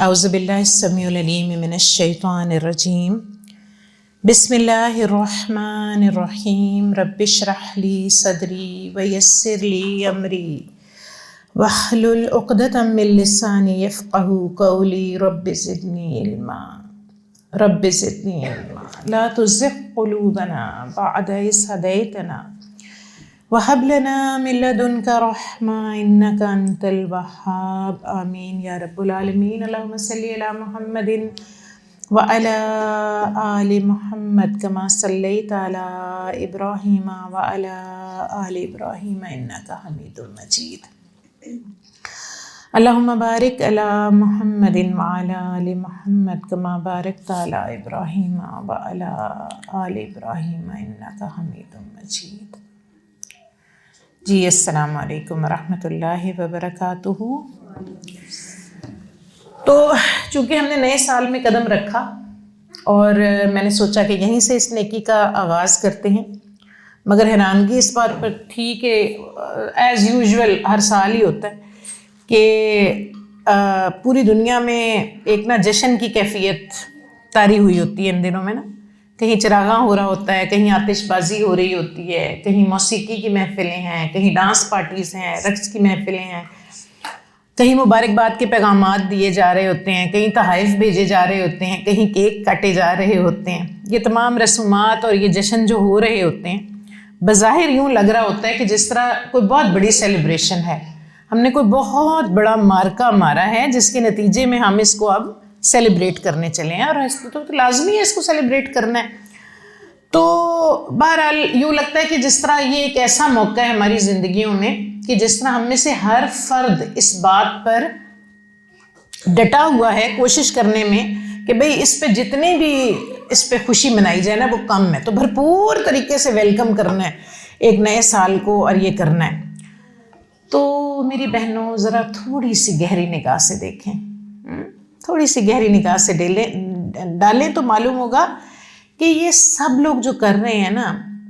اعوذ باللہ السمیع العلیم من الشیطان الرجیم بسم اللہ الرحمن الرحیم رب اشرح لی صدری ویسر لی امری واحلل عقدۃ من لسانی یفقہوا قولی رب زدنی علما لا تزغ قلوبنا بعد اذ ہدیتنا وَهَبْ لَنَا مِن لَّدُنْكَ رَحْمَةً إِنَّكَ أَنتَ الْوَهَّابُ آمین یا رب العالمین۔ اللہم صلی علی محمد وعلی آل محمد کما صلیت علی ابراہیم وعلی آل ابراہیم انک حمید مجید۔ اللہم بارک علی محمد وعلی آل محمد کما بارکت علی ابراہیم وعلی آل ابراہیم انک حمید مجید۔ جی السلام علیکم ورحمۃ اللہ وبرکاتہ۔ تو چونکہ ہم نے نئے سال میں قدم رکھا اور میں نے سوچا کہ یہیں سے اس نیکی کا آغاز کرتے ہیں، مگر حیرانگی اس بات پر تھی کہ ایز یوزول ہر سال ہی ہوتا ہے کہ پوری دنیا میں ایک جشن کی کیفیت طاری ہوئی ہوتی ہے ان دنوں میں کہیں چراغاں ہو رہا ہوتا ہے، کہیں آتش بازی ہو رہی ہوتی ہے، کہیں موسیقی کی محفلیں ہیں، کہیں ڈانس پارٹیز ہیں، رقص کی محفلیں ہیں، کہیں مبارکباد کے پیغامات دیے جا رہے ہوتے ہیں، کہیں تحائف بھیجے جا رہے ہوتے ہیں، کہیں کیک کاٹے جا رہے ہوتے ہیں۔ یہ تمام رسومات اور یہ جشن جو ہو رہے ہوتے ہیں بظاہر یوں لگ رہا ہوتا ہے کہ جس طرح کوئی بہت بڑی سیلیبریشن ہے، ہم نے کوئی بہت بڑا مارکا مارا ہے جس کے نتیجے میں ہم اس کو اب سیلیبریٹ کرنے چلے ہیں، اور تو لازمی ہے اس کو سیلیبریٹ کرنا ہے۔ تو بہرحال یوں لگتا ہے کہ جس طرح یہ ایک ایسا موقع ہے ہماری زندگیوں میں کہ جس طرح ہم میں سے ہر فرد اس بات پر ڈٹا ہوا ہے کوشش کرنے میں کہ بھئی اس پہ جتنی بھی اس پہ خوشی منائی جائے نا وہ کم ہے، تو بھرپور طریقے سے ویلکم کرنا ہے ایک نئے سال کو اور یہ کرنا ہے۔ تو میری بہنوں ذرا تھوڑی سی گہری نگاہ سے دیکھیں، تھوڑی سی گہری نگاہ سے ڈالیں تو معلوم ہوگا کہ یہ سب لوگ جو کر رہے ہیں نا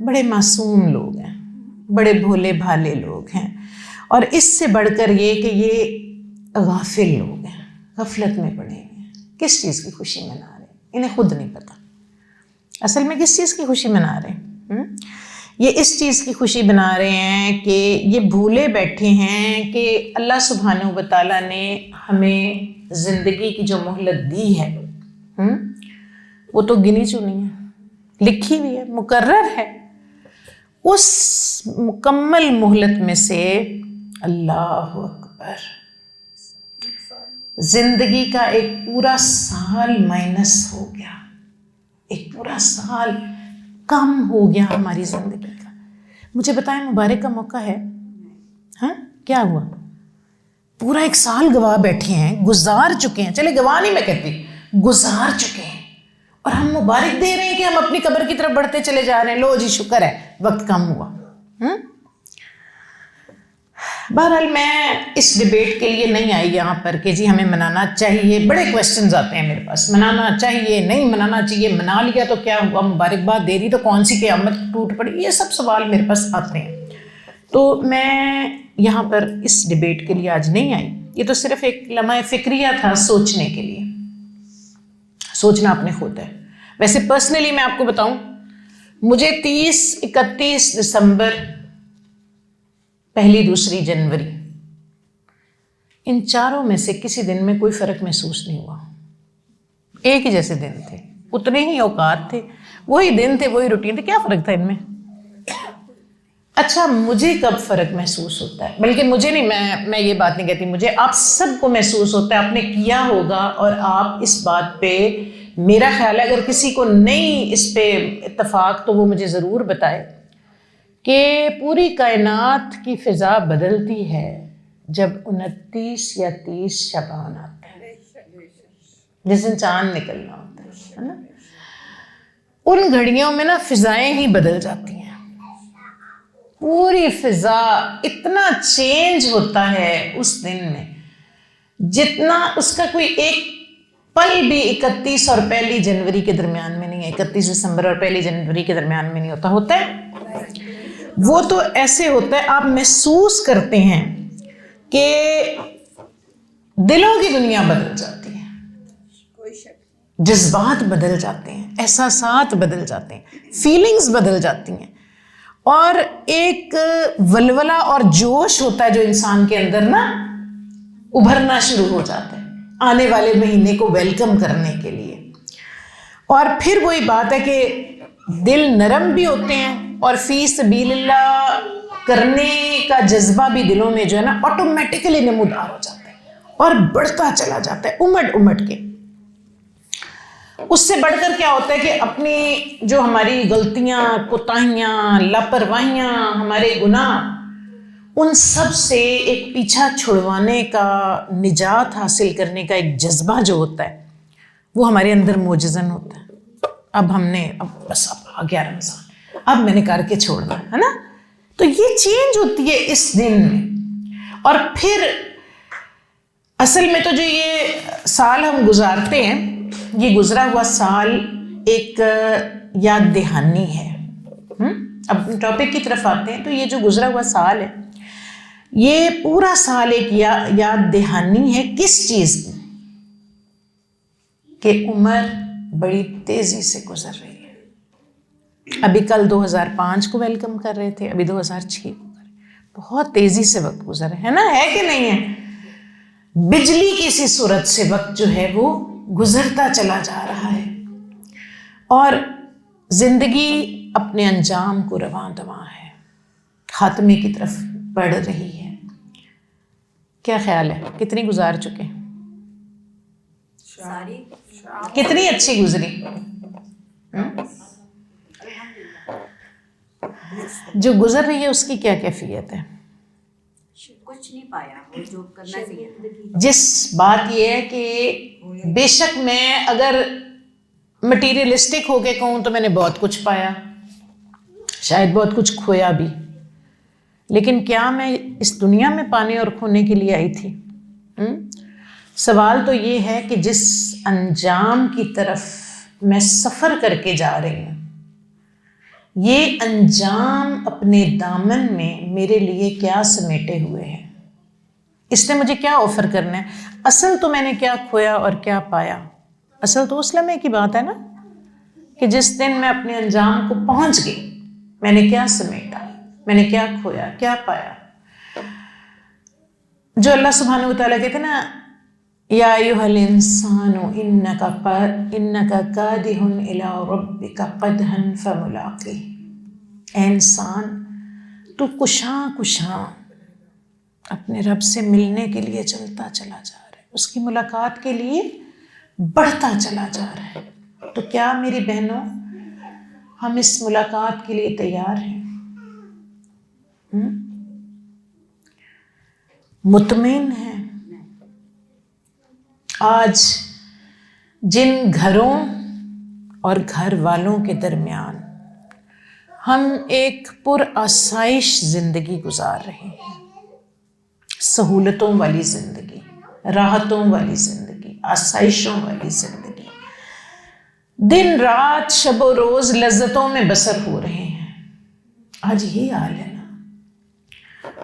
بڑے معصوم لوگ ہیں، بڑے بھولے بھالے لوگ ہیں، اور اس سے بڑھ کر یہ کہ یہ غافل لوگ ہیں، غفلت میں پڑے ہوئے ہیں، کس چیز کی خوشی منا رہے ہیں انہیں خود نہیں پتہ۔ اصل میں کس چیز کی خوشی منا رہے ہیں؟ یہ اس چیز کی خوشی بنا رہے ہیں کہ یہ بھولے بیٹھے ہیں کہ اللہ سبحانہ و تعالیٰ نے ہمیں زندگی کی جو مہلت دی ہے وہ تو گنی چنی ہے، لکھی ہوئی ہے، مقرر ہے۔ اس مکمل مہلت میں سے اللہ اکبر زندگی کا ایک پورا سال مائنس ہو گیا، ایک پورا سال کم ہو گیا ہماری زندگی کا۔ مجھے بتائیں مبارک کا موقع ہے؟ ہاں کیا ہوا؟ پورا ایک سال گواہ بیٹھے ہیں، گزار چکے ہیں، چلے گواہ نہیں میں کہتی، گزار چکے ہیں، اور ہم مبارک دے رہے ہیں کہ ہم اپنی قبر کی طرف بڑھتے چلے جا رہے ہیں، لو جی شکر ہے وقت کم ہوا۔ بہرحال میں اس ڈیبیٹ کے لیے نہیں آئی یہاں پر کہ جی ہمیں منانا چاہیے، بڑے کویسچنز آتے ہیں میرے پاس، منانا چاہیے نہیں منانا چاہیے، منا لیا تو کیا ہوا، مبارکباد دے دی تو کون سی قیامت ٹوٹ پڑی، یہ سب سوال میرے پاس آتے ہیں۔ تو میں یہاں پر اس ڈیبیٹ کے لیے آج نہیں آئی، یہ تو صرف ایک لمحہ فکریہ تھا سوچنے کے لیے، سوچنا اپنے خود ہے۔ ویسے پرسنلی میں آپ کو بتاؤں، مجھے 30، 31 دسمبر، 1 2 جنوری ان چاروں میں سے کسی دن میں کوئی فرق محسوس نہیں ہوا، ایک ہی جیسے دن تھے، اتنے ہی اوقات تھے، وہی دن تھے، وہی روٹین تھے، کیا فرق تھا ان میں؟ اچھا مجھے کب فرق محسوس ہوتا ہے؟ بلکہ مجھے نہیں، میں یہ بات نہیں کہتی، مجھے آپ سب کو محسوس ہوتا ہے، آپ نے کیا ہوگا، اور آپ اس بات پہ میرا خیال ہے اگر کسی کو نہیں اس پہ اتفاق تو وہ مجھے ضرور بتائے کہ پوری کائنات کی فضا بدلتی ہے جب 29 یا 30 شعبان آتا ہے، جس دن چاند نکلنا ہوتا ہے نا، ان گھڑیوں میں نا فضائیں ہی بدل جاتی ہیں، پوری فضا اتنا چینج ہوتا ہے اس دن میں جتنا اس کا کوئی ایک پل بھی 31 اور 1 جنوری کے درمیان میں نہیں ہے، 31 دسمبر اور 1 جنوری کے درمیان میں نہیں ہوتا ہے، وہ تو ایسے ہوتا ہے آپ محسوس کرتے ہیں کہ دلوں کی دنیا بدل جاتی ہے، جذبات بدل جاتے ہیں، احساسات بدل جاتے ہیں، فیلنگز بدل جاتی ہیں، اور ایک ولولہ اور جوش ہوتا ہے جو انسان کے اندر نا ابھرنا شروع ہو جاتا ہے آنے والے مہینے کو ویلکم کرنے کے لیے۔ اور پھر وہی بات ہے کہ دل نرم بھی ہوتے ہیں اور فی سبیل اللہ کرنے کا جذبہ بھی دلوں میں جو ہے نا آٹومیٹکلی نمودار ہو جاتا ہے اور بڑھتا چلا جاتا ہے امٹ امٹ کے۔ اس سے بڑھ کر کیا ہوتا ہے کہ اپنی جو ہماری غلطیاں، کوتاہیاں، لاپرواہیاں، ہمارے گناہ، ان سب سے ایک پیچھا چھڑوانے کا، نجات حاصل کرنے کا ایک جذبہ جو ہوتا ہے وہ ہمارے اندر موجزن ہوتا ہے۔ اب بس اب آ گیا رمضان، اب میں نے کر کے چھوڑنا ہے نا۔ تو یہ چینج ہوتی ہے اس دن میں۔ اور پھر اصل میں تو جو یہ سال ہم گزارتے ہیں، یہ گزرا ہوا سال ایک یاد دہانی ہے۔ اب ٹاپک کی طرف آتے ہیں، تو یہ جو گزرا ہوا سال ہے، یہ پورا سال ایک یاد دہانی ہے کس چیز کی؟ کہ عمر بڑی تیزی سے گزر رہی ہے۔ ابھی کل 2005 کو ویلکم کر رہے تھے، ابھی 2006 کو کر رہے ہیں، بہت تیزی سے وقت گزر ہے نا، ہے کہ نہیں ہے؟ بجلی کی سی صورت سے وقت جو ہے وہ گزرتا چلا جا رہا ہے، اور زندگی اپنے انجام کو رواں دواں ہے، خاتمے کی طرف بڑھ رہی ہے۔ کیا خیال ہے کتنی گزار چکے؟ کتنی اچھی گزری؟ جو گزر رہی ہے اس کی کیا کیفیت ہے؟ کچھ نہیں پایا وہ جو کرنا چاہیے۔ جس بات یہ ہے کہ بے شک میں اگر مٹیریلسٹک ہو کے کہوں تو میں نے بہت کچھ پایا، شاید بہت کچھ کھویا بھی، لیکن کیا میں اس دنیا میں پانے اور کھونے کے لیے آئی تھی؟ سوال تو یہ ہے کہ جس انجام کی طرف میں سفر کر کے جا رہی ہوں، یہ انجام اپنے دامن میں میرے لیے کیا سمیٹے ہوئے ہیں، اس نے مجھے کیا آفر کرنا ہے؟ اصل تو میں نے کیا کھویا اور کیا پایا؟ اصل تو اس لمحے کی بات ہے نا کہ جس دن میں اپنے انجام کو پہنچ گئی، میں نے کیا سمیٹا، میں نے کیا کھویا، کیا پایا۔ جو اللہ سبحانہ وتعالیٰ کہتے ہیں نا، یا ایھا الانسان انک کادح الی ربک قدحا فملاقیہ، اے انسان تو کشاں اپنے رب سے ملنے کے لیے چلتا چلا جا رہا ہے، اس کی ملاقات کے لیے بڑھتا چلا جا رہا ہے۔ تو کیا میری بہنوں ہم اس ملاقات کے لیے تیار ہیں؟ مطمئن ہیں؟ آج جن گھروں اور گھر والوں کے درمیان ہم ایک پرآسائش زندگی گزار رہے ہیں، سہولتوں والی زندگی، راحتوں والی زندگی، آسائشوں والی زندگی، دن رات شب و روز لذتوں میں بسر ہو رہے ہیں، آج یہی حال ہے نا۔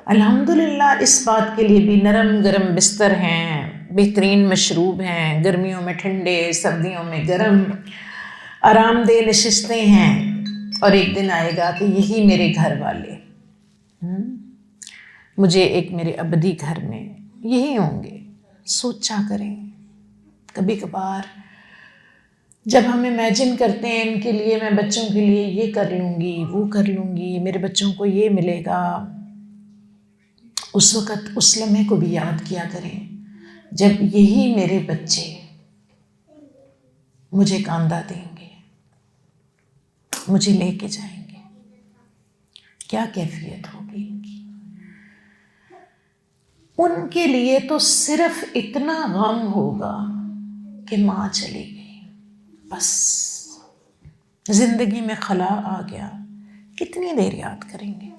الحمدللہ اس بات کے لیے بھی نرم گرم بستر ہیں، بہترین مشروب ہیں، گرمیوں میں ٹھنڈے، سردیوں میں گرم، آرام دہ نشستیں ہیں، اور ایک دن آئے گا کہ یہی میرے گھر والے مجھے ایک میرے ابدی گھر میں یہی ہوں گے۔ سوچا کریں کبھی کبھار جب ہم امیجن کرتے ہیں ان کے لیے، میں بچوں کے لیے یہ کر لوں گی، وہ کر لوں گی، میرے بچوں کو یہ ملے گا، اس وقت اس لمحے کو بھی یاد کیا کریں جب یہی میرے بچے مجھے کاندھا دیں گے، مجھے لے کے جائیں گے، کیا کیفیت ہوگی ان کی۔ ان کے لیے تو صرف اتنا غم ہوگا کہ ماں چلی گئی، بس زندگی میں خلا آ گیا۔ کتنی دیر یاد کریں گے؟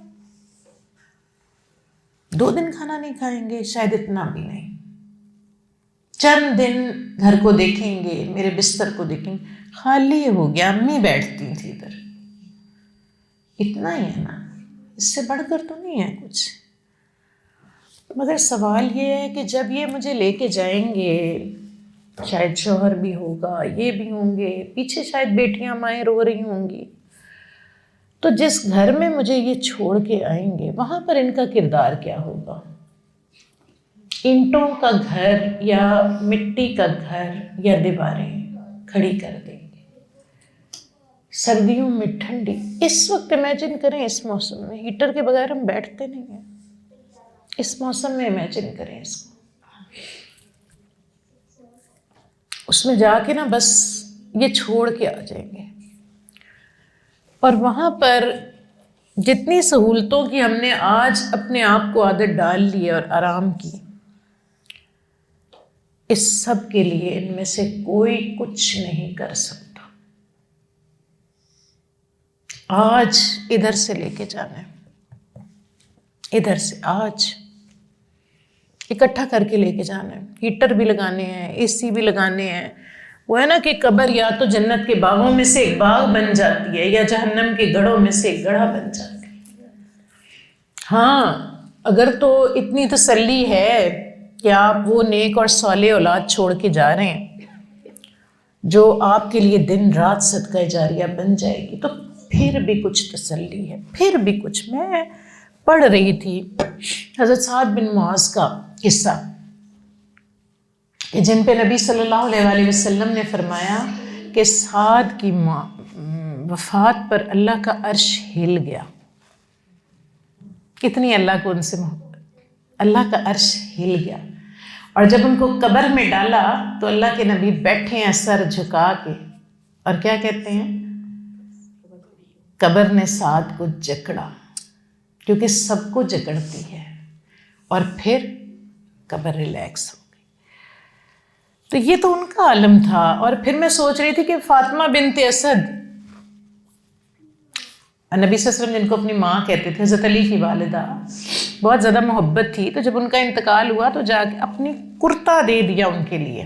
2 دن کھانا نہیں کھائیں گے، شاید اتنا بھی نہیں، چند دن گھر کو دیکھیں گے، میرے بستر کو دیکھیں گے، خالی ہو گیا، امی بیٹھتی تھی ادھر، اتنا ہی ہے نا، اس سے بڑھ کر تو نہیں ہے کچھ۔ مگر سوال یہ ہے کہ جب یہ مجھے لے کے جائیں گے شاید شوہر بھی ہوگا، یہ بھی ہوں گے، پیچھے شاید بیٹیاں مائیں رو رہی ہوں گی. تو جس گھر میں مجھے یہ چھوڑ کے آئیں گے وہاں پر ان کا کردار کیا ہوگا؟ اینٹوں کا گھر یا مٹی کا گھر یا دیواریں کھڑی کر دیں گے. سردیوں میں ٹھنڈی. اس وقت امیجن کریں اس موسم میں ہیٹر کے بغیر ہم بیٹھتے نہیں ہیں. اس موسم میں امیجن کریں اس کو. اس میں جا کے نا بس یہ چھوڑ کے آ جائیں گے. اور وہاں پر جتنی سہولتوں کی ہم نے آج اپنے آپ کو عادت ڈال لی ہے اور آرام کی، اس سب کے لیے ان میں سے کوئی کچھ نہیں کر سکتا. آج ادھر سے لے کے جانا ہے، ادھر سے آج اکٹھا کر کے لے کے جانا ہے. ہیٹر بھی لگانے ہیں، اے سی بھی لگانے ہیں. وہ ہے نا کہ قبر یا تو جنت کے باغوں میں سے ایک باغ بن جاتی ہے یا جہنم کے گڑھوں میں سے ایک گڑھا بن جاتی ہے. ہاں اگر تو اتنی تسلی ہے کہ آپ وہ نیک اور صالح اولاد چھوڑ کے جا رہے ہیں جو آپ کے لیے دن رات صدقہ جاریہ بن جائے گی، تو پھر بھی کچھ تسلی ہے. پھر بھی کچھ. میں پڑھ رہی تھی حضرت سعد بن معاذ کا قصہ کہ جن پہ نبی صلی اللہ علیہ وآلہ وسلم نے فرمایا کہ سعد کی وفات پر اللہ کا عرش ہل گیا. کتنی اللہ کو ان سے محبت. اللہ کا عرش ہل گیا. اور جب ان کو قبر میں ڈالا تو اللہ کے نبی بیٹھے ہیں سر جھکا کے، اور کیا کہتے ہیں؟ قبر نے سعد کو جکڑا، کیونکہ سب کو جکڑتی ہے. اور پھر قبر ریلیکس ہو گئی. تو یہ تو ان کا عالم تھا. اور پھر میں سوچ رہی تھی کہ فاطمہ بنت اسد، نبی صلی اللہ علیہ وسلم جن کو اپنی ماں کہتے تھے، حضرت علی کی والدہ، بہت زیادہ محبت تھی. تو جب ان کا انتقال ہوا تو جا کے اپنی کرتا دے دیا ان کے لیے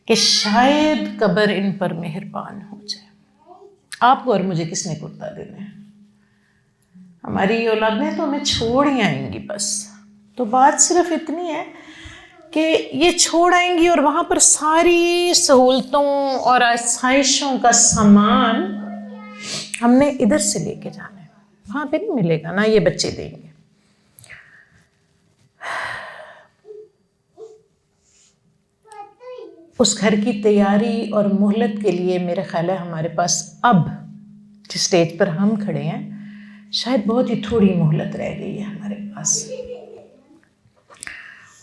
کہ شاید قبر ان پر مہربان ہو جائے. آپ کو اور مجھے کس نے کرتا دینا ہے؟ ہماری اولادیں تو ہمیں چھوڑ ہی آئیں گی بس. تو بات صرف اتنی ہے کہ یہ چھوڑ آئیں گی اور وہاں پر ساری سہولتوں اور آسائشوں کا سامان ہم نے ادھر سے لے کے جانا ہے. وہاں پہ نہیں ملے گا، نہ یہ بچے دیں گے. اس گھر کی تیاری اور مہلت کے لیے میرے خیال ہے ہمارے پاس اب جس اسٹیج پر ہم کھڑے ہیں شاید بہت ہی تھوڑی مہلت رہ گئی ہے ہمارے پاس.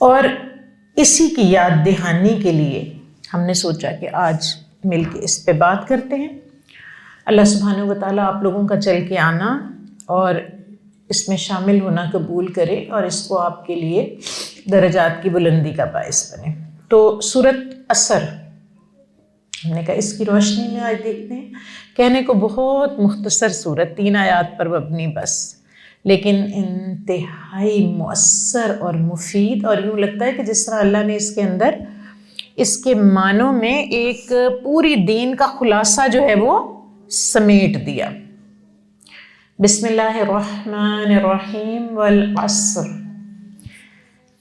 اور اسی کی یاد دہانی کے لیے ہم نے سوچا کہ آج مل کے اس پہ بات کرتے ہیں. اللہ سبحانہ و تعالیٰ آپ لوگوں کا چل کے آنا اور اس میں شامل ہونا قبول کرے اور اس کو آپ کے لیے درجات کی بلندی کا باعث بنے. تو سورۃ عصر ہم نے کہا اس کی روشنی میں آج دیکھتے ہیں. کہنے کو بہت مختصر سورت، 3 آیات پر مبنی بس، لیکن انتہائی مؤثر اور مفید. اور یوں لگتا ہے کہ جس طرح اللہ نے اس کے اندر اس کے معنوں میں ایک پوری دین کا خلاصہ جو ہے وہ سمیٹ دیا. بسم اللہ الرحمن الرحیم. والعصر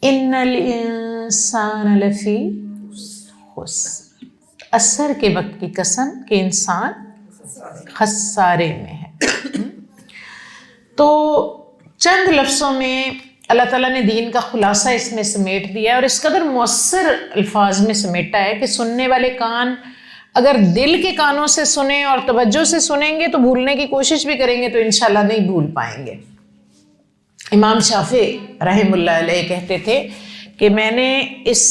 ان الانسان لفی خسر. عصر کے وقت کی قسم کہ انسان خسارے میں ہے. تو چند لفظوں میں اللہ تعالیٰ نے دین کا خلاصہ اس میں سمیٹ دیا ہے اور اس قدر مؤثر الفاظ میں سمیٹا ہے کہ سننے والے کان اگر دل کے کانوں سے سنیں اور توجہ سے سنیں گے تو بھولنے کی کوشش بھی کریں گے تو انشاءاللہ نہیں بھول پائیں گے. امام شافعی رحمہ اللہ علیہ کہتے تھے کہ میں نے اس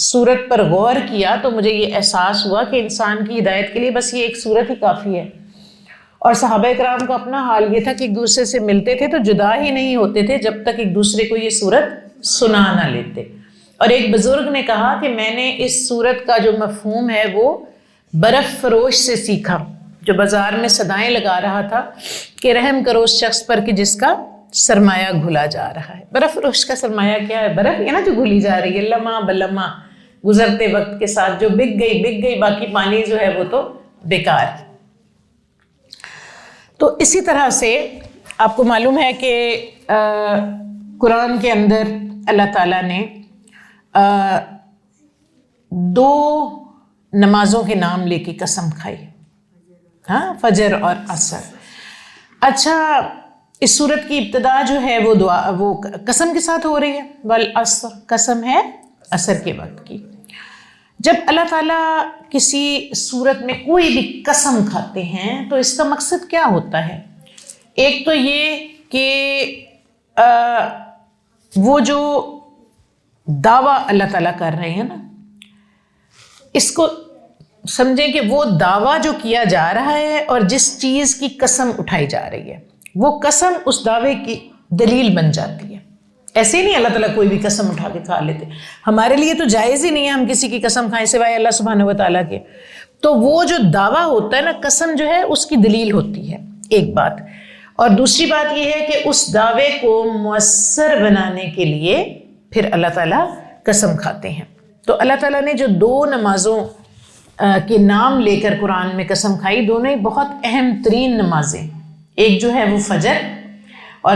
سورت پر غور کیا تو مجھے یہ احساس ہوا کہ انسان کی ہدایت کے لیے بس یہ ایک سورت ہی کافی ہے. اور صحابہ کرام کا اپنا حال یہ تھا کہ ایک دوسرے سے ملتے تھے تو جدا ہی نہیں ہوتے تھے جب تک ایک دوسرے کو یہ سورت سنا نہ لیتے. اور ایک بزرگ نے کہا کہ میں نے اس سورت کا جو مفہوم ہے وہ برف فروش سے سیکھا جو بازار میں صدائیں لگا رہا تھا کہ رحم کرو اس شخص پر کہ جس کا سرمایہ گھلا جا رہا ہے. برف فروش کا سرمایہ کیا ہے؟ برف یہ نا جو گھلی جا رہی ہے لمحہ بلمحہ گزرتے وقت کے ساتھ جو بک گئی باقی پانی جو ہے وہ تو بیکار. تو اسی طرح سے آپ کو معلوم ہے کہ قرآن کے اندر اللہ تعالیٰ نے 2 نمازوں کے نام لے کے قسم کھائی, ہاں, فجر اور عصر. اچھا, اس صورت کی ابتدا جو ہے وہ دعا, وہ قسم کے ساتھ ہو رہی ہے, والعصر, قسم ہے عصر کے وقت کی. جب اللہ تعالیٰ کسی صورت میں کوئی بھی قسم کھاتے ہیں تو اس کا مقصد کیا ہوتا ہے؟ ایک تو یہ کہ وہ جو دعویٰ اللہ تعالیٰ کر رہے ہیں نا, اس کو سمجھیں کہ وہ دعویٰ جو کیا جا رہا ہے اور جس چیز کی قسم اٹھائی جا رہی ہے وہ قسم اس دعوے کی دلیل بن جاتی ہے. ایسے ہی نہیں اللہ تعالیٰ کوئی بھی قسم اٹھا کے کھا لیتے, ہمارے لیے تو جائز ہی نہیں ہے ہم کسی کی قسم کھائیں سوائے اللہ سبحانہ و تعالیٰ کے. تو وہ جو دعویٰ ہوتا ہے نا, قسم جو ہے اس کی دلیل ہوتی ہے, ایک بات. اور دوسری بات یہ ہے کہ اس دعوے کو مؤثر بنانے کے لیے پھر اللہ تعالیٰ قسم کھاتے ہیں. تو اللہ تعالیٰ نے جو 2 نمازوں کے نام لے کر قرآن میں قسم کھائی, دونوں ہی بہت اہم ترین نمازیں. ایک جو ہے وہ فجر, اور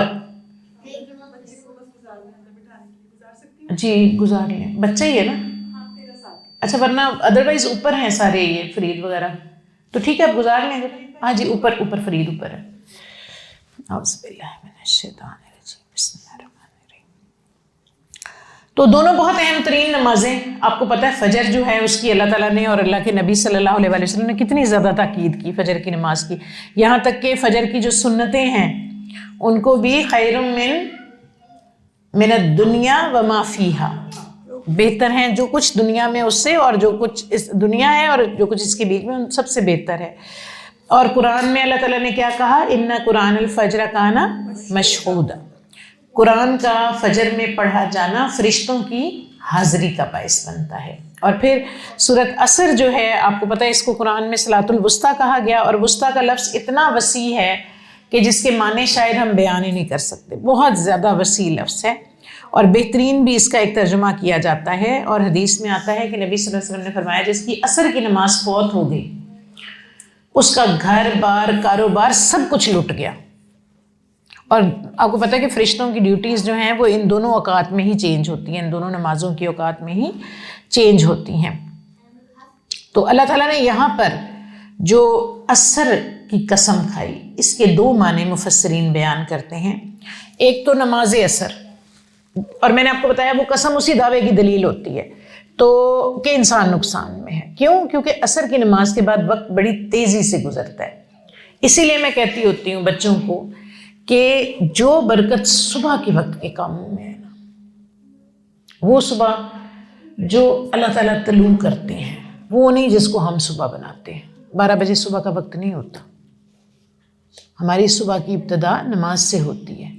جی گزار لیں, بچہ ہی ہے نا, اچھا, ورنہ ادروائز اوپر ہیں سارے یہ فرید وغیرہ, تو ٹھیک ہے آپ گزار لیں. ہاں جی, اوپر فرید اوپر ہے. اعوذ باللہ من الشیطان الرجیم, بسم اللہ الرحمن الرحیم. تو دونوں بہت اہم ترین نمازیں. آپ کو پتہ ہے فجر جو ہے اس کی اللہ تعالیٰ نے اور اللہ کے نبی صلی اللہ علیہ وسلم نے کتنی زیادہ تاکید کی فجر کی نماز کی, یہاں تک کہ فجر کی جو سنتیں ہیں ان کو بھی خیر من الدنیا وما فیہا, بہتر ہیں جو کچھ دنیا میں اس سے, اور جو کچھ اس دنیا ہے اور جو کچھ اس کے بیچ میں ان سب سے بہتر ہے. اور قرآن میں اللہ تعالیٰ نے کیا کہا, ان قرآن الفجر کان مشہودا, قرآن کا فجر میں پڑھا جانا فرشتوں کی حاضری کا باعث بنتا ہے. اور پھر سورۃ عصر جو ہے آپ کو پتہ ہے اس کو قرآن میں صلاۃ الوسطیٰ کہا گیا, اور وسطیٰ کا لفظ اتنا وسیع ہے کہ جس کے معنی شاید ہم بیان ہی نہیں کر سکتے, بہت زیادہ وسیع لفظ ہے. اور بہترین بھی اس کا ایک ترجمہ کیا جاتا ہے, اور حدیث میں آتا ہے کہ نبی صلی اللہ علیہ وسلم نے فرمایا جس کی عصر کی نماز فوت ہو گئی اس کا گھر بار کاروبار سب کچھ لٹ گیا. اور آپ کو پتہ ہے کہ فرشتوں کی ڈیوٹیز جو ہیں وہ ان دونوں اوقات میں ہی چینج ہوتی ہیں, ان دونوں نمازوں کی اوقات میں ہی چینج ہوتی ہیں. تو اللہ تعالیٰ نے یہاں پر جو عصر کی قسم کھائی, اس کے 2 معنی مفسرین بیان کرتے ہیں. ایک تو نماز عصر, اور میں نے آپ کو بتایا وہ قسم اسی دعوے کی دلیل ہوتی ہے تو کہ انسان نقصان میں ہے. کیوں؟ کیونکہ عصر کی نماز کے بعد وقت بڑی تیزی سے گزرتا ہے. اسی لیے میں کہتی ہوتی ہوں بچوں کو کہ جو برکت صبح کے وقت کے کاموں میں ہے نا, وہ صبح جو اللہ تعالیٰ طلوع کرتے ہیں وہ نہیں جس کو ہم صبح بناتے ہیں. 12 بجے صبح کا وقت نہیں ہوتا, ہماری صبح کی ابتدا نماز سے ہوتی ہے.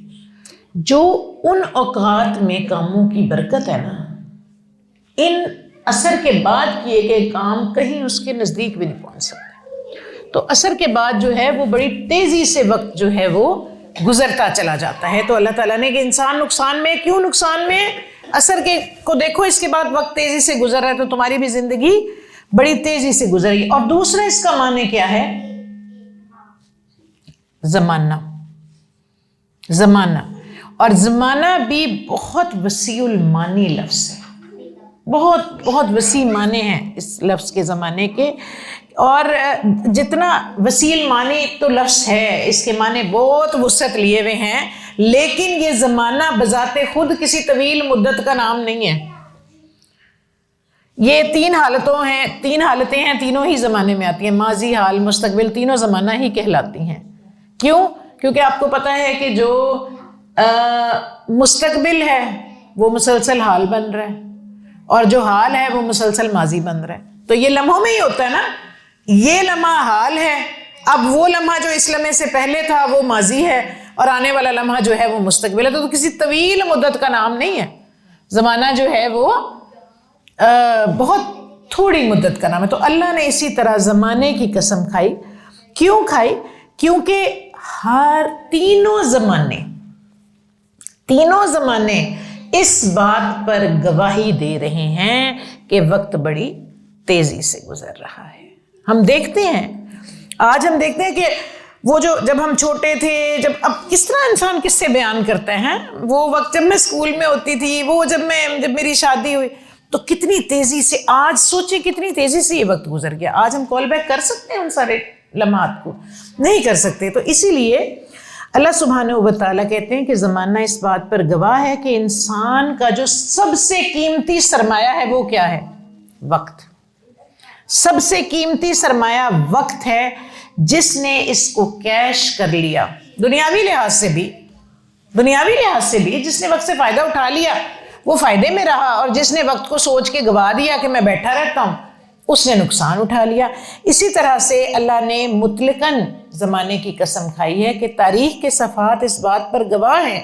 جو ان اوقات میں کاموں کی برکت ہے نا, ان عصر کے بعد کیے گئے کام کہیں اس کے نزدیک بھی نہیں پہنچ سکتے. تو عصر کے بعد جو ہے وہ بڑی تیزی سے وقت جو ہے وہ گزرتا چلا جاتا ہے. تو اللہ تعالیٰ نے کہ انسان نقصان میں, کیوں نقصان میں, عصر کے کو دیکھو اس کے بعد وقت تیزی سے گزر رہا ہے تو تمہاری بھی زندگی بڑی تیزی سے گزر گئی. اور دوسرا اس کا معنی کیا ہے, زمانہ. اور زمانہ بھی بہت وسیع المعنی لفظ ہے, بہت وسیع معنی ہیں اس لفظ کے زمانے کے. اور جتنا وسیع المعنی تو لفظ ہے اس کے معنی بہت وسعت لیے ہوئے ہیں, لیکن یہ زمانہ بذات خود کسی طویل مدت کا نام نہیں ہے. یہ 3 حالتیں ہیں, تینوں ہی زمانے میں آتی ہیں, ماضی, حال, مستقبل, تینوں زمانہ ہی کہلاتی ہیں. کیوں؟ کیونکہ آپ کو پتہ ہے کہ جو مستقبل ہے وہ مسلسل حال بن رہا ہے, اور جو حال ہے وہ مسلسل ماضی بن رہا ہے. تو یہ لمحوں میں ہی ہوتا ہے نا, یہ لمحہ حال ہے, اب وہ لمحہ جو اس لمحے سے پہلے تھا وہ ماضی ہے, اور آنے والا لمحہ جو ہے وہ مستقبل ہے. تو کسی طویل مدت کا نام نہیں ہے. زمانہ جو ہے وہ بہت تھوڑی مدت کا نام ہے. تو اللہ نے اسی طرح زمانے کی قسم کھائی. کیوں کھائی؟ کیونکہ تینوں زمانے اس بات پر گواہی دے رہے ہیں کہ وقت بڑی تیزی سے گزر رہا ہے. ہم دیکھتے ہیں, آج ہم دیکھتے ہیں کہ وہ جو جب ہم چھوٹے تھے, جب اب کس طرح انسان کس سے بیان کرتا ہے, وہ وقت جب میں اسکول میں ہوتی تھی, وہ جب میری شادی ہوئی, تو کتنی تیزی سے آج سوچیں کتنی تیزی سے یہ وقت گزر گیا. آج ہم کال بیک کر سکتے ہیں ان سارے لمحات کو؟ نہیں کر سکتے. تو اسی لیے اللہ سبحانہ و تعالیٰ کہتے ہیں کہ زمانہ اس بات پر گواہ ہے کہ انسان کا جو سب سے قیمتی سرمایہ ہے وہ کیا ہے؟ وقت. سب سے قیمتی سرمایہ وقت ہے. جس نے اس کو کیش کر لیا دنیاوی لحاظ سے بھی جس نے وقت سے فائدہ اٹھا لیا وہ فائدے میں رہا, اور جس نے وقت کو سوچ کے گوا دیا کہ میں بیٹھا رہتا ہوں اس نے نقصان اٹھا لیا. اسی طرح سے اللہ نے مطلقاً زمانے کی قسم کھائی ہے کہ تاریخ کے صفحات اس بات پر گواہ ہیں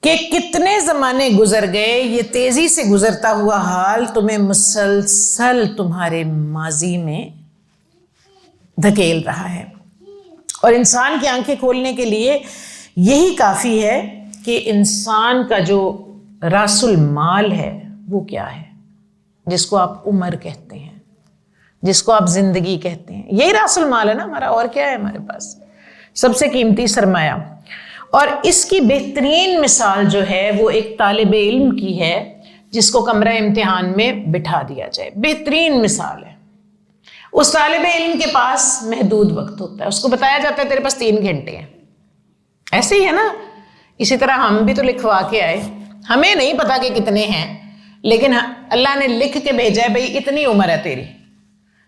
کہ کتنے زمانے گزر گئے, یہ تیزی سے گزرتا ہوا حال تمہیں مسلسل تمہارے ماضی میں دھکیل رہا ہے. اور انسان کی آنکھیں کھولنے کے لیے یہی کافی ہے کہ انسان کا جو راس المال ہے وہ کیا ہے, جس کو آپ عمر کہتے ہیں, جس کو آپ زندگی کہتے ہیں. یہی راس المال ہے نا ہمارا, اور کیا ہے ہمارے پاس؟ سب سے قیمتی سرمایہ. اور اس کی بہترین مثال جو ہے وہ ایک طالب علم کی ہے جس کو کمرہ امتحان میں بٹھا دیا جائے. بہترین مثال ہے. اس طالب علم کے پاس محدود وقت ہوتا ہے, اس کو بتایا جاتا ہے تیرے پاس 3 گھنٹے ہیں. ایسے ہی ہے نا. اسی طرح ہم بھی تو لکھوا کے آئے, ہمیں نہیں پتا کہ کتنے ہیں, لیکن اللہ نے لکھ کے بھیجا ہے بھئی اتنی عمر ہے تیری,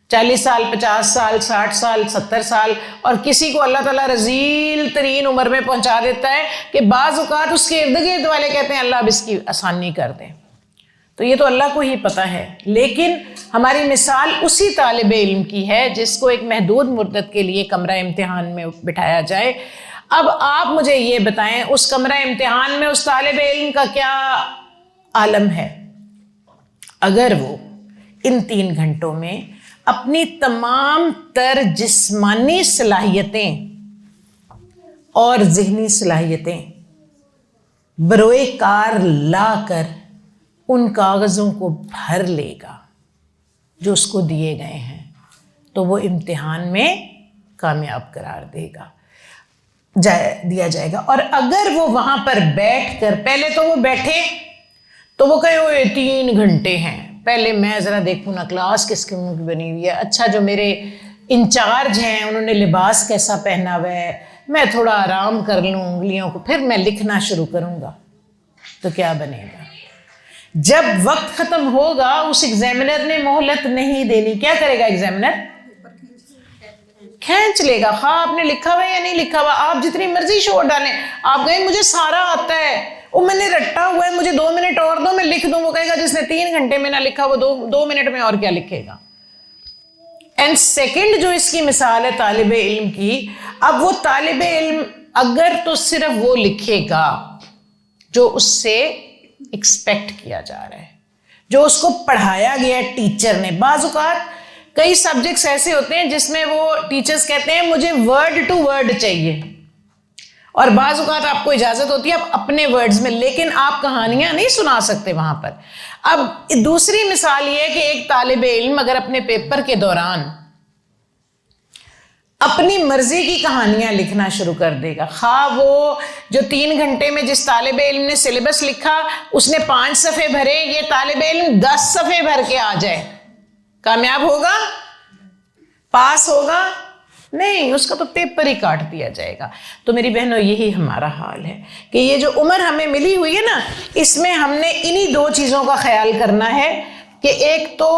40 سال 50 سال 60 سال 70 سال. اور کسی کو اللہ تعالیٰ رذیل ترین عمر میں پہنچا دیتا ہے کہ بعض اوقات اس کے ارد گرد والے کہتے ہیں اللہ اب اس کی آسانی کر دیں. تو یہ تو اللہ کو ہی پتا ہے. لیکن ہماری مثال اسی طالب علم کی ہے جس کو ایک محدود مدت کے لیے کمرہ امتحان میں بٹھایا جائے. اب آپ مجھے یہ بتائیں اس کمرہ امتحان میں اس طالب علم کا کیا عالم ہے اگر وہ ان 3 گھنٹوں میں اپنی تمام تر جسمانی صلاحیتیں اور ذہنی صلاحیتیں بروئے کار لا کر ان کاغذوں کو بھر لے گا جو اس کو دیے گئے ہیں, تو وہ امتحان میں کامیاب قرار دیا جائے گا. اور اگر وہ وہاں پر بیٹھ کر, پہلے تو وہ بیٹھے تو وہ کہے ہوئے 3 گھنٹے ہیں, پہلے میں ذرا دیکھوں نا کلاس کس قسم کی بنی ہوئی ہے, اچھا جو میرے انچارج ہیں انہوں نے لباس کیسا پہنا ہوا ہے, میں تھوڑا آرام کر لوں انگلیوں کو, پھر میں لکھنا شروع کروں گا. تو کیا بنے گا؟ جب وقت ختم ہوگا اس ایگزامینر نے مہلت نہیں دینی. کیا کرے گا ایگزامینر؟ کھینچ لے گا, خواہ آپ نے لکھا ہوا یا نہیں لکھا ہوا, آپ جتنی مرضی شور ڈالیں. آپ کہیں مجھے سارا آتا ہے, وہ میں نے رٹا ہوا ہے, مجھے 2 منٹ اور دو میں لکھ دوں. وہ کہے گا جس نے 3 گھنٹے میں نہ لکھا وہ 2 منٹ میں اور کیا لکھے گا. اینڈ سیکنڈ جو اس کی مثال ہے طالب علم کی, اب وہ طالب علم اگر تو صرف وہ لکھے گا جو اس سے ایکسپیکٹ کیا جا رہا ہے, جو اس کو پڑھایا گیا ہے ٹیچر نے. بعض اوقات کئی سبجیکٹس ایسے ہوتے ہیں جس میں وہ ٹیچرز کہتے ہیں مجھے ورڈ ٹو ورڈ چاہیے, اور بعض اوقات آپ کو اجازت ہوتی ہے آپ اپنے ورڈز میں, لیکن آپ کہانیاں نہیں سنا سکتے وہاں پر. اب دوسری مثال یہ ہے کہ ایک طالب علم اگر اپنے پیپر کے دوران اپنی مرضی کی کہانیاں لکھنا شروع کر دے گا, خواہ وہ جو 3 گھنٹے میں جس طالب علم نے سلیبس لکھا اس نے 5 صفحے بھرے, یہ طالب علم 10 صفحے بھر کے آ جائے, کامیاب ہوگا؟ پاس ہوگا؟ نہیں, اس کا تو پیپر ہی کاٹ دیا جائے گا. تو میری بہنوں یہی ہمارا حال ہے کہ یہ جو عمر ہمیں ملی ہوئی ہے نا, اس میں ہم نے انہی 2 چیزوں کا خیال کرنا ہے کہ ایک تو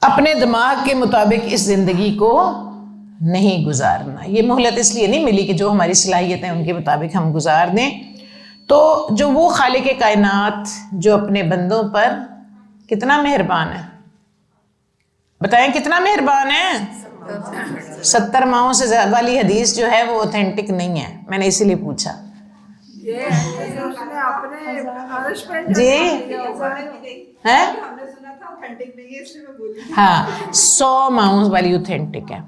اپنے دماغ کے مطابق اس زندگی کو نہیں گزارنا. یہ مہلت اس لیے نہیں ملی کہ جو ہماری صلاحیت ہیں ان کے مطابق ہم گزار دیں. تو جو وہ خالق کائنات جو اپنے بندوں پر کتنا مہربان ہے, بتائیں کتنا مہربان ہے. 70 ماہوں سے زیادہ والی حدیث جو ہے وہ اوتھینٹک نہیں ہے, میں نے اسی لیے پوچھا. جی ہے ہاں, 100 ماہوں والی اوتھینٹک ہے.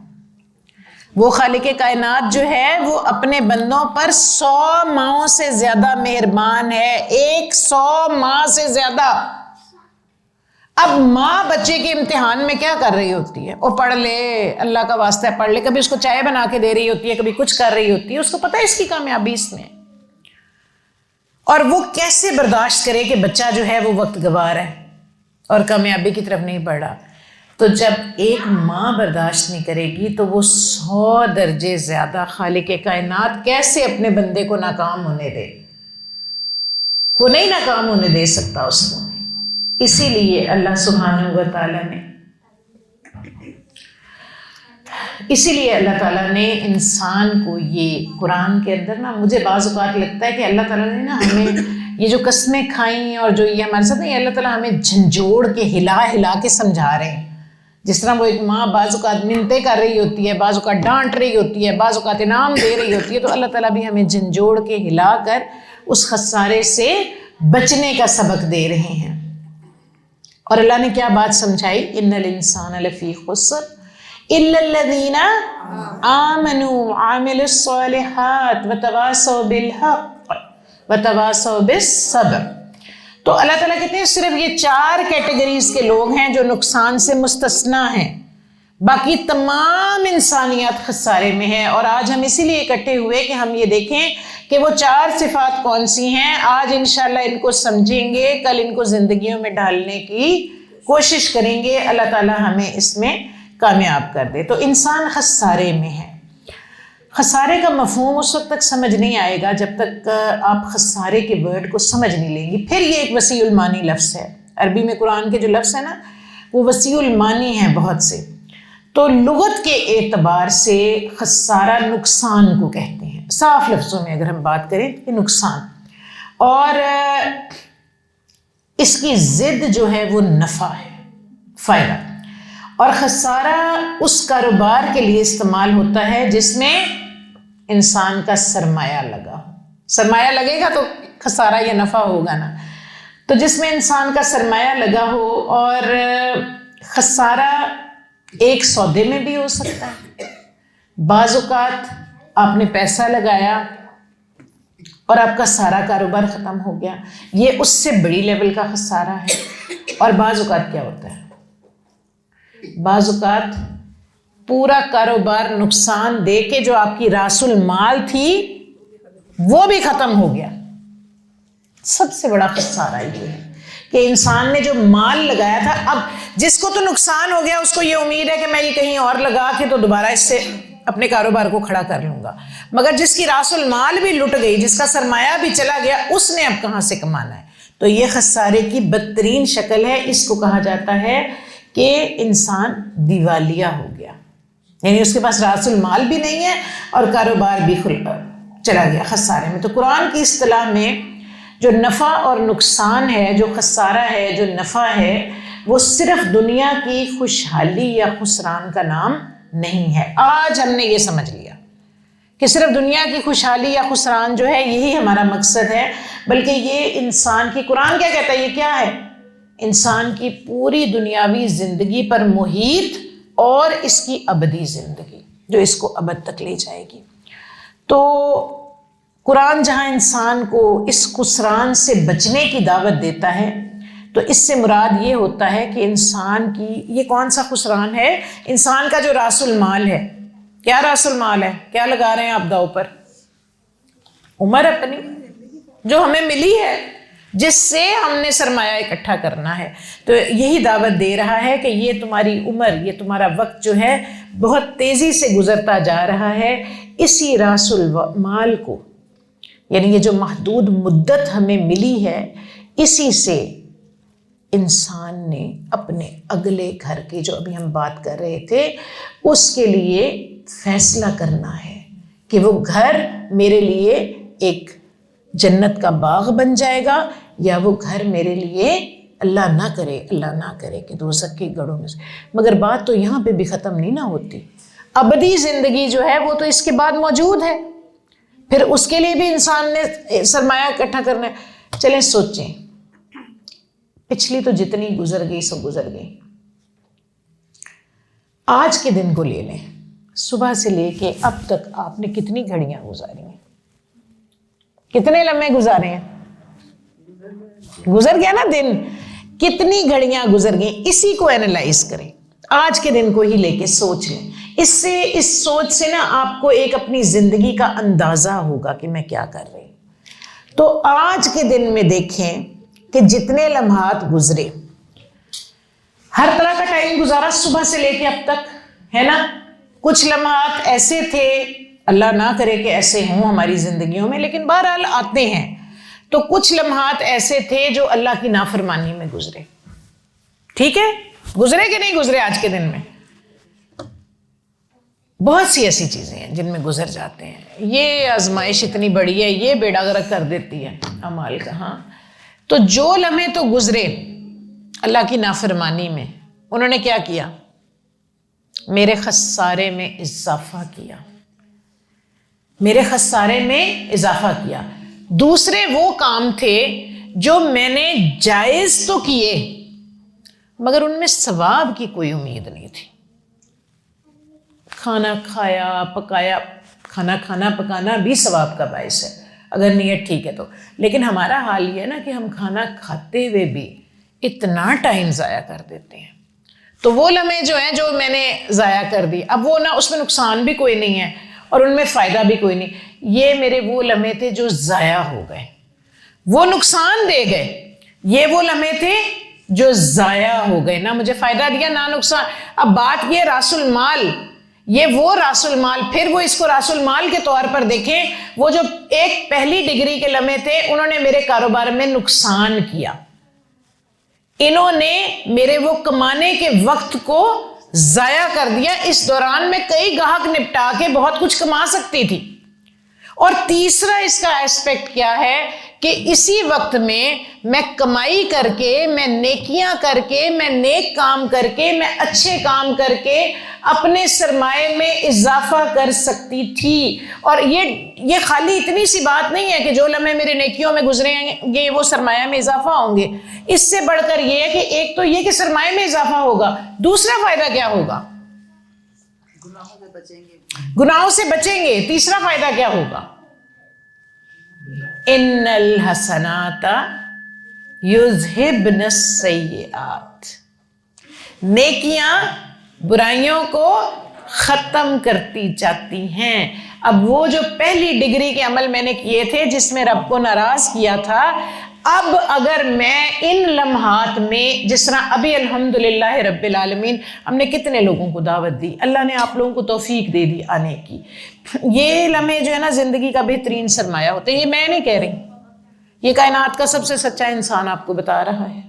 وہ خالق کائنات جو ہے وہ اپنے بندوں پر 100 ماہوں سے زیادہ مہربان ہے, 100 ماہ سے زیادہ. اب ماں بچے کے امتحان میں کیا کر رہی ہوتی ہے, وہ پڑھ لے, اللہ کا واسطہ ہے پڑھ لے, کبھی اس کو چائے بنا کے دے رہی ہوتی ہے, کبھی کچھ کر رہی ہوتی ہے, اس کو پتہ ہے اس کی کامیابی اس میں. اور وہ کیسے برداشت کرے کہ بچہ جو ہے وہ وقت گوار ہے اور کامیابی کی طرف نہیں بڑھ رہا؟ تو جب ایک ماں برداشت نہیں کرے گی تو وہ 100 درجے زیادہ خالق کائنات کیسے اپنے بندے کو ناکام ہونے دے؟ وہ نہیں ناکام ہونے دے سکتا اس کو. اسی لیے اللہ سبحانہ و تعالیٰ نے انسان کو یہ قرآن کے اندر نا، مجھے بعض اوقات لگتا ہے کہ اللہ تعالیٰ نے نا ہمیں یہ جو قسمیں کھائیں اور جو یہ ہمارے ساتھ نہیں، اللہ تعالیٰ ہمیں جھنجھوڑ کے ہلا کے سمجھا رہے ہیں. جس طرح وہ ایک ماں بعض اوقات منتیں کر رہی ہوتی ہے، بعض اوقات ڈانٹ رہی ہوتی ہے، بعض اوقات انعام دے رہی ہوتی ہے، تو اللہ تعالیٰ بھی ہمیں جھنجھوڑ کے ہلا کر اس خسارے سے بچنے کا سبق دے رہے ہیں. اور اللہ نے کیا بات سمجھائی؟ ان الانسان لفی خسر الا الذین آمنوا وعملوا الصالحات وتواصوا بالحق وتواصوا بالصبر. تو اللہ تعالیٰ کہتے ہیں صرف یہ 4 کیٹیگریز کے لوگ ہیں جو نقصان سے مستثنیٰ ہیں، باقی تمام انسانیت خسارے میں ہے. اور آج ہم اسی لیے اکٹھے ہوئے کہ ہم یہ دیکھیں کہ وہ 4 صفات کون سی ہیں. آج انشاءاللہ ان کو سمجھیں گے، کل ان کو زندگیوں میں ڈالنے کی کوشش کریں گے. اللہ تعالیٰ ہمیں اس میں کامیاب کر دے. تو انسان خسارے میں ہے. خسارے کا مفہوم اس وقت تک سمجھ نہیں آئے گا جب تک آپ خسارے کے ورڈ کو سمجھ نہیں لیں گی. پھر یہ ایک وسیع المانی لفظ ہے. عربی میں قرآن کے جو لفظ ہیں نا وہ وسیع المانی ہیں بہت سے. تو لغت کے اعتبار سے خسارہ نقصان کو کہتے ہیں. صاف لفظوں میں اگر ہم بات کریں کہ نقصان، اور اس کی ضد جو ہے وہ نفع ہے، فائدہ. اور خسارہ اس کاروبار کے لیے استعمال ہوتا ہے جس میں انسان کا سرمایہ لگا ہو. سرمایہ لگے گا تو خسارہ یا نفع ہوگا نا. تو جس میں انسان کا سرمایہ لگا ہو. اور خسارہ ایک سودے میں بھی ہو سکتا ہے. بعض اوقات آپ نے پیسہ لگایا اور آپ کا سارا کاروبار ختم ہو گیا، یہ اس سے بڑی لیول کا خسارہ ہے. اور بعض اوقات کیا ہوتا ہے، بعض اوقات پورا کاروبار نقصان دے کے جو آپ کی راس المال تھی وہ بھی ختم ہو گیا. سب سے بڑا خسارہ یہ ہے کہ انسان نے جو مال لگایا تھا، اب جس کو تو نقصان ہو گیا اس کو یہ امید ہے کہ میں یہ کہیں اور لگا کے تو دوبارہ اس سے اپنے کاروبار کو کھڑا کر لوں گا، مگر جس کی راس المال بھی لٹ گئی، جس کا سرمایہ بھی چلا گیا، اس نے اب کہاں سے کمانا ہے. تو یہ خسارے کی بدترین شکل ہے. اس کو کہا جاتا ہے کہ انسان دیوالیہ ہو گیا، یعنی اس کے پاس راس المال بھی نہیں ہے اور کاروبار بھی چلا گیا خسارے میں. تو قرآن کی اصطلاح میں جو نفع اور نقصان ہے، جو خسارہ ہے، جو نفع ہے، وہ صرف دنیا کی خوشحالی یا خسران کا نام نہیں ہے. آج ہم نے یہ سمجھ لیا کہ صرف دنیا کی خوشحالی یا خسران جو ہے یہی ہمارا مقصد ہے، بلکہ یہ انسان کی، قرآن کیا کہتا ہے، یہ کیا ہے، انسان کی پوری دنیاوی زندگی پر محیط اور اس کی ابدی زندگی جو اس کو ابد تک لے جائے گی. تو قرآن جہاں انسان کو اس خسران سے بچنے کی دعوت دیتا ہے تو اس سے مراد یہ ہوتا ہے کہ انسان کی یہ کون سا خسران ہے، انسان کا جو راس المال ہے. کیا راس المال ہے، کیا لگا رہے ہیں آپ داؤ پر؟ عمر اپنی جو ہمیں ملی ہے، جس سے ہم نے سرمایہ اکٹھا کرنا ہے. تو یہی دعوت دے رہا ہے کہ یہ تمہاری عمر، یہ تمہارا وقت جو ہے بہت تیزی سے گزرتا جا رہا ہے. اسی راس المال کو، یعنی یہ جو محدود مدت ہمیں ملی ہے، اسی سے انسان نے اپنے اگلے گھر کی، جو ابھی ہم بات کر رہے تھے، اس کے لیے فیصلہ کرنا ہے کہ وہ گھر میرے لیے ایک جنت کا باغ بن جائے گا یا وہ گھر میرے لیے اللہ نہ کرے کہ دوزخ کے گڑھوں میں سے. مگر بات تو یہاں پہ بھی ختم نہیں نہ ہوتی. ابدی زندگی جو ہے وہ تو اس کے بعد موجود ہے، پھر اس کے لیے بھی انسان نے سرمایہ اکٹھا کرنا ہے. چلیں سوچیں، پچھلی تو جتنی گزر گئی سو گزر گئی. آج کے دن کو لے لیں، صبح سے لے کے اب تک آپ نے کتنی گھڑیاں گزاری ہیں، کتنے لمحے گزارے ہیں؟ گزر گیا نا دن، کتنی گھڑیاں گزر گئیں. اسی کو اینالائز کریں، آج کے دن کو ہی لے کے سوچ لیں. اس سوچ سے نا آپ کو ایک اپنی زندگی کا اندازہ ہوگا کہ میں کیا کر رہی ہوں. تو آج کے دن میں دیکھیں کہ جتنے لمحات گزرے، ہر طرح کا ٹائم گزارا صبح سے لے کے اب تک، ہے نا. کچھ لمحات ایسے تھے، اللہ نہ کرے کہ ایسے ہوں ہماری زندگیوں میں، لیکن بہرحال آتے ہیں. تو کچھ لمحات ایسے تھے جو اللہ کی نافرمانی میں گزرے. ٹھیک ہے، گزرے کہ نہیں گزرے آج کے دن میں؟ بہت سی ایسی چیزیں ہیں جن میں گزر جاتے ہیں. یہ آزمائش اتنی بڑی ہے، یہ بیڑا غرق کر دیتی ہے اعمال کا. ہاں، تو جو لمحے تو گزرے اللہ کی نافرمانی میں، انہوں نے کیا کیا؟ میرے خسارے میں اضافہ کیا، میرے خسارے میں اضافہ کیا. دوسرے وہ کام تھے جو میں نے جائز تو کیے مگر ان میں ثواب کی کوئی امید نہیں تھی. کھانا کھایا پکایا، کھانا پکانا بھی ثواب کا باعث ہے اگر نیت ٹھیک ہے تو، لیکن ہمارا حال یہ ہے نا کہ ہم کھانا کھاتے ہوئے بھی اتنا ٹائم ضائع کر دیتے ہیں. تو وہ لمحے جو ہیں جو میں نے ضائع کر دی، اب وہ نا اس میں نقصان بھی کوئی نہیں ہے اور ان میں فائدہ بھی کوئی نہیں. یہ میرے وہ لمحے تھے جو ضائع ہو گئے، وہ نقصان دے گئے. یہ وہ لمحے تھے جو ضائع ہو گئے، نہ مجھے فائدہ دیا نہ نقصان. اب بات یہ راس المال، یہ وہ راس المال، پھر وہ اس کو راس المال کے طور پر دیکھیں. وہ جو ایک پہلی ڈگری کے لمحے تھے انہوں نے میرے کاروبار میں نقصان کیا، انہوں نے میرے وہ کمانے کے وقت کو ضائع کر دیا. اس دوران میں کئی گاہک نپٹا کے بہت کچھ کما سکتی تھی. اور تیسرا اس کا ایسپیکٹ کیا ہے کہ اسی وقت میں کمائی کر کے، میں نیکیاں کر کے، میں نیک کام کر کے، میں اچھے کام کر کے اپنے سرمایے میں اضافہ کر سکتی تھی. اور یہ خالی اتنی سی بات نہیں ہے کہ جو لمحے میرے نیکیوں میں گزرے گے وہ سرمایہ میں اضافہ ہوں گے. اس سے بڑھ کر یہ ہے کہ ایک تو یہ کہ سرمایہ میں اضافہ ہوگا، دوسرا فائدہ کیا ہوگا؟ گناہوں سے بچیں گے. تیسرا فائدہ کیا ہوگا؟ ان الحسنات یذہبن السیئات، نیکیاں برائیوں کو ختم کرتی جاتی ہیں. اب وہ جو پہلی ڈگری کے عمل میں نے کیے تھے جس میں رب کو ناراض کیا تھا، اب اگر میں ان لمحات میں، جس طرح ابھی الحمدللہ رب العالمین ہم نے کتنے لوگوں کو دعوت دی، اللہ نے آپ لوگوں کو توفیق دے دی آنے کی. یہ لمحے جو ہے نا زندگی کا بہترین سرمایہ ہوتے ہیں. یہ میں نہیں کہہ رہی، یہ کائنات کا سب سے سچا انسان آپ کو بتا رہا ہے.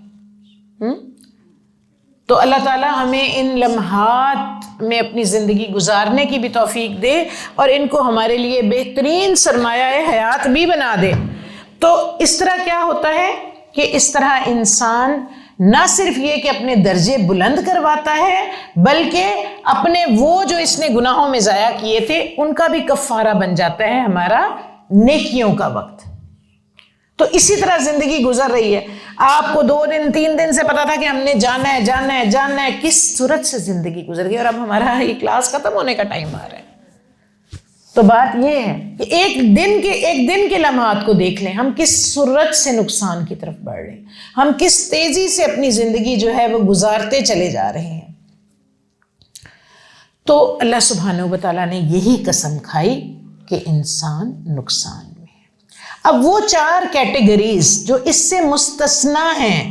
تو اللہ تعالیٰ ہمیں ان لمحات میں اپنی زندگی گزارنے کی بھی توفیق دے اور ان کو ہمارے لیے بہترین سرمایہ حیات بھی بنا دے. تو اس طرح کیا ہوتا ہے کہ اس طرح انسان نہ صرف یہ کہ اپنے درجے بلند کرواتا ہے بلکہ اپنے وہ جو اس نے گناہوں میں ضائع کیے تھے ان کا بھی کفارہ بن جاتا ہے ہمارا نیکیوں کا وقت. تو اسی طرح زندگی گزر رہی ہے. آپ کو 2 دن 3 دن سے پتا تھا کہ ہم نے جانا ہے، کس صورت سے زندگی گزر گئی اور اب ہمارا یہ کلاس ختم ہونے کا ٹائم آ رہا ہے. تو بات یہ ہے کہ ایک دن کے لمحات کو دیکھ لیں، ہم کس صورت سے نقصان کی طرف بڑھ رہے ہیں، ہم کس تیزی سے اپنی زندگی جو ہے وہ گزارتے چلے جا رہے ہیں. تو اللہ سبحانہ و تعالیٰ نے یہی قسم کھائی کہ انسان نقصان میں ہے. اب وہ 4 کیٹیگریز جو اس سے مستثنا ہیں،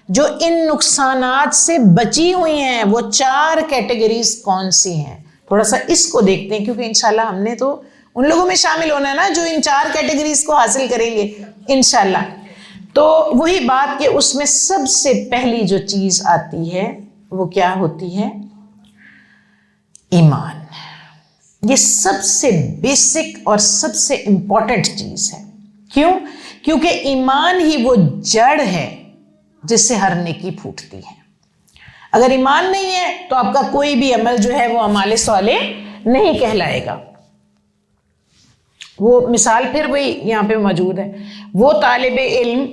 جو ان نقصانات سے بچی ہوئی ہیں، وہ 4 کیٹیگریز کون سی ہیں؟ تھوڑا سا اس کو دیکھتے ہیں، کیونکہ انشاءاللہ ہم نے تو ان لوگوں میں شامل ہونا ہے نا جو ان 4 کیٹیگریز کو حاصل کریں گے انشاءاللہ. تو وہی بات کہ اس میں سب سے پہلی جو چیز آتی ہے وہ کیا ہوتی ہے؟ ایمان. یہ سب سے بیسک اور سب سے امپورٹنٹ چیز ہے. کیوں؟ کیونکہ ایمان ہی وہ جڑ ہے جس سے ہر نیکی پھوٹتی ہے. اگر ایمان نہیں ہے تو آپ کا کوئی بھی عمل جو ہے وہ اعمال صالح نہیں کہلائے گا. وہ مثال پھر وہی یہاں پہ موجود ہے، وہ طالب علم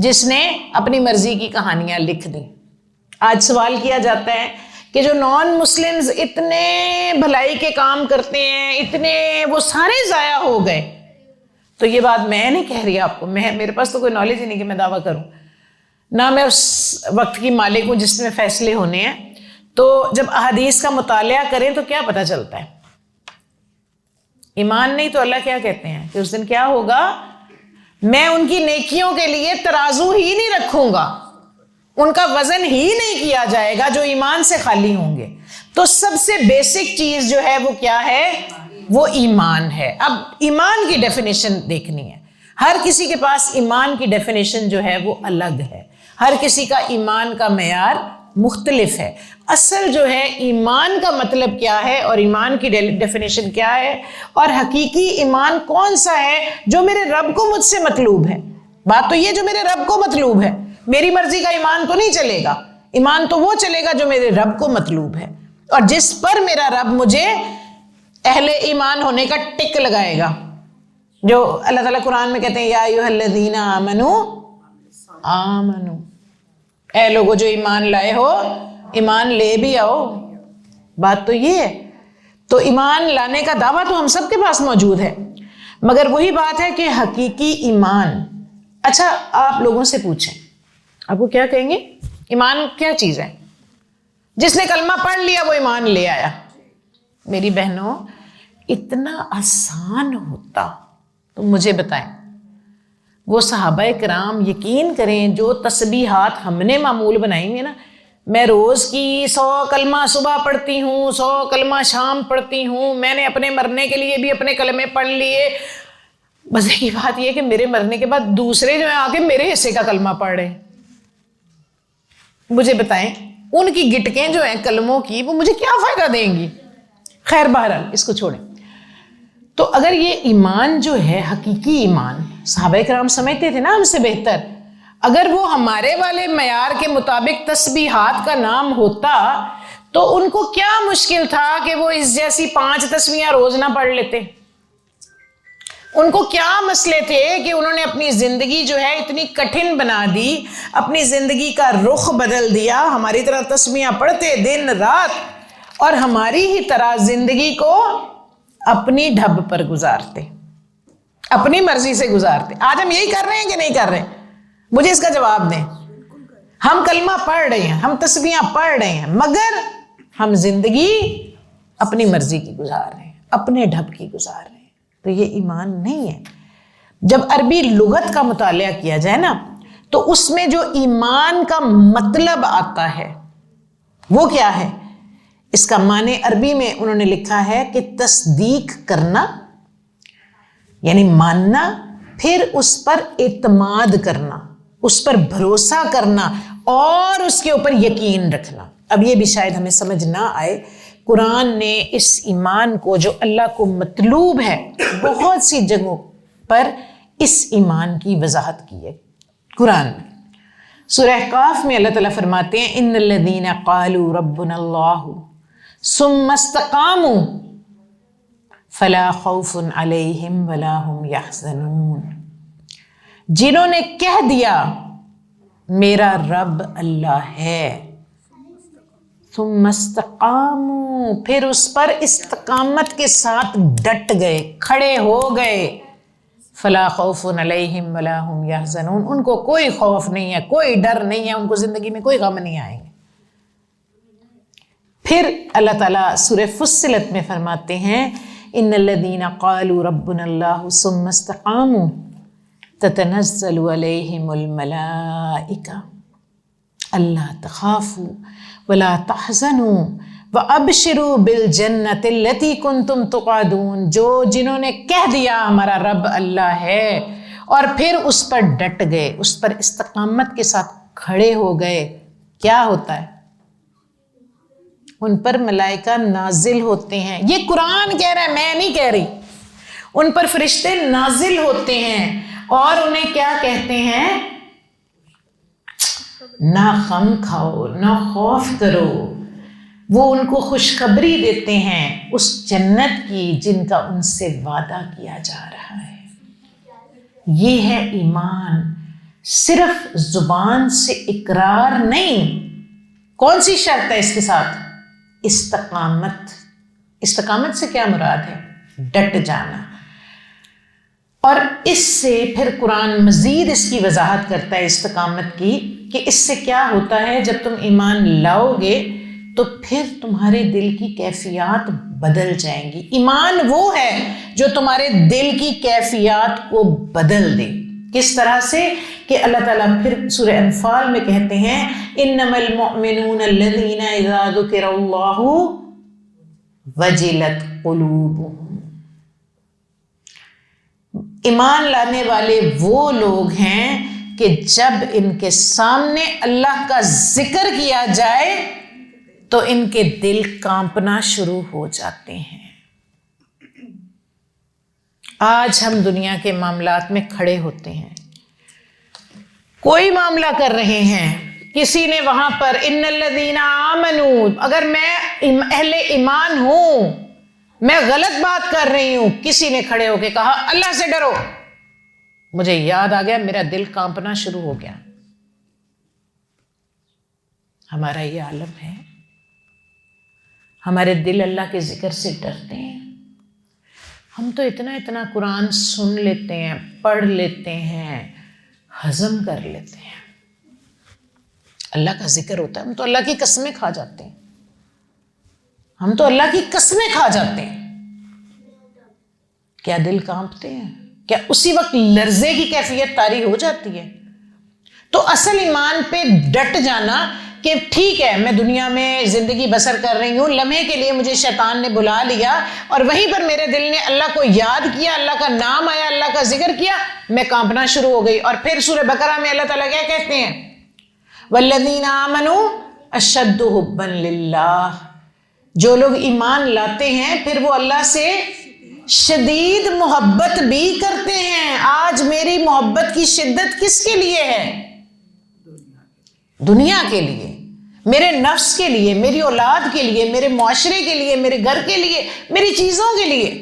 جس نے اپنی مرضی کی کہانیاں لکھ دی. آج سوال کیا جاتا ہے کہ جو نان مسلمز اتنے بھلائی کے کام کرتے ہیں، اتنے وہ سارے ضائع ہو گئے. تو یہ بات میں نہیں کہہ رہی آپ کو، میرے پاس تو کوئی نالج ہی نہیں کہ میں دعویٰ کروں، نہ میں اس وقت کی مالک ہوں جس میں فیصلے ہونے ہیں. تو جب احادیث کا مطالعہ کریں تو کیا پتہ چلتا ہے؟ ایمان نہیں تو اللہ کیا کہتے ہیں کہ اس دن کیا ہوگا؟ میں ان کی نیکیوں کے لیے ترازو ہی نہیں رکھوں گا، ان کا وزن ہی نہیں کیا جائے گا جو ایمان سے خالی ہوں گے۔ تو سب سے بیسک چیز جو ہے وہ کیا ہے؟ وہ ایمان ہے۔ اب ایمان کی ڈیفینیشن دیکھنی ہے۔ ہر کسی کے پاس ایمان کی ڈیفینیشن جو ہے وہ الگ ہے، ہر کسی کا ایمان کا معیار مختلف ہے۔ اصل جو ہے ایمان کا مطلب کیا ہے اور ایمان کی ڈیفینیشن کیا ہے، اور حقیقی ایمان کون سا ہے جو میرے رب کو مجھ سے مطلوب ہے۔ بات تو یہ جو میرے رب کو مطلوب ہے، میری مرضی کا ایمان تو نہیں چلے گا، ایمان تو وہ چلے گا جو میرے رب کو مطلوب ہے، اور جس پر میرا رب مجھے اہل ایمان ہونے کا ٹک لگائے گا، جو اللہ تعالیٰ قرآن میں کہتے ہیں یا ایھا الذین آمنوا آمنو، اے لوگو جو ایمان لائے ہو ایمان لے بھی آؤ۔ بات تو یہ ہے، تو ایمان لانے کا دعویٰ تو ہم سب کے پاس موجود ہے، مگر وہی بات ہے کہ حقیقی ایمان، اچھا آپ لوگوں سے پوچھیں، آپ کو کیا کہیں گے ایمان کیا چیز ہے؟ جس نے کلمہ پڑھ لیا وہ ایمان لے آیا۔ میری بہنوں، اتنا آسان ہوتا تو مجھے بتائیں، وہ صحابہ کرام یقین کریں جو تسبیحات ہم نے معمول بنائی ہیں نا، میں روز کی 100 کلمہ صبح پڑھتی ہوں، 100 کلمہ شام پڑھتی ہوں، میں نے اپنے مرنے کے لیے بھی اپنے کلمے پڑھ لیے، مزے کی بات یہ ہے کہ میرے مرنے کے بعد دوسرے جو ہیں آ کے میرے حصے کا کلمہ پڑھ رہے ہیں۔ مجھے بتائیں ان کی گٹکیں جو ہیں کلموں کی وہ مجھے کیا فائدہ دیں گی؟ خیر بہرحال اس کو چھوڑیں۔ تو اگر یہ ایمان جو ہے حقیقی ایمان، صحابہ کرام سمجھتے تھے نا ہم سے بہتر، اگر وہ ہمارے والے معیار کے مطابق تسبیحات کا نام ہوتا تو ان کو کیا مشکل تھا کہ وہ اس جیسی 5 تسبیحاں روز نہ پڑھ لیتے؟ ان کو کیا مسئلے تھے کہ انہوں نے اپنی زندگی جو ہے اتنی کٹھن بنا دی، اپنی زندگی کا رخ بدل دیا، ہماری طرح تسبیحاں پڑھتے دن رات اور ہماری ہی طرح زندگی کو اپنی ڈھب پر گزارتے، اپنی مرضی سے گزارتے۔ آج ہم یہی کر رہے ہیں کہ نہیں کر رہے؟ مجھے اس کا جواب دیں۔ ہم کلمہ پڑھ رہے ہیں، ہم تسبیحاں پڑھ رہے ہیں، مگر ہم زندگی اپنی مرضی کی گزار رہے ہیں، اپنے ڈھب کی گزار رہے ہیں، تو یہ ایمان نہیں ہے۔ جب عربی لغت کا مطالعہ کیا جائے نا تو اس میں جو ایمان کا مطلب آتا ہے وہ کیا ہے؟ اس کا معنی عربی میں انہوں نے لکھا ہے کہ تصدیق کرنا، یعنی ماننا، پھر اس پر اعتماد کرنا، اس پر بھروسہ کرنا اور اس کے اوپر یقین رکھنا۔ اب یہ بھی شاید ہمیں سمجھ نہ آئے، قرآن نے اس ایمان کو جو اللہ کو مطلوب ہے بہت سی جگہوں پر اس ایمان کی وضاحت کی ہے قرآن میں۔ سورہ قاف میں اللہ تعالیٰ فرماتے ہیں ان الذین قالوا ربنا اللہ ثم استقاموا فلا خوف علیہم ولا هم یحزنون، جنہوں نے کہہ دیا میرا رب اللہ ہے، ثم استقاموا، پھر اس پر استقامت کے ساتھ ڈٹ گئے، کھڑے ہو گئے، فلا خوف علیہم ولا هم یحزنون، ان کو کوئی خوف نہیں ہے، کوئی ڈر نہیں ہے، ان کو زندگی میں کوئی غم نہیں آئیں گے۔ پھر اللہ تعالیٰ سورہ فصلت میں فرماتے ہیں ان الذین قالوا ربنا اللہ ثم استقاموا تتنزل علیہم الملائکہ الا تخافوا ولا تحزنوا وابشروا بالجنۃ التی کنتم توعدون، جنہوں نے کہہ دیا ہمارا رب اللہ ہے اور پھر اس پر ڈٹ گئے، اس پر استقامت کے ساتھ کھڑے ہو گئے، کیا ہوتا ہے؟ ان پر ملائکہ نازل ہوتے ہیں۔ یہ قرآن کہہ رہا ہے، میں نہیں کہہ رہی۔ ان پر فرشتے نازل ہوتے ہیں اور انہیں کیا کہتے ہیں؟ نہ غم کھاؤ، نہ خوف کرو۔ وہ ان کو خوشخبری دیتے ہیں اس جنت کی جن کا ان سے وعدہ کیا جا رہا ہے۔ یہ ہے ایمان، صرف زبان سے اقرار نہیں۔ کون سی شرط ہے اس کے ساتھ؟ استقامت۔ استقامت سے کیا مراد ہے؟ ڈٹ جانا۔ اور اس سے پھر قرآن مزید اس کی وضاحت کرتا ہے استقامت کی، کہ اس سے کیا ہوتا ہے جب تم ایمان لاؤ گے تو پھر تمہارے دل کی کیفیات بدل جائیں گی۔ ایمان وہ ہے جو تمہارے دل کی کیفیات کو بدل دے۔ کس طرح سے کہ اللہ تعالیٰ پھر سورہ انفال میں کہتے ہیں انما المؤمنون الذین اذا ذکر اللہ وجلت قلوبہم، ایمان لانے والے وہ لوگ ہیں کہ جب ان کے سامنے اللہ کا ذکر کیا جائے تو ان کے دل کانپنا شروع ہو جاتے ہیں۔ آج ہم دنیا کے معاملات میں کھڑے ہوتے ہیں، کوئی معاملہ کر رہے ہیں، کسی نے وہاں پر ان الذین آمنوا، اگر میں اہل ایمان ہوں، میں غلط بات کر رہی ہوں، کسی نے کھڑے ہو کے کہا اللہ سے ڈرو، مجھے یاد آ گیا، میرا دل کانپنا شروع ہو گیا۔ ہمارا یہ عالم ہے، ہمارے دل اللہ کے ذکر سے ڈرتے ہیں۔ ہم تو اتنا قرآن سن لیتے ہیں، پڑھ لیتے ہیں، ہضم کر لیتے ہیں، اللہ کا ذکر ہوتا ہے ہم تو اللہ کی قسمیں کھا جاتے ہیں، ہم تو اللہ کی قسمیں کھا جاتے ہیں۔ کیا دل کانپتے ہیں؟ کیا اسی وقت لرزے کی کیفیت طاری ہو جاتی ہے؟ تو اصل ایمان پہ ڈٹ جانا کہ ٹھیک ہے میں دنیا میں زندگی بسر کر رہی ہوں، لمحے کے لیے مجھے شیطان نے بلا لیا اور وہیں پر میرے دل نے اللہ کو یاد کیا، اللہ کا نام آیا، اللہ کا ذکر کیا، میں کانپنا شروع ہو گئی۔ اور پھر سورہ بقرہ میں اللہ تعالیٰ کیا کہتے ہیں؟ والذین آمنوا اشد حبا للہ، جو لوگ ایمان لاتے ہیں پھر وہ اللہ سے شدید محبت بھی کرتے ہیں۔ آج میری محبت کی شدت کس کے لیے ہے؟ دنیا کے لیے، میرے نفس کے لیے، میری اولاد کے لیے، میرے معاشرے کے لیے، میرے گھر کے لیے، میری چیزوں کے لیے۔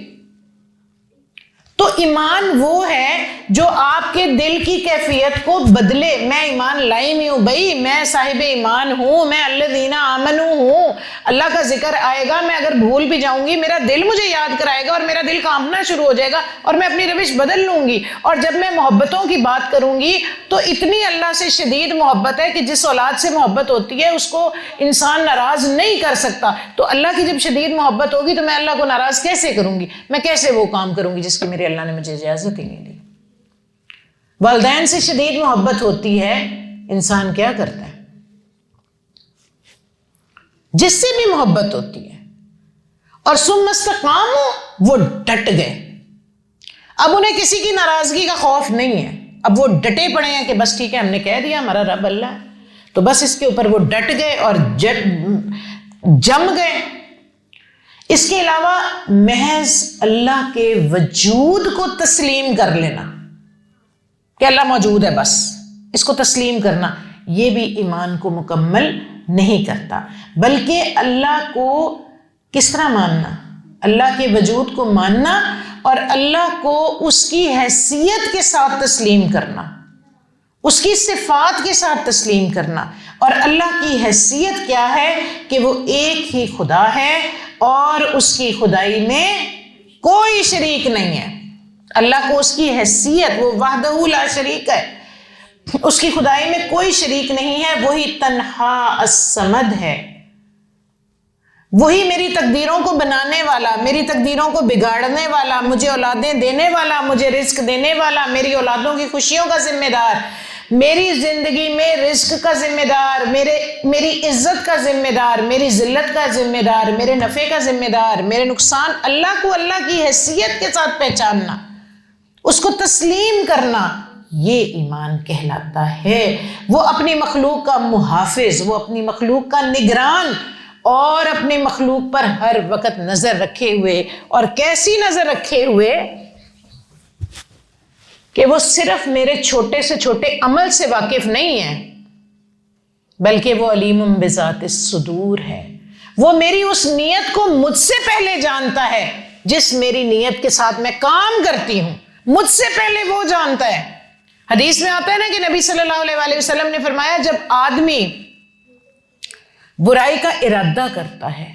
تو ایمان وہ ہے جو آپ کے دل کی کیفیت کو بدلے۔ میں ایمان لائی میں ہوں بھائی، میں صاحب ایمان ہوں، میں الذین آمنوا ہوں، اللہ کا ذکر آئے گا، میں اگر بھول بھی جاؤں گی میرا دل مجھے یاد کرائے گا اور میرا دل کانپنا شروع ہو جائے گا اور میں اپنی روش بدل لوں گی۔ اور جب میں محبتوں کی بات کروں گی تو اتنی اللہ سے شدید محبت ہے کہ جس اولاد سے محبت ہوتی ہے اس کو انسان ناراض نہیں کر سکتا، تو اللہ کی جب شدید محبت ہوگی تو میں اللہ کو ناراض کیسے کروں گی؟ میں کیسے وہ کام کروں گی جس کی میرے اللہ نے مجھے اجازت ہی نہیں دی؟ والدین سے شدید محبت ہوتی ہے، انسان کیا کرتا ہے؟ جس سے بھی محبت ہوتی ہے، اور ثم استقاموا، وہ ڈٹ گئے۔ اب انہیں کسی کی ناراضگی کا خوف نہیں ہے، اب وہ ڈٹے پڑے ہیں کہ بس ٹھیک ہے ہم نے کہہ دیا ہمارا رب اللہ ہے، تو بس اس کے اوپر وہ ڈٹ گئے اور جم گئے۔ اس کے علاوہ محض اللہ کے وجود کو تسلیم کر لینا کہ اللہ موجود ہے، بس اس کو تسلیم کرنا، یہ بھی ایمان کو مکمل نہیں کرتا۔ بلکہ اللہ کو کس طرح ماننا؟ اللہ کے وجود کو ماننا اور اللہ کو اس کی حیثیت کے ساتھ تسلیم کرنا، اس کی صفات کے ساتھ تسلیم کرنا۔ اور اللہ کی حیثیت کیا ہے؟ کہ وہ ایک ہی خدا ہے اور اس کی خدائی میں کوئی شریک نہیں ہے۔ اللہ کو اس کی حیثیت، وہ وحدہ لا شریک ہے، اس کی خدائی میں کوئی شریک نہیں ہے، وہی تنہا الصمد ہے، وہی میری تقدیروں کو بنانے والا، میری تقدیروں کو بگاڑنے والا، مجھے اولادیں دینے والا، مجھے رزق دینے والا، میری اولادوں کی خوشیوں کا ذمہ دار، میری زندگی میں رزق کا ذمہ دار، میری عزت کا ذمہ دار، میری ذلت کا ذمہ دار، میرے نفع کا ذمہ دار، میرے نقصان، اللہ کو اللہ کی حیثیت کے ساتھ پہچاننا، اس کو تسلیم کرنا، یہ ایمان کہلاتا ہے۔ وہ اپنی مخلوق کا محافظ، وہ اپنی مخلوق کا نگران، اور اپنے مخلوق پر ہر وقت نظر رکھے ہوئے، اور کیسی نظر رکھے ہوئے کہ وہ صرف میرے چھوٹے سے چھوٹے عمل سے واقف نہیں ہے، بلکہ وہ علیم بذات الصدور ہے، وہ میری اس نیت کو مجھ سے پہلے جانتا ہے جس میری نیت کے ساتھ میں کام کرتی ہوں، مجھ سے پہلے وہ جانتا ہے۔ حدیث میں آتا ہے نا کہ نبی صلی اللہ علیہ وسلم نے فرمایا جب آدمی برائی کا ارادہ کرتا ہے،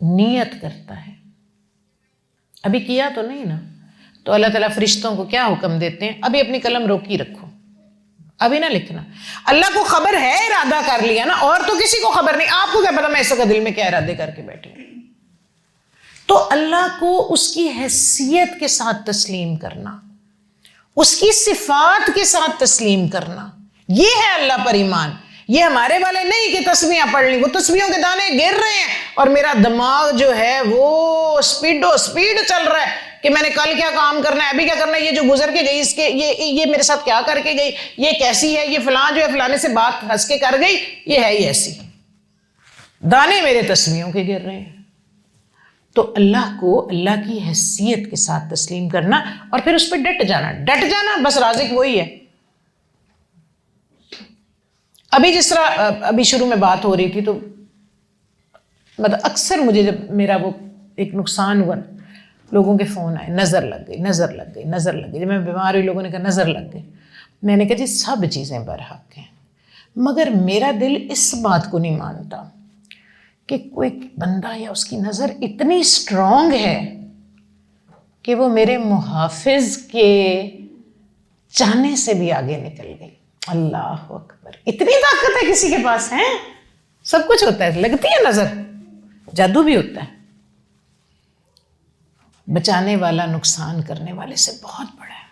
نیت کرتا ہے، ابھی کیا تو نہیں نا، تو اللہ تعالیٰ فرشتوں کو کیا حکم دیتے ہیں؟ ابھی اپنی قلم روکی رکھو، ابھی نہ لکھنا۔ اللہ کو خبر ہے ارادہ کر لیا نا، اور تو کسی کو خبر نہیں، آپ کو کیا پتا میں اس کا دل میں کیا ارادے کر کے بیٹھی ہوں۔ تو اللہ کو اس کی حیثیت کے ساتھ تسلیم کرنا، اس کی صفات کے ساتھ تسلیم کرنا، یہ ہے اللہ پر ایمان۔ یہ ہمارے والے نہیں کہ تسبیحاں پڑھ لی، وہ تسبیحوں کے دانے گر رہے ہیں اور میرا دماغ جو ہے وہ سپیڈ چل رہا ہے کہ میں نے کل کیا کام کرنا ہے، ابھی کیا کرنا ہے، یہ جو گزر کے گئی اس کے یہ میرے ساتھ کیا کر کے گئی، یہ کیسی ہے، یہ فلاں جو ہے فلانے سے بات ہنس کے کر گئی، یہ ہے ہی ایسی، دانے میرے تسبیحوں کے گر رہے ہیں۔ تو اللہ کو اللہ کی حیثیت کے ساتھ تسلیم کرنا اور پھر اس پہ ڈٹ جانا، بس رازق وہی ہے۔ ابھی جس طرح ابھی شروع میں بات ہو رہی تھی، تو مطلب اکثر مجھے جب میرا وہ ایک نقصان ہوا، لوگوں کے فون آئے، نظر لگ گئی، جب میں بیمار ہوئی لوگوں نے کہا نظر لگ گئی، میں نے کہا جی سب چیزیں برحق ہیں، مگر میرا دل اس بات کو نہیں مانتا کہ کوئی بندہ یا اس کی نظر اتنی اسٹرانگ ہے کہ وہ میرے محافظ کے چاہنے سے بھی آگے نکل گئی۔ اللہ اکبر، اتنی طاقت ہے کسی کے پاس، ہے سب کچھ ہوتا ہے، لگتی ہے نظر، جادو بھی ہوتا ہے۔ بچانے والا نقصان کرنے والے سے بہت بڑا ہے۔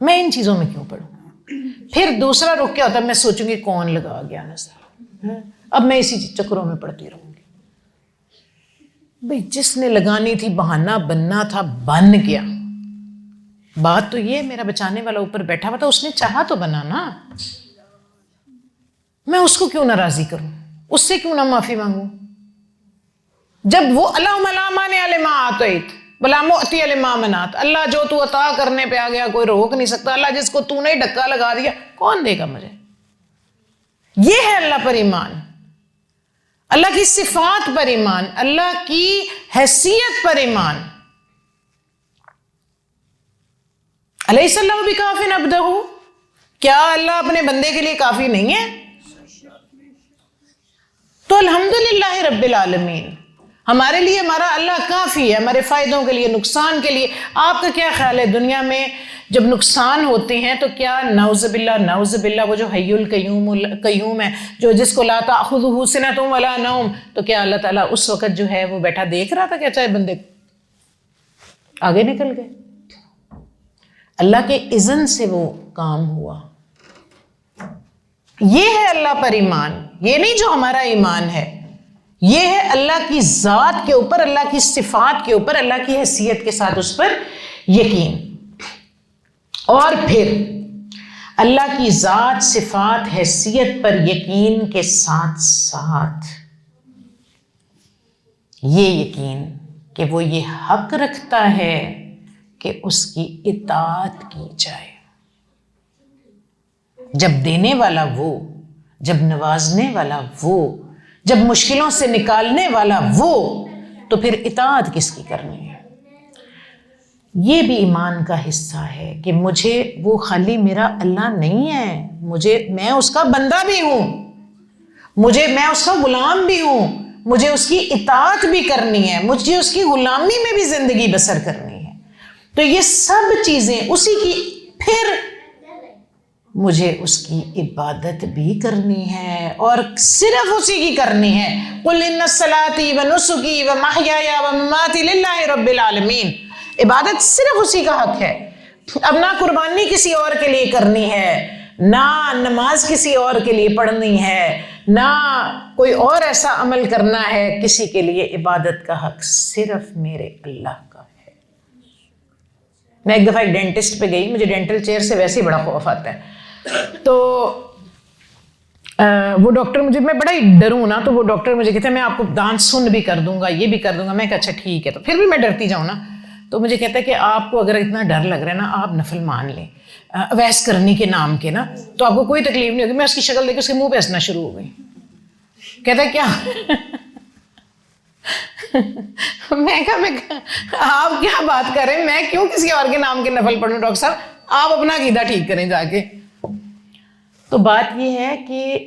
میں ان چیزوں میں کیوں پڑھوں؟ پھر دوسرا رخ کیا ہوتا ہے، میں سوچوں گی کون لگا گیا نظر، اب میں اسی چکروں میں پڑتی رہوں گی۔ بھئی جس نے لگانی تھی، بہانہ بننا تھا، بن گیا۔ بات تو یہ، میرا بچانے والا اوپر بیٹھا ہوا تھا، اس نے چاہا تو بنا نا، میں اس کو کیوں ناراضی کروں، اس سے کیوں نہ معافی مانگوں؟ جب وہ اللہم لا مانع لما اعطیت ولا معطی لما منعت، اللہ جو تو عطا کرنے پہ آ گیا کوئی روک نہیں سکتا، اللہ جس کو تو نے ڈکا لگا دیا کون دے گا مجھے؟ یہ ہے اللہ پر ایمان، اللہ کی صفات پر ایمان، اللہ کی حیثیت پر ایمان۔ الیس اللہ بکاف عبدہ، کیا اللہ اپنے بندے کے لیے کافی نہیں ہے؟ تو الحمدللہ رب العالمین، ہمارے لیے ہمارا اللہ کافی ہے، ہمارے فائدوں کے لیے، نقصان کے لیے۔ آپ کا کیا خیال ہے دنیا میں جب نقصان ہوتے ہیں تو کیا نعوذ باللہ وہ جو حی القیوم ہے، جو جس کو لا تأخذہ سنۃ ولا نوم، تو کیا اللہ تعالیٰ اس وقت جو ہے وہ بیٹھا دیکھ رہا تھا کیا چاہے بندے آگے نکل گئے؟ اللہ کے اذن سے وہ کام ہوا۔ یہ ہے اللہ پر ایمان، یہ نہیں جو ہمارا ایمان ہے، یہ ہے اللہ کی ذات کے اوپر، اللہ کی صفات کے اوپر، اللہ کی حیثیت کے ساتھ اس پر یقین۔ اور پھر اللہ کی ذات، صفات، حیثیت پر یقین کے ساتھ ساتھ یہ یقین کہ وہ یہ حق رکھتا ہے کہ اس کی اطاعت کی جائے۔ جب دینے والا وہ، جب نوازنے والا وہ، جب مشکلوں سے نکالنے والا وہ، تو پھر اطاعت کس کی کرنی ہے؟ یہ بھی ایمان کا حصہ ہے کہ مجھے وہ خالی میرا اللہ نہیں ہے، میں اس کا بندہ بھی ہوں، میں اس کا غلام بھی ہوں، مجھے اس کی اطاعت بھی کرنی ہے، مجھے اس کی غلامی میں بھی زندگی بسر کرنی ہے۔ تو یہ سب چیزیں اسی کی، پھر مجھے اس کی عبادت بھی کرنی ہے اور صرف اسی کی کرنی ہے۔ قُلْ إِنَّ صَلَاتِي وَنُسُكِي وَمَحْيَايَ وَمَمَاتِي لِلَّهِ رَبِّ الْعَالَمِينَ، عبادت صرف اسی کا حق ہے۔ اب نہ قربانی کسی اور کے لیے کرنی ہے، نہ نماز کسی اور کے لیے پڑھنی ہے، نہ کوئی اور ایسا عمل کرنا ہے کسی کے لیے۔ عبادت کا حق صرف میرے اللہ کا ہے۔ میں ایک دفعہ ایک ڈینٹسٹ پہ گئی، مجھے ڈینٹل چیئر سے ویسے ہی بڑا خوف آتا ہے، تو وہ ڈاکٹر مجھے، میں بڑا ہی ڈروں نا، تو وہ ڈاکٹر مجھے کہتے ہیں میں آپ کو دانت سن بھی کر دوں گا، یہ بھی کر دوں گا۔ میں کہا اچھا ٹھیک ہے، تو پھر بھی میں ڈرتی جاؤں نا، تو مجھے کہتا ہے کہ آپ کو اگر اتنا ڈر لگ رہا ہے نا، آپ نفل مان لیں اویس کرنی کے نام کے نا، تو آپ کو کوئی تکلیف نہیں ہوگی۔ میں اس کی شکل دیکھ کے اس کے منہ پہ ہنسنا شروع ہو گئی۔ کہتا ہے کیا؟ میں کہا آپ کیا بات کر رہے ہیں، میں کیوں کسی اور کے نام کے نفل پڑھوں؟ ڈاکٹر صاحب آپ اپنا عقیدہ ٹھیک کریں جا کے۔ تو بات یہ ہے کہ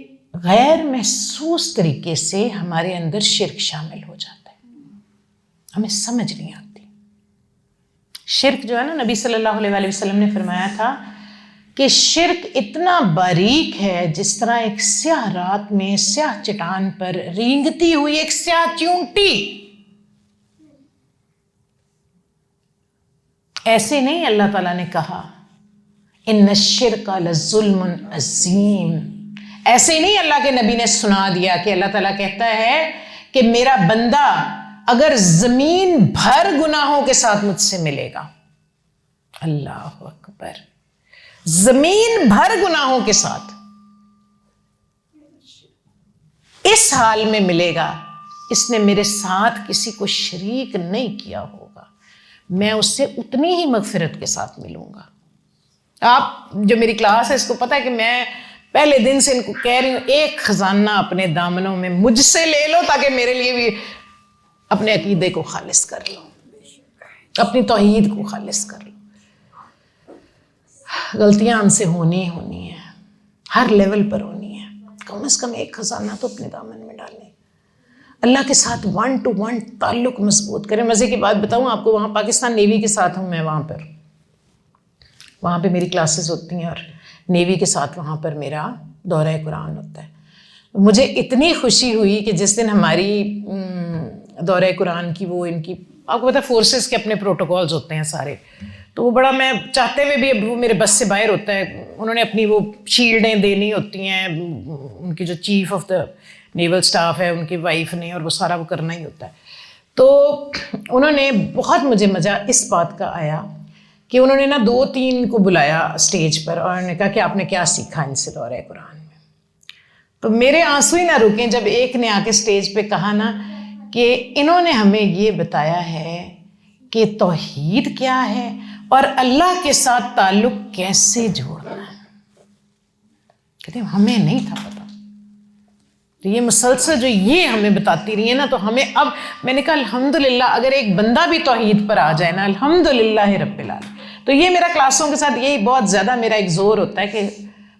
غیر محسوس طریقے سے ہمارے اندر شرک شامل ہو جاتا ہے، ہمیں سمجھ نہیں آتی۔ شرک جو ہے نا، نبی صلی اللہ علیہ وسلم نے فرمایا تھا کہ شرک اتنا باریک ہے جس طرح ایک سیاہ رات میں سیاہ چٹان پر رینگتی ہوئی ایک سیاہ چونٹی۔ ایسے نہیں اللہ تعالیٰ نے کہا ان الشرک لظلم عظیم، ایسے نہیں اللہ کے نبی نے سنا دیا کہ اللہ تعالیٰ کہتا ہے کہ میرا بندہ اگر زمین بھر گناہوں کے ساتھ مجھ سے ملے گا، اللہ اکبر، زمین بھر گناہوں کے ساتھ اس حال میں ملے گا، اس نے میرے ساتھ کسی کو شریک نہیں کیا ہوگا، میں اس سے اتنی ہی مغفرت کے ساتھ ملوں گا۔ آپ جو میری کلاس ہے اس کو پتہ ہے کہ میں پہلے دن سے ان کو کہہ رہی ہوں ایک خزانہ اپنے دامنوں میں مجھ سے لے لو تاکہ میرے لیے بھی اپنے عقیدے کو خالص کر لو، اپنی توحید کو خالص کر لو۔ غلطیاں ہم سے ہونی ہیں، ہر لیول پر ہونی ہے، کم از کم ایک خزانہ تو اپنے دامن میں ڈالیں، اللہ کے ساتھ 1 to 1 تعلق مضبوط کریں۔ مزے کی بات بتاؤں آپ کو، وہاں پاکستان نیوی کے ساتھ ہوں میں، وہاں پہ میری کلاسز ہوتی ہیں اور نیوی کے ساتھ وہاں پر میرا دورہ قرآن ہوتا ہے۔ مجھے اتنی خوشی ہوئی کہ جس دن ہماری دورہ قرآن کی وہ ان کی آپ کو پتہ ہے فورسز کے اپنے پروٹوکولز ہوتے ہیں سارے، تو وہ بڑا میں چاہتے ہوئے بھی اب وہ میرے بس سے باہر ہوتا ہے، انہوں نے اپنی وہ شیلڈیں دینی ہوتی ہیں، ان کی جو chief of the naval staff ہے ان کی وائف نے، اور وہ سارا وہ کرنا ہی ہوتا ہے۔ تو انہوں نے بہت مجھے مزہ اس بات کا آیا کہ انہوں نے نا 2-3 کو بلایا اسٹیج پر اور انہوں نے کہا کہ آپ نے کیا سیکھا ان سے دورہ قرآن میں؟ تو میرے آنسو ہی نہ رکیں جب ایک نے آ کے اسٹیج پہ کہا نا کہ انہوں نے ہمیں یہ بتایا ہے کہ توحید کیا ہے اور اللہ کے ساتھ تعلق کیسے جوڑنا ہے۔ کہتے ہیں ہمیں نہیں تھا پتا، تو یہ مسلسل جو یہ ہمیں بتاتی رہی ہے نا، تو ہمیں اب میں نے کہا الحمدللہ اگر ایک بندہ بھی توحید پر آ جائے نا، الحمدللہ رب العالمین۔ تو یہ میرا کلاسوں کے ساتھ یہی بہت زیادہ میرا ایک زور ہوتا ہے کہ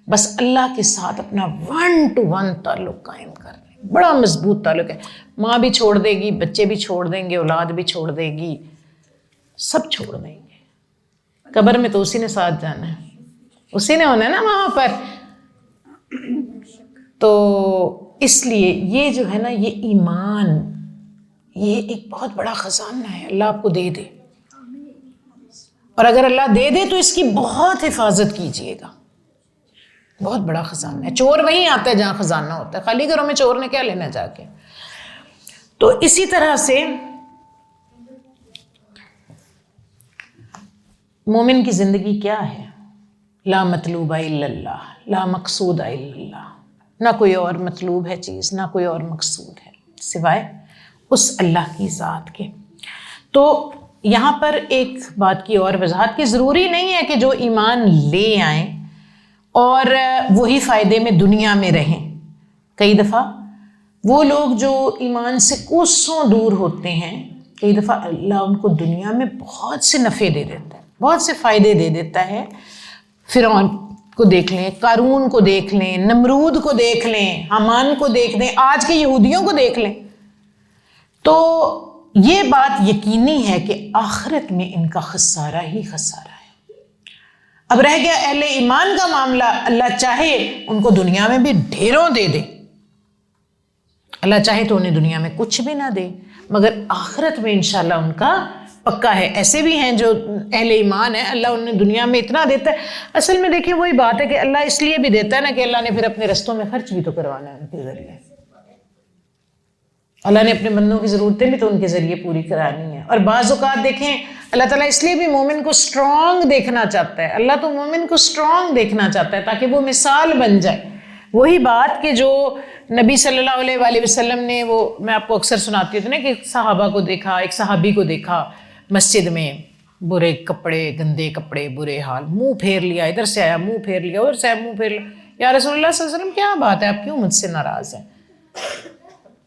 بس اللہ کے ساتھ اپنا 1 to 1 تعلق قائم کر لیں، بڑا مضبوط تعلق ہے۔ ماں بھی چھوڑ دے گی، بچے بھی چھوڑ دیں گے، اولاد بھی چھوڑ دے گی، سب چھوڑ دیں گے، قبر میں تو اسی نے ساتھ جانا ہے، اسی نے ہونا ہے نا وہاں پر۔ تو اس لیے یہ جو ہے نا یہ ایمان، یہ ایک بہت بڑا خزانہ ہے، اللہ آپ کو دے دے، اور اگر اللہ دے دے تو اس کی بہت حفاظت کیجیے گا، بہت بڑا خزانہ ہے۔ چور وہیں آتا ہے جہاں خزانہ ہوتا ہے، خالی گھروں میں چور نے کیا لینا جا کے۔ تو اسی طرح سے مومن کی زندگی کیا ہے؟ لا مطلوب الا اللہ، لا مقصود الا اللہ، نہ کوئی اور مطلوب ہے چیز، نہ کوئی اور مقصود ہے سوائے اس اللہ کی ذات کے۔ تو یہاں پر ایک بات کی اور وضاحت کہ ضروری نہیں ہے کہ جو ایمان لے آئیں اور وہی فائدے میں دنیا میں رہیں۔ کئی دفعہ وہ لوگ جو ایمان سے کوسوں دور ہوتے ہیں، کئی دفعہ اللہ ان کو دنیا میں بہت سے نفع دے دیتا ہے، بہت سے فائدے دے دیتا ہے۔ فرعون کو دیکھ لیں، قارون کو دیکھ لیں، نمرود کو دیکھ لیں، حامان کو دیکھ لیں، آج کے یہودیوں کو دیکھ لیں۔ تو یہ بات یقینی ہے کہ آخرت میں ان کا خسارہ ہی خسارہ ہے۔ اب رہ گیا اہل ایمان کا معاملہ، اللہ چاہے ان کو دنیا میں بھی ڈھیروں دے دے، اللہ چاہے تو انہیں دنیا میں کچھ بھی نہ دے، مگر آخرت میں انشاءاللہ ان کا پکا ہے۔ ایسے بھی ہیں جو اہل ایمان ہیں، اللہ انہیں دنیا میں اتنا دیتا ہے۔ اصل میں دیکھیں وہی بات ہے کہ اللہ اس لیے بھی دیتا ہے نا کہ اللہ نے پھر اپنے رستوں میں خرچ بھی تو کروانا ہے ان کے ذریعے، اللہ نے اپنے بندوں کی ضرورتیں بھی تو ان کے ذریعے پوری کرانی ہے۔ اور بعض اوقات دیکھیں اللہ تعالیٰ اس لیے بھی مومن کو سٹرونگ دیکھنا چاہتا ہے، اللہ تو مومن کو سٹرونگ دیکھنا چاہتا ہے تاکہ وہ مثال بن جائے۔ وہی بات کہ جو نبی صلی اللہ علیہ وآلہ وسلم نے، وہ میں آپ کو اکثر سناتی ہوتی نا کہ صحابہ کو دیکھا، ایک صحابی کو دیکھا مسجد میں، برے کپڑے، گندے کپڑے، برے حال، منہ پھیر لیا، ادھر سے آیا منہ پھیر لیا، ادھر سے آیا منہ پھیر لیا، یا رسول اللہ صلی اللہ علیہ وسلم کیا بات ہے، آپ کیوں مجھ سے ناراض ہیں؟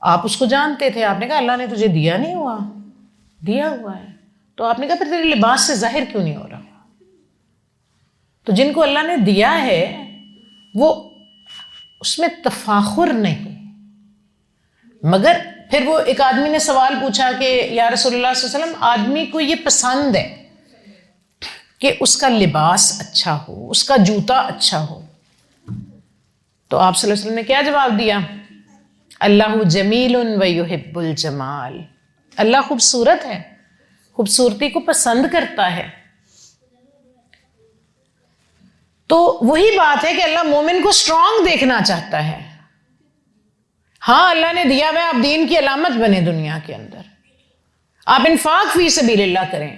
آپ اس کو جانتے تھے، آپ نے کہا اللہ نے تجھے دیا نہیں ہوا، دیا ہوا ہے، تو آپ نے کہا پھر تیرے لباس سے ظاہر کیوں نہیں ہو رہا؟ تو جن کو اللہ نے دیا ہے وہ اس میں تفاخر نہیں، مگر پھر وہ ایک آدمی نے سوال پوچھا کہ یا رسول اللہ صلی اللہ علیہ وسلم، آدمی کو یہ پسند ہے کہ اس کا لباس اچھا ہو، اس کا جوتا اچھا ہو، تو آپ صلی اللہ علیہ وسلم نے کیا جواب دیا؟ اللہ جمیل ویحب الجمال، اللہ خوبصورت ہے، خوبصورتی کو پسند کرتا ہے۔ تو وہی بات ہے کہ اللہ مومن کو اسٹرانگ دیکھنا چاہتا ہے. ہاں اللہ نے دیا ہوا آپ دین کی علامت بنے دنیا کے اندر, آپ انفاق فی سبیل اللہ کریں,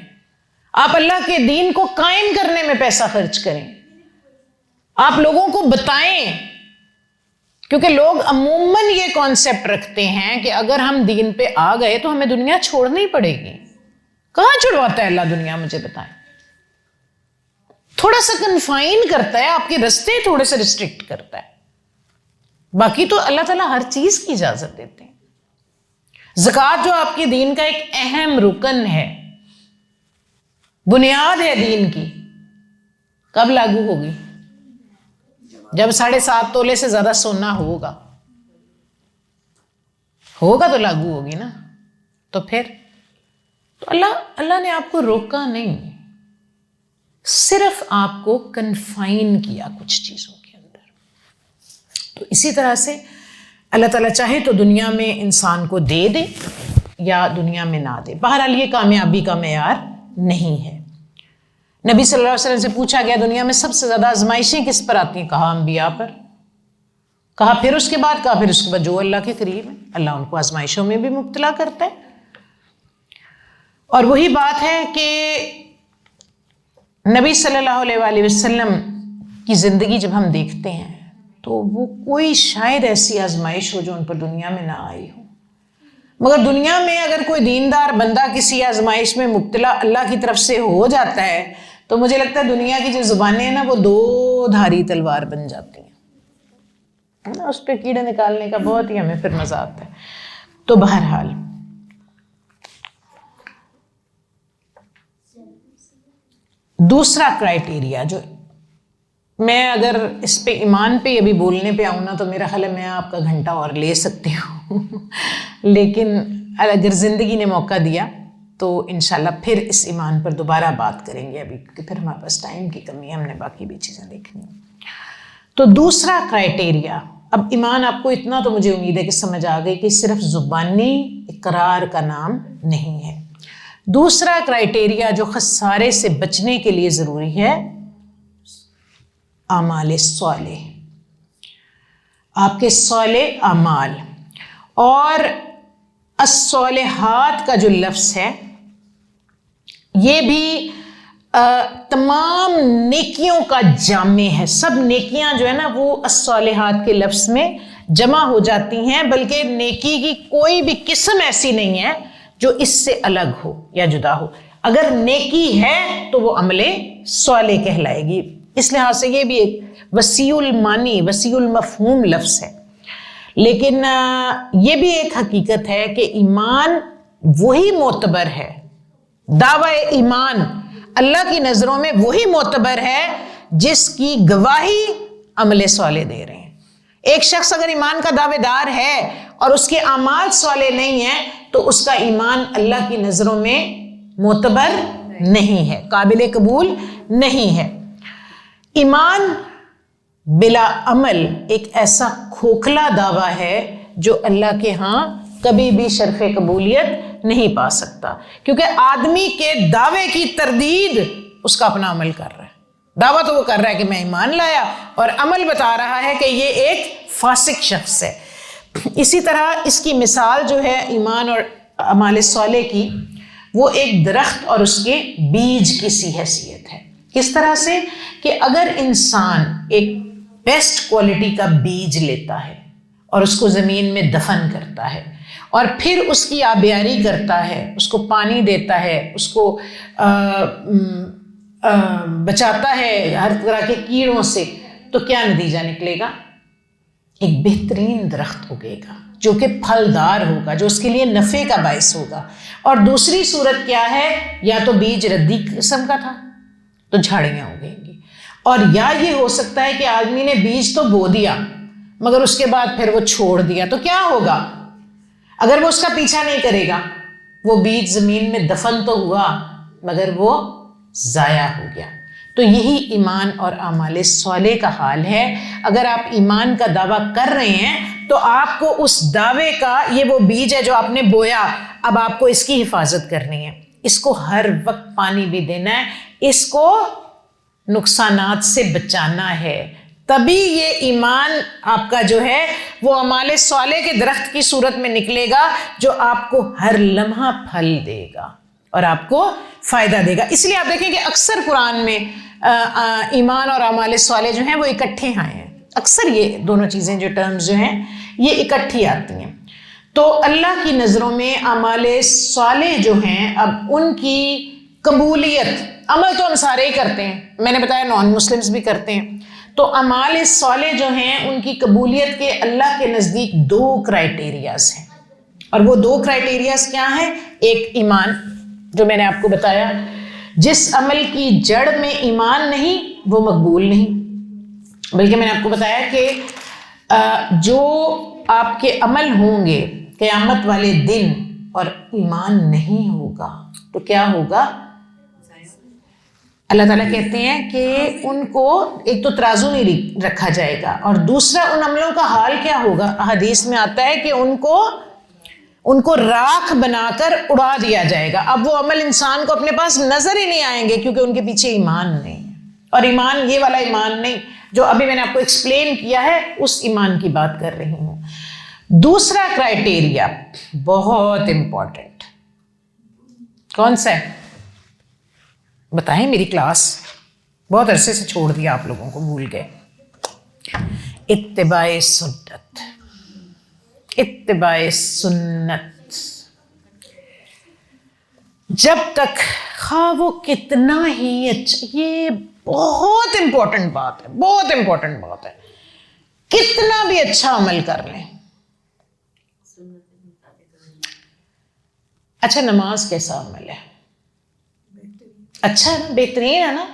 آپ اللہ کے دین کو قائم کرنے میں پیسہ خرچ کریں, آپ لوگوں کو بتائیں, کیونکہ لوگ عموماً یہ کانسیپٹ رکھتے ہیں کہ اگر ہم دین پہ آ گئے تو ہمیں دنیا چھوڑنی پڑے گی. کہاں چھڑواتا ہے اللہ دنیا, مجھے بتائیں. تھوڑا سا کنفائن کرتا ہے, آپ کے رستے تھوڑے سے ریسٹرکٹ کرتا ہے, باقی تو اللہ تعالیٰ ہر چیز کی اجازت دیتے ہیں. زکوٰۃ جو آپ کے دین کا ایک اہم رکن ہے, بنیاد ہے دین کی, کب لاگو ہوگی؟ جب 7.5 تولے سے زیادہ سونا ہوگا تو لاگو ہوگی نا. تو پھر تو اللہ نے آپ کو روکا نہیں, صرف آپ کو کنفائن کیا کچھ چیزوں کے اندر. تو اسی طرح سے اللہ تعالیٰ چاہے تو دنیا میں انسان کو دے دے یا دنیا میں نہ دے, بہرحال یہ کامیابی کا معیار نہیں ہے. نبی صلی اللہ علیہ وسلم سے پوچھا گیا دنیا میں سب سے زیادہ آزمائشیں کس پر آتی ہیں؟ کہا انبیاء پر. کہا پھر اس کے بعد جو اللہ کے قریب ہے, اللہ ان کو آزمائشوں میں بھی مبتلا کرتا ہے. اور وہی بات ہے کہ نبی صلی اللہ علیہ وآلہ وسلم کی زندگی جب ہم دیکھتے ہیں تو وہ کوئی شاید ایسی آزمائش ہو جو ان پر دنیا میں نہ آئی ہو. مگر دنیا میں اگر کوئی دیندار بندہ کسی آزمائش میں مبتلا اللہ کی طرف سے ہو جاتا ہے تو مجھے لگتا ہے دنیا کی جو زبانیں ہیں نا وہ 2 دھاری تلوار بن جاتی ہیں, اس پہ کیڑے نکالنے کا بہت ہی ہمیں پھر مزہ آتا ہے. تو بہرحال دوسرا کرائٹیریا جو میں اگر اس پہ ایمان پہ ابھی بولنے پہ آؤں نا تو میرا خیال ہے میں آپ کا گھنٹہ اور لے سکتی ہوں لیکن اگر زندگی نے موقع دیا تو انشاءاللہ پھر اس ایمان پر دوبارہ بات کریں گے, ابھی کیونکہ پھر ہمارے پاس ٹائم کی کمی ہے, ہم نے باقی بھی چیزیں دیکھنی ہیں. تو دوسرا کرائٹیریا, اب ایمان آپ کو اتنا تو مجھے امید ہے کہ سمجھ آ گئی کہ صرف زبانی اقرار کا نام نہیں ہے. دوسرا کرائٹیریا جو خسارے سے بچنے کے لیے ضروری ہے, اعمال صالح, آپ کے صالح اعمال. اور الصالحات کا جو لفظ ہے یہ بھی تمام نیکیوں کا جامع ہے. سب نیکیاں جو ہے نا وہ الصالحات کے لفظ میں جمع ہو جاتی ہیں, بلکہ نیکی کی کوئی بھی قسم ایسی نہیں ہے جو اس سے الگ ہو یا جدا ہو. اگر نیکی ہے تو وہ عمل صالح کہلائے گی. اس لحاظ سے یہ بھی ایک وسیع المعنی وسیع المفہوم لفظ ہے. لیکن یہ بھی ایک حقیقت ہے کہ ایمان وہی معتبر ہے, دعوی ایمان اللہ کی نظروں میں وہی معتبر ہے جس کی گواہی عمل صالح دے رہے ہیں. ایک شخص اگر ایمان کا دعوے دار ہے اور اس کے اعمال صالح نہیں ہیں تو اس کا ایمان اللہ کی نظروں میں معتبر نہیں ہے, قابل قبول نہیں ہے. ایمان بلا عمل ایک ایسا کھوکھلا دعویٰ ہے جو اللہ کے ہاں کبھی بھی شرف قبولیت نہیں پا سکتا, کیونکہ آدمی کے دعوے کی تردید اس کا اپنا عمل کر رہا ہے. دعویٰ تو وہ کر رہا ہے کہ میں ایمان لایا, اور عمل بتا رہا ہے کہ یہ ایک فاسق شخص ہے. اسی طرح اس کی مثال جو ہے ایمان اور اعمال صالح کی, وہ ایک درخت اور اس کے بیج کی سی حیثیت ہے. کس طرح سے کہ اگر انسان ایک بیسٹ کوالٹی کا بیج لیتا ہے اور اس کو زمین میں دفن کرتا ہے اور پھر اس کی آبیاری کرتا ہے, اس کو پانی دیتا ہے, اس کو بچاتا ہے ہر طرح کے کیڑوں سے, تو کیا نتیجہ نکلے گا؟ ایک بہترین درخت اگے گا جو کہ پھلدار ہوگا, جو اس کے لیے نفع کا باعث ہوگا. اور دوسری صورت کیا ہے, یا تو بیج ردی قسم کا تھا تو جھاڑیاں اگیں گی, اور یا یہ ہو سکتا ہے کہ آدمی نے بیج تو بو دیا مگر اس کے بعد پھر وہ چھوڑ دیا, تو کیا ہوگا؟ اگر وہ اس کا پیچھا نہیں کرے گا, وہ بیج زمین میں دفن تو ہوا مگر وہ ضائع ہو گیا. تو یہی ایمان اور اعمال صالح کا حال ہے. اگر آپ ایمان کا دعویٰ کر رہے ہیں تو آپ کو اس دعوے کا, یہ وہ بیج ہے جو آپ نے بویا, اب آپ کو اس کی حفاظت کرنی ہے, اس کو ہر وقت پانی بھی دینا ہے, اس کو نقصانات سے بچانا ہے، تبھی یہ ایمان آپ کا جو ہے وہ اعمال صالح کے درخت کی صورت میں نکلے گا جو آپ کو ہر لمحہ پھل دے گا اور آپ کو فائدہ دے گا۔ اس لیے آپ دیکھیں کہ اکثر قرآن میں ایمان اور اعمال صالح جو ہیں وہ اکٹھے آئے ہیں، اکثر یہ دونوں چیزیں جو ٹرمز جو ہیں یہ اکٹھی آتی ہیں۔ تو اللہ کی نظروں میں اعمال صالح جو ہیں، اب ان کی قبولیت، عمل تو ہم سارے ہی کرتے ہیں، میں نے بتایا نان مسلمز بھی کرتے ہیں، تو اعمال صالح جو ہیں ان کی قبولیت کے اللہ کے نزدیک 2 کرائیٹیریاز ہیں، اور وہ 2 کرائیٹیریاز کیا ہیں؟ ایک ایمان، جو میں نے آپ کو بتایا، جس عمل کی جڑ میں ایمان نہیں وہ مقبول نہیں، بلکہ میں نے آپ کو بتایا کہ جو آپ کے عمل ہوں گے قیامت والے دن اور ایمان نہیں ہوگا تو کیا ہوگا؟ اللہ تعالیٰ کہتے ہیں کہ ان کو ایک تو ترازو نہیں رکھا جائے گا، اور دوسرا ان عملوں کا حال کیا ہوگا؟ حدیث میں آتا ہے کہ ان کو راکھ بنا کر اڑا دیا جائے گا۔ اب وہ عمل انسان کو اپنے پاس نظر ہی نہیں آئیں گے کیونکہ ان کے پیچھے ایمان نہیں ہے، اور ایمان یہ والا ایمان نہیں جو ابھی میں نے آپ کو ایکسپلین کیا ہے، اس ایمان کی بات کر رہی ہوں۔ دوسرا کرائیٹیریا بہت امپورٹنٹ، کون سا ہے؟ بتائیں، میری کلاس بہت عرصے سے چھوڑ دیا، آپ لوگوں کو بھول گئے۔ اتباع سنت، اتباع سنت، جب تک خواہ وہ کتنا ہی اچھا، یہ بہت امپورٹنٹ بات ہے، بہت امپورٹنٹ بات ہے، کتنا بھی اچھا عمل کر لیں۔ اچھا، نماز کیسا عمل ہے؟ اچھا ہے نا، بہترین ہے نا۔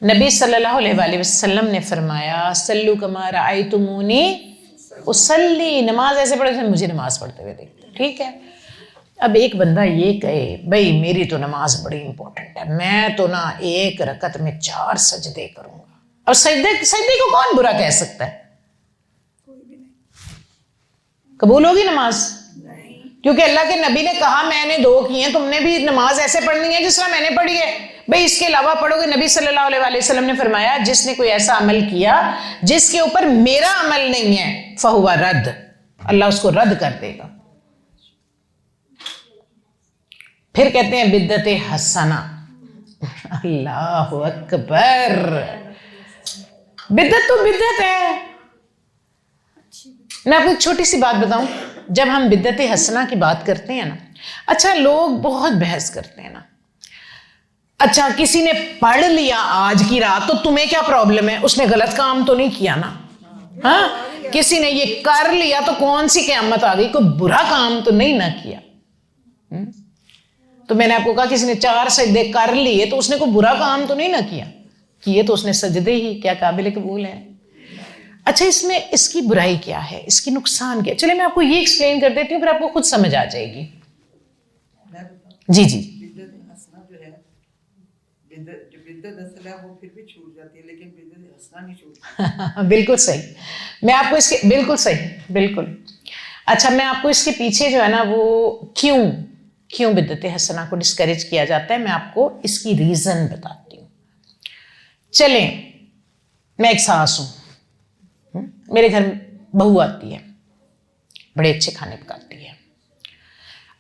نبی صلی اللہ علیہ وآلہ وسلم نے فرمایا صلو کما رأیتمونی اصلی، نماز ایسے پڑھے جیسے مجھے نماز پڑھتے ہوئے دیکھتے، ٹھیک ہے۔ اب ایک بندہ یہ کہے بھائی میری تو نماز بڑی امپورٹنٹ ہے، میں تو نا 1 رکعت میں 4 سجدے کروں گا، اور سجدے کو کون برا کہہ سکتا ہے؟ قبول ہوگی نماز؟ کیونکہ اللہ کے نبی نے کہا میں نے 2 کی ہیں، تم نے بھی نماز ایسے پڑھنی ہے جس طرح میں نے پڑھی ہے، بھئی اس کے علاوہ پڑھو گے۔ نبی صلی اللہ علیہ وآلہ وسلم نے فرمایا جس نے کوئی ایسا عمل کیا جس کے اوپر میرا عمل نہیں ہے فہو رد، اللہ اس کو رد کر دے گا۔ پھر کہتے ہیں بدعت حسنہ، اللہ اکبر، بدعت تو بدعت ہے۔ میں آپ کو ایک چھوٹی سی بات بتاؤں، جب ہم بدعت حسنہ کی بات کرتے ہیں نا، اچھا لوگ بہت بحث کرتے ہیں نا، اچھا کسی نے پڑھ لیا آج کی رات تو تمہیں کیا پرابلم ہے، اس نے غلط کام تو نہیں کیا نا، ہاں، کسی نے یہ کر لیا تو کون سی قیامت آ گئی، کوئی برا کام تو نہیں نہ کیا۔ تو میں نے آپ کو کہا کسی نے 4 سجدے کر لیے تو اس نے کوئی برا کام تو نہیں نہ کیا، کیے تو اس نے سجدے ہی، کیا قابل قبول ہے؟ اچھا اس میں اس کی برائی کیا ہے، اس کی نقصان کیا؟ چلے میں آپ کو یہ ایکسپلین کر دیتی ہوں، پھر آپ کو خود سمجھ آ جائے گی۔ جی جی، بالکل صحیح، میں آپ کو اس کے بالکل صحیح، بالکل اچھا میں آپ کو اس کے پیچھے جو ہے نا وہ کیوں بدعت حسنہ کو ڈسکریج کیا جاتا ہے، میں آپ کو اس کی ریزن بتاتی ہوں۔ چلیں، میں ایک ساس ہوں، میرے گھر بہو آتی ہے، بڑے اچھے کھانے پکاتی ہے۔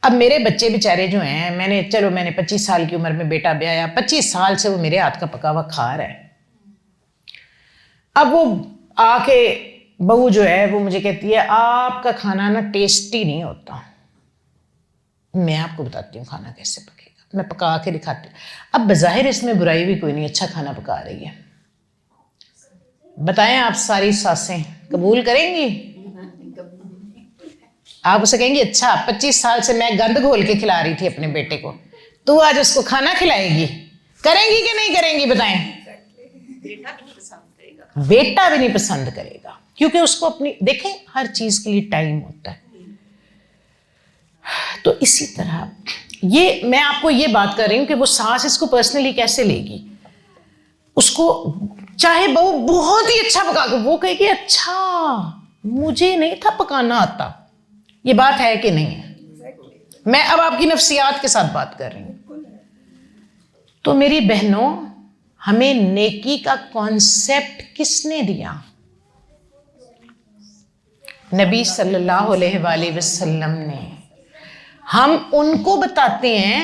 اب میرے بچے بیچارے جو ہیں، میں نے 25 سال کی عمر میں بیٹا بیایا، 25 سال سے وہ میرے ہاتھ کا پکا ہوا کھا رہا ہے۔ اب وہ آ کے بہو جو ہے وہ مجھے کہتی ہے آپ کا کھانا نا ٹیسٹی نہیں ہوتا۔ میں آپ کو بتاتی ہوں کھانا کیسے پکے گا، میں پکا کے دکھاتی ہوں۔ اب بظاہر اس میں برائی بھی کوئی نہیں، اچھا کھانا پکا رہی ہے۔ بتائیں آپ ساری ساسیں قبول کریں گی؟ آپ اسے کہیں گی اچھا 25 سال سے میں گند گھول کے کھلا رہی تھی اپنے بیٹے کو، تو آج اس کو کھانا کھلائے گی؟ کریں گی کہ نہیں کریں گی بتائیں؟ بیٹا بھی نہیں پسند کرے گا، کیونکہ اس کو اپنی، دیکھیں ہر چیز کے لیے ٹائم ہوتا ہے۔ تو اسی طرح یہ میں آپ کو یہ بات کر رہی ہوں کہ وہ ساس اس کو پرسنلی کیسے لے گی، اس کو چاہے بہو بہت ہی اچھا پکا کے، وہ کہے گی اچھا مجھے نہیں تھا پکانا آتا۔ یہ بات ہے کہ نہیں ہے؟ میں اب آپ کی نفسیات کے ساتھ بات کر رہی ہوں۔ تو میری بہنوں، ہمیں نیکی کا کانسیپٹ کس نے دیا؟ نبی صلی اللہ علیہ وآلہ وسلم نے. ہم ان کو بتاتے ہیں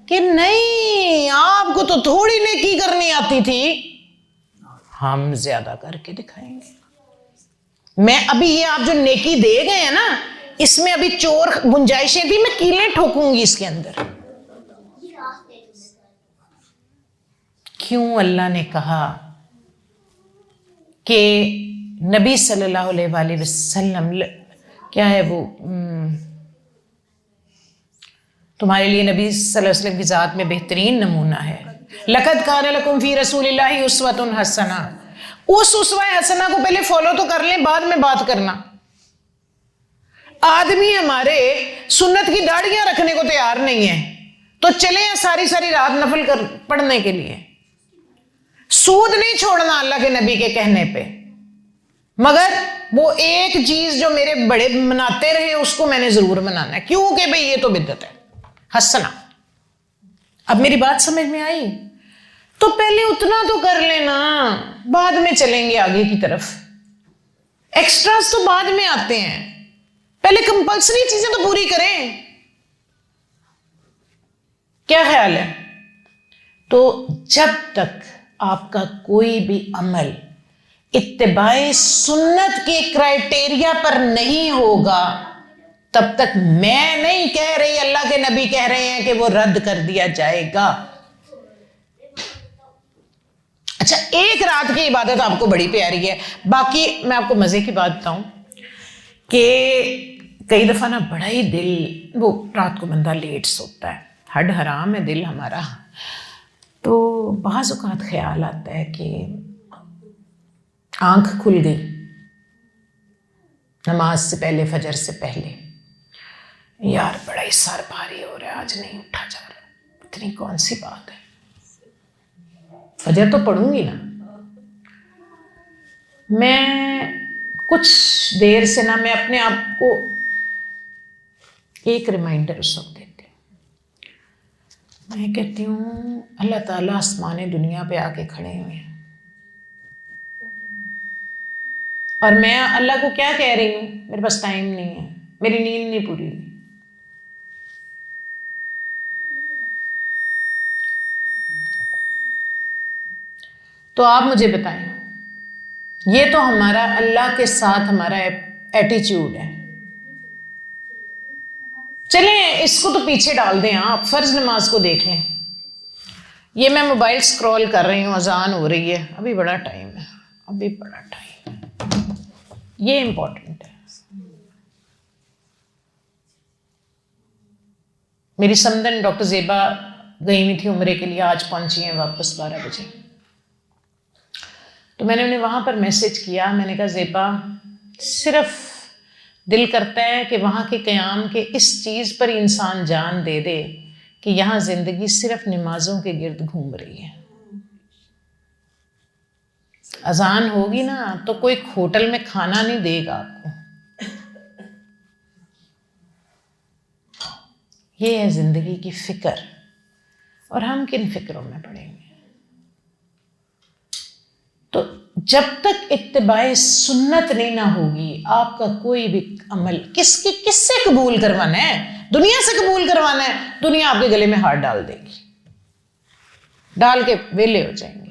کہ نہیں آپ کو تو تھوڑی نیکی کرنی آتی تھی، ہم زیادہ کر کے دکھائیں گے. میں ابھی یہ آپ جو نیکی دے گئے ہیں نا، اس میں ابھی چور گنجائشیں تھی، میں کیلیں ٹھوکوں گی اس کے اندر. کیوں اللہ نے کہا کہ نبی صلی اللہ علیہ وآلہ وسلم کیا ہے وہ تمہارے لیے نبی صلی اللہ علیہ وسلم کی ذات میں بہترین نمونہ ہے. لقد کان لکم فی رسول اللہ اسوۃ حسنہ. اس اسوہ حسنہ کو پہلے فالو تو کر لیں، بعد میں بات کرنا. آدمی ہمارے سنت کی داڑیاں رکھنے کو تیار نہیں ہے تو چلیں ساری ساری رات نفل پڑھنے کے لیے. سود نہیں چھوڑنا اللہ کے نبی کے کہنے پہ، مگر وہ ایک چیز جو میرے بڑے مناتے رہے اس کو میں نے ضرور منانا ہے، کیونکہ بھئی یہ تو بدعت ہے حسنہ. اب میری بات سمجھ میں آئی؟ تو پہلے اتنا تو کر لینا، بعد میں چلیں گے آگے کی طرف. ایکسٹراز تو بعد میں آتے ہیں، پہلے کمپلسری چیزیں تو پوری کریں. کیا خیال ہے؟ تو جب تک آپ کا کوئی بھی عمل اتباع سنت کے کرائٹیریا پر نہیں ہوگا، تب تک میں نہیں کہہ رہی، اللہ کے نبی کہہ رہے ہیں کہ وہ رد کر دیا جائے گا. اچھا، ایک رات کی عبادت آپ کو بڑی پیاری ہے. باقی میں آپ کو مزے کی بات بتاؤں کہ کئی دفعہ نا بڑا ہی دل، وہ رات کو بندہ لیٹ سوتا ہے، ہڈ حرام ہے دل ہمارا، تو بعض اوقات خیال آتا ہے کہ آنکھ کھل گئی نماز سے پہلے، فجر سے پہلے، یار بڑا ہی سر بھاری ہو رہا ہے، آج نہیں اٹھا جا رہا. اتنی کون سی بات ہے، فجر تو پڑھوں گی نا. میں کچھ دیر سے نا میں اپنے آپ کو ایک ریمائنڈر اس وقت دیتی ہوں. میں کہتی ہوں اللہ تعالیٰ آسمان دنیا پہ آ کے کھڑے ہوئے ہیں، اور میں اللہ کو کیا کہہ رہی ہوں؟ میرے پاس ٹائم نہیں ہے، میری نیند نہیں پوری ہوئی. تو آپ مجھے بتائیں، یہ تو ہمارا اللہ کے ساتھ ہمارا ایٹیچیوڈ ہے. چلیں اس کو تو پیچھے ڈال دیں، آپ فرض نماز کو دیکھ لیں. یہ میں موبائل سکرول کر رہی ہوں، اذان ہو رہی ہے، ابھی بڑا ٹائم ہے، ابھی بڑا ٹائم ہے، یہ امپورٹنٹ ہے. میری سمدن ڈاکٹر زیبا گئی ہوئی تھی عمرے کے لیے، آج پہنچی ہیں واپس 12 بجے. تو میں نے انہیں وہاں پر میسج کیا، میں نے کہا زیبا صرف دل کرتا ہے کہ وہاں کے قیام کے اس چیز پر انسان جان دے دے کہ یہاں زندگی صرف نمازوں کے گرد گھوم رہی ہے. اذان ہوگی نا تو کوئی ہوٹل میں کھانا نہیں دے گا آپ کو. یہ ہے زندگی کی فکر، اور ہم کن فکروں میں پڑیں گے؟ تو جب تک اتباع سنت نہیں نہ ہوگی، آپ کا کوئی بھی عمل کس سے قبول کروانا ہے؟ دنیا سے قبول کروانا ہے، دنیا آپ کے گلے میں ہاتھ ڈال دے گی، ڈال کے ویلے ہو جائیں گے.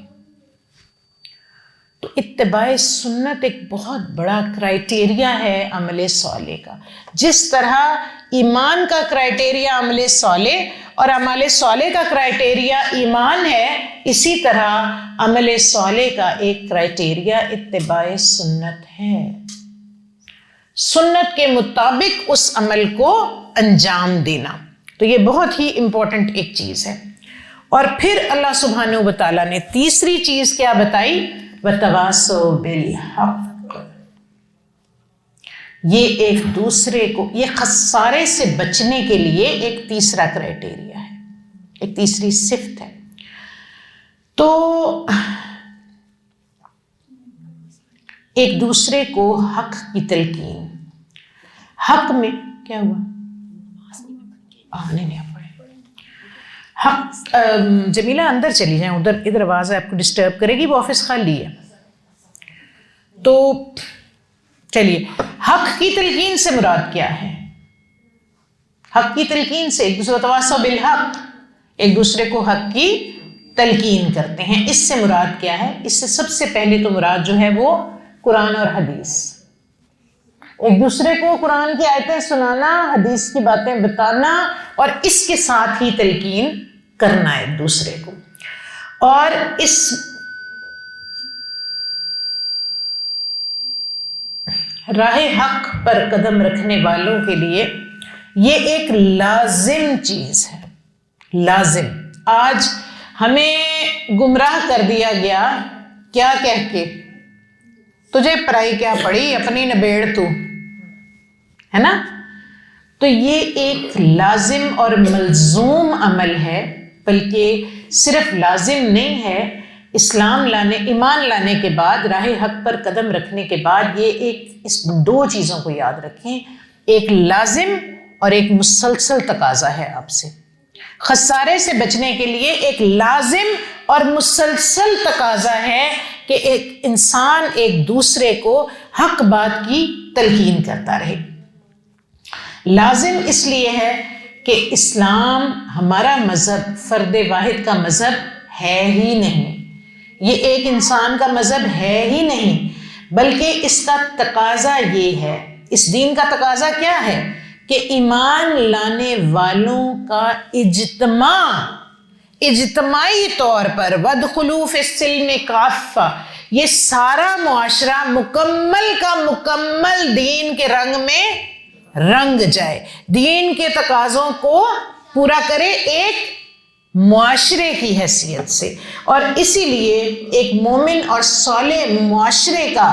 تو اتباع سنت ایک بہت بڑا کرائٹیریا ہے عمل صالح کا. جس طرح ایمان کا کرائٹیریا عمل صالح اور عمل صالح کا کرائٹیریا ایمان ہے، اسی طرح عمل صالح کا ایک کرائٹیریا اتباع سنت ہے. سنت کے مطابق اس عمل کو انجام دینا، تو یہ بہت ہی امپورٹنٹ ایک چیز ہے. اور پھر اللہ سبحانہ و تعالیٰ نے تیسری چیز کیا بتائی؟ وَتَوَاصَوْا بِالْحَقِّ. یہ ایک دوسرے کو، یہ خسارے سے بچنے کے لیے ایک تیسرا کرائٹیریا ہے، ایک تیسری صفت ہے. تو ایک دوسرے کو حق کی تلقین، حق میں کیا ہوا؟ حق جمیلہ اندر چلی جائیں، ادھر آواز آپ کو ڈسٹرب کرے گی، وہ آفس خالی ہے. تو چلیے، حق کی تلقین سے مراد کیا ہے؟ حق کی تلقین سے ایک دوسرے تواصوا بالحق، ایک دوسرے کو حق کی تلقین کرتے ہیں. اس سے مراد کیا ہے؟ اس سے سب سے پہلے تو مراد جو ہے وہ قرآن اور حدیث. ایک دوسرے کو قرآن کی آیتیں سنانا، حدیث کی باتیں بتانا، اور اس کے ساتھ ہی تلقین کرنا ایک دوسرے کو. اور اس راہ حق پر قدم رکھنے والوں کے لیے یہ ایک لازم چیز ہے. لازم. آج ہمیں گمراہ کر دیا گیا کیا کہہ کے، تجھے پرائی کیا پڑی، اپنی نبیڑ تو، ہے نا. تو یہ ایک لازم اور ملزوم عمل ہے، بلکہ صرف لازم نہیں ہے. اسلام لانے، ایمان لانے کے بعد، راہ حق پر قدم رکھنے کے بعد یہ اس دو چیزوں کو یاد رکھیں، ایک لازم اور ایک مسلسل تقاضا ہے آپ سے. خسارے سے بچنے کے لیے ایک لازم اور مسلسل تقاضا ہے کہ ایک انسان ایک دوسرے کو حق بات کی تلقین کرتا رہے. لازم اس لیے ہے کہ اسلام ہمارا مذہب فرد واحد کا مذہب ہے ہی نہیں، یہ ایک انسان کا مذہب ہے ہی نہیں، بلکہ اس کا تقاضا یہ ہے. اس دین کا تقاضا کیا ہے؟ کہ ایمان لانے والوں کا اجتماعی طور پر وَادْخُلُوا فِي السِّلْمِ كَافَّةً، یہ سارا معاشرہ مکمل کا مکمل دین کے رنگ میں رنگ جائے، دین کے تقاضوں کو پورا کرے ایک معاشرے کی حیثیت سے. اور اسی لیے ایک مومن اور صالح معاشرے کا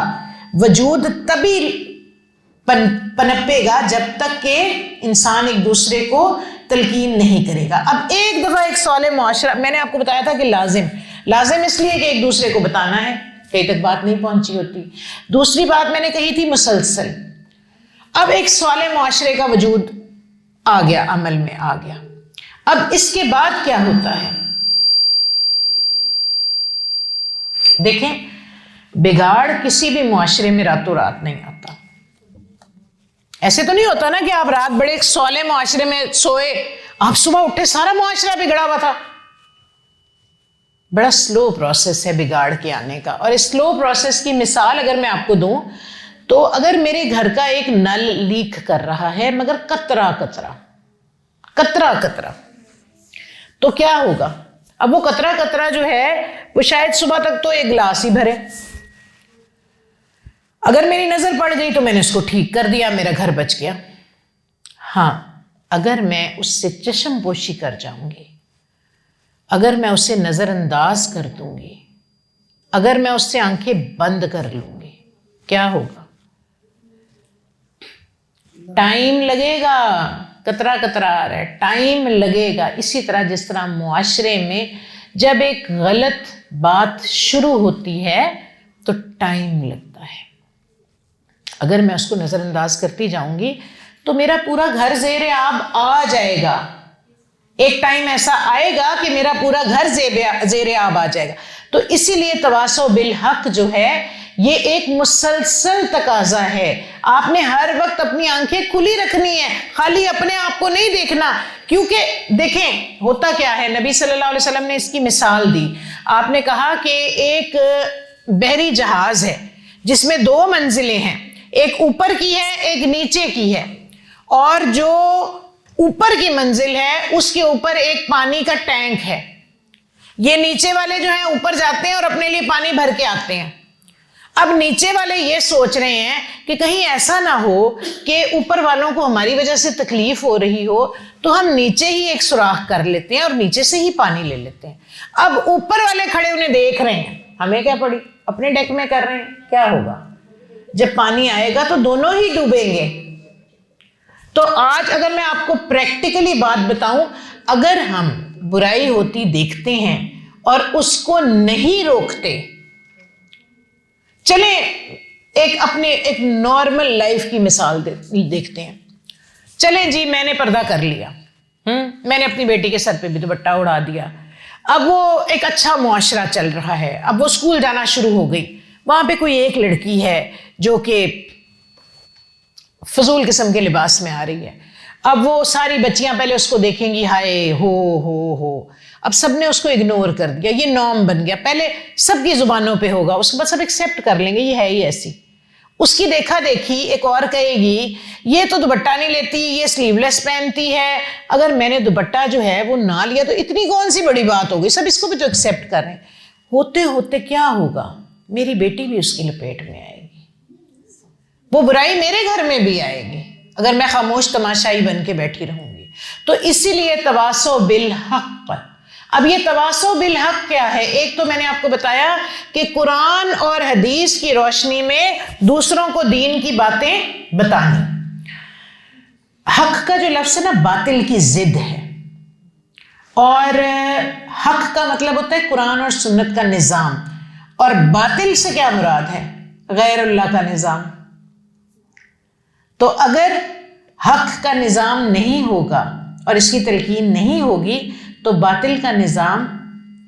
وجود تبھی پنپے گا جب تک کہ انسان ایک دوسرے کو تلقین نہیں کرے گا. اب ایک دفعہ ایک صالح معاشرہ، میں نے آپ کو بتایا تھا کہ لازم اس لیے کہ ایک دوسرے کو بتانا ہے، کہیں تک بات نہیں پہنچی ہوتی. دوسری بات میں نے کہی تھی مسلسل. اب ایک صالح معاشرے کا وجود آ گیا، عمل میں آ گیا. اب اس کے بعد کیا ہوتا ہے؟ دیکھیں، بگاڑ کسی بھی معاشرے میں راتوں رات نہیں آتا. ایسے تو نہیں ہوتا نا کہ آپ رات بڑے صالح معاشرے میں سوئے، آپ صبح اٹھے سارا معاشرہ بگڑا ہوا تھا. بڑا سلو پروسیس ہے بگاڑ کے آنے کا. اور اس سلو پروسیس کی مثال اگر میں آپ کو دوں تو اگر میرے گھر کا ایک نل لیک کر رہا ہے مگر قطرہ قطرہ تو کیا ہوگا؟ اب وہ قطرہ جو ہے وہ شاید صبح تک تو ایک گلاس ہی بھرے. اگر میری نظر پڑ گئی تو میں نے اس کو ٹھیک کر دیا، میرا گھر بچ گیا. ہاں، اگر میں اس سے چشم پوشی کر جاؤں گی، اگر میں اسے نظر انداز کر دوں گی، اگر میں اس سے آنکھیں بند کر لوں گی، کیا ہوگا؟ ٹائم لگے گا. قطرہ آ رہا ہے، ٹائم لگے گا. اسی طرح جس طرح معاشرے میں جب ایک غلط بات شروع ہوتی ہے تو ٹائم لگتا ہے. اگر میں اس کو نظر انداز کرتی جاؤں گی تو میرا پورا گھر زیر آب آ جائے گا. ایک ٹائم ایسا آئے گا کہ میرا پورا گھر زیر آب آ جائے گا. تو اسی لیے تواصوا بالحق جو ہے یہ ایک مسلسل تقاضا ہے. آپ نے ہر وقت اپنی آنکھیں کھلی رکھنی ہے، خالی اپنے آپ کو نہیں دیکھنا. کیونکہ دیکھیں ہوتا کیا ہے، نبی صلی اللہ علیہ وسلم نے اس کی مثال دی. آپ نے کہا کہ ایک بحری جہاز ہے جس میں 2 منزلیں ہیں، ایک اوپر کی ہے ایک نیچے کی ہے. اور جو اوپر کی منزل ہے اس کے اوپر ایک پانی کا ٹینک ہے. یہ نیچے والے جو ہیں اوپر جاتے ہیں اور اپنے لیے پانی بھر کے آتے ہیں. اب نیچے والے یہ سوچ رہے ہیں کہ کہیں ایسا نہ ہو کہ اوپر والوں کو ہماری وجہ سے تکلیف ہو رہی ہو تو ہم نیچے ہی ایک سوراخ کر لیتے ہیں اور نیچے سے ہی پانی لے لیتے ہیں. اب اوپر والے کھڑے انہیں دیکھ رہے ہیں، ہمیں کیا پڑی، اپنے ڈیک میں کر رہے ہیں. کیا ہوگا؟ جب پانی آئے گا تو دونوں ہی ڈوبیں گے. تو آج اگر میں آپ کو پریکٹیکلی بات بتاؤں، اگر ہم برائی ہوتی دیکھتے ہیں اور اس کو نہیں روکتے، چلیں ایک نارمل لائف کی مثال دیکھتے ہیں. چلیں جی، میں نے پردہ کر لیا، میں نے اپنی بیٹی کے سر پہ بھی دوپٹہ اڑا دیا. اب وہ ایک اچھا معاشرہ چل رہا ہے, اب وہ اسکول جانا شروع ہو گئی, وہاں پہ کوئی ایک لڑکی ہے جو کہ فضول قسم کے لباس میں آ رہی ہے. اب وہ ساری بچیاں پہلے اس کو دیکھیں گی, ہائے ہو, اب سب نے اس کو اگنور کر دیا, یہ نارم بن گیا, پہلے سب کی زبانوں پہ ہوگا, اس کے بعد سب ایکسیپٹ کر لیں گے یہ ہے ہی ایسی. اس کی دیکھا دیکھی ایک اور کہے گی یہ تو دوپٹہ نہیں لیتی, یہ سلیو لیس پہنتی ہے, اگر میں نے دوپٹہ جو ہے وہ نہ لیا تو اتنی کون سی بڑی بات ہوگی, سب اس کو بھی تو ایکسیپٹ کر رہے ہیں. ہوتے ہوتے کیا ہوگا, میری بیٹی بھی اس کی لپیٹ میں آئے گی, وہ برائی میرے گھر میں بھی آئے گی اگر میں خاموش تماشائی بن کے بیٹھی رہوں گی. تو اسی لیے تواصو بالحق پر. اب یہ تواصو بالحق کیا ہے؟ ایک تو میں نے آپ کو بتایا کہ قرآن اور حدیث کی روشنی میں دوسروں کو دین کی باتیں بتانی. حق کا جو لفظ ہے نا باطل کی ضد ہے, اور حق کا مطلب ہوتا ہے قرآن اور سنت کا نظام, اور باطل سے کیا مراد ہے؟ غیر اللہ کا نظام. تو اگر حق کا نظام نہیں ہوگا اور اس کی تلقین نہیں ہوگی تو باطل کا نظام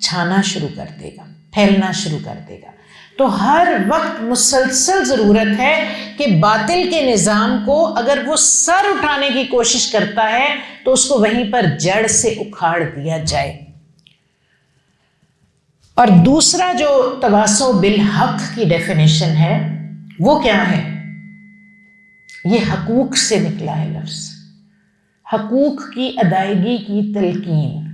چھانا شروع کر دے گا, پھیلنا شروع کر دے گا. تو ہر وقت مسلسل ضرورت ہے کہ باطل کے نظام کو اگر وہ سر اٹھانے کی کوشش کرتا ہے تو اس کو وہیں پر جڑ سے اکھاڑ دیا جائے. اور دوسرا جو تواصو بالحق کی ڈیفینیشن ہے وہ کیا ہے؟ یہ حقوق سے نکلا ہے لفظ, حقوق کی ادائیگی کی تلقین,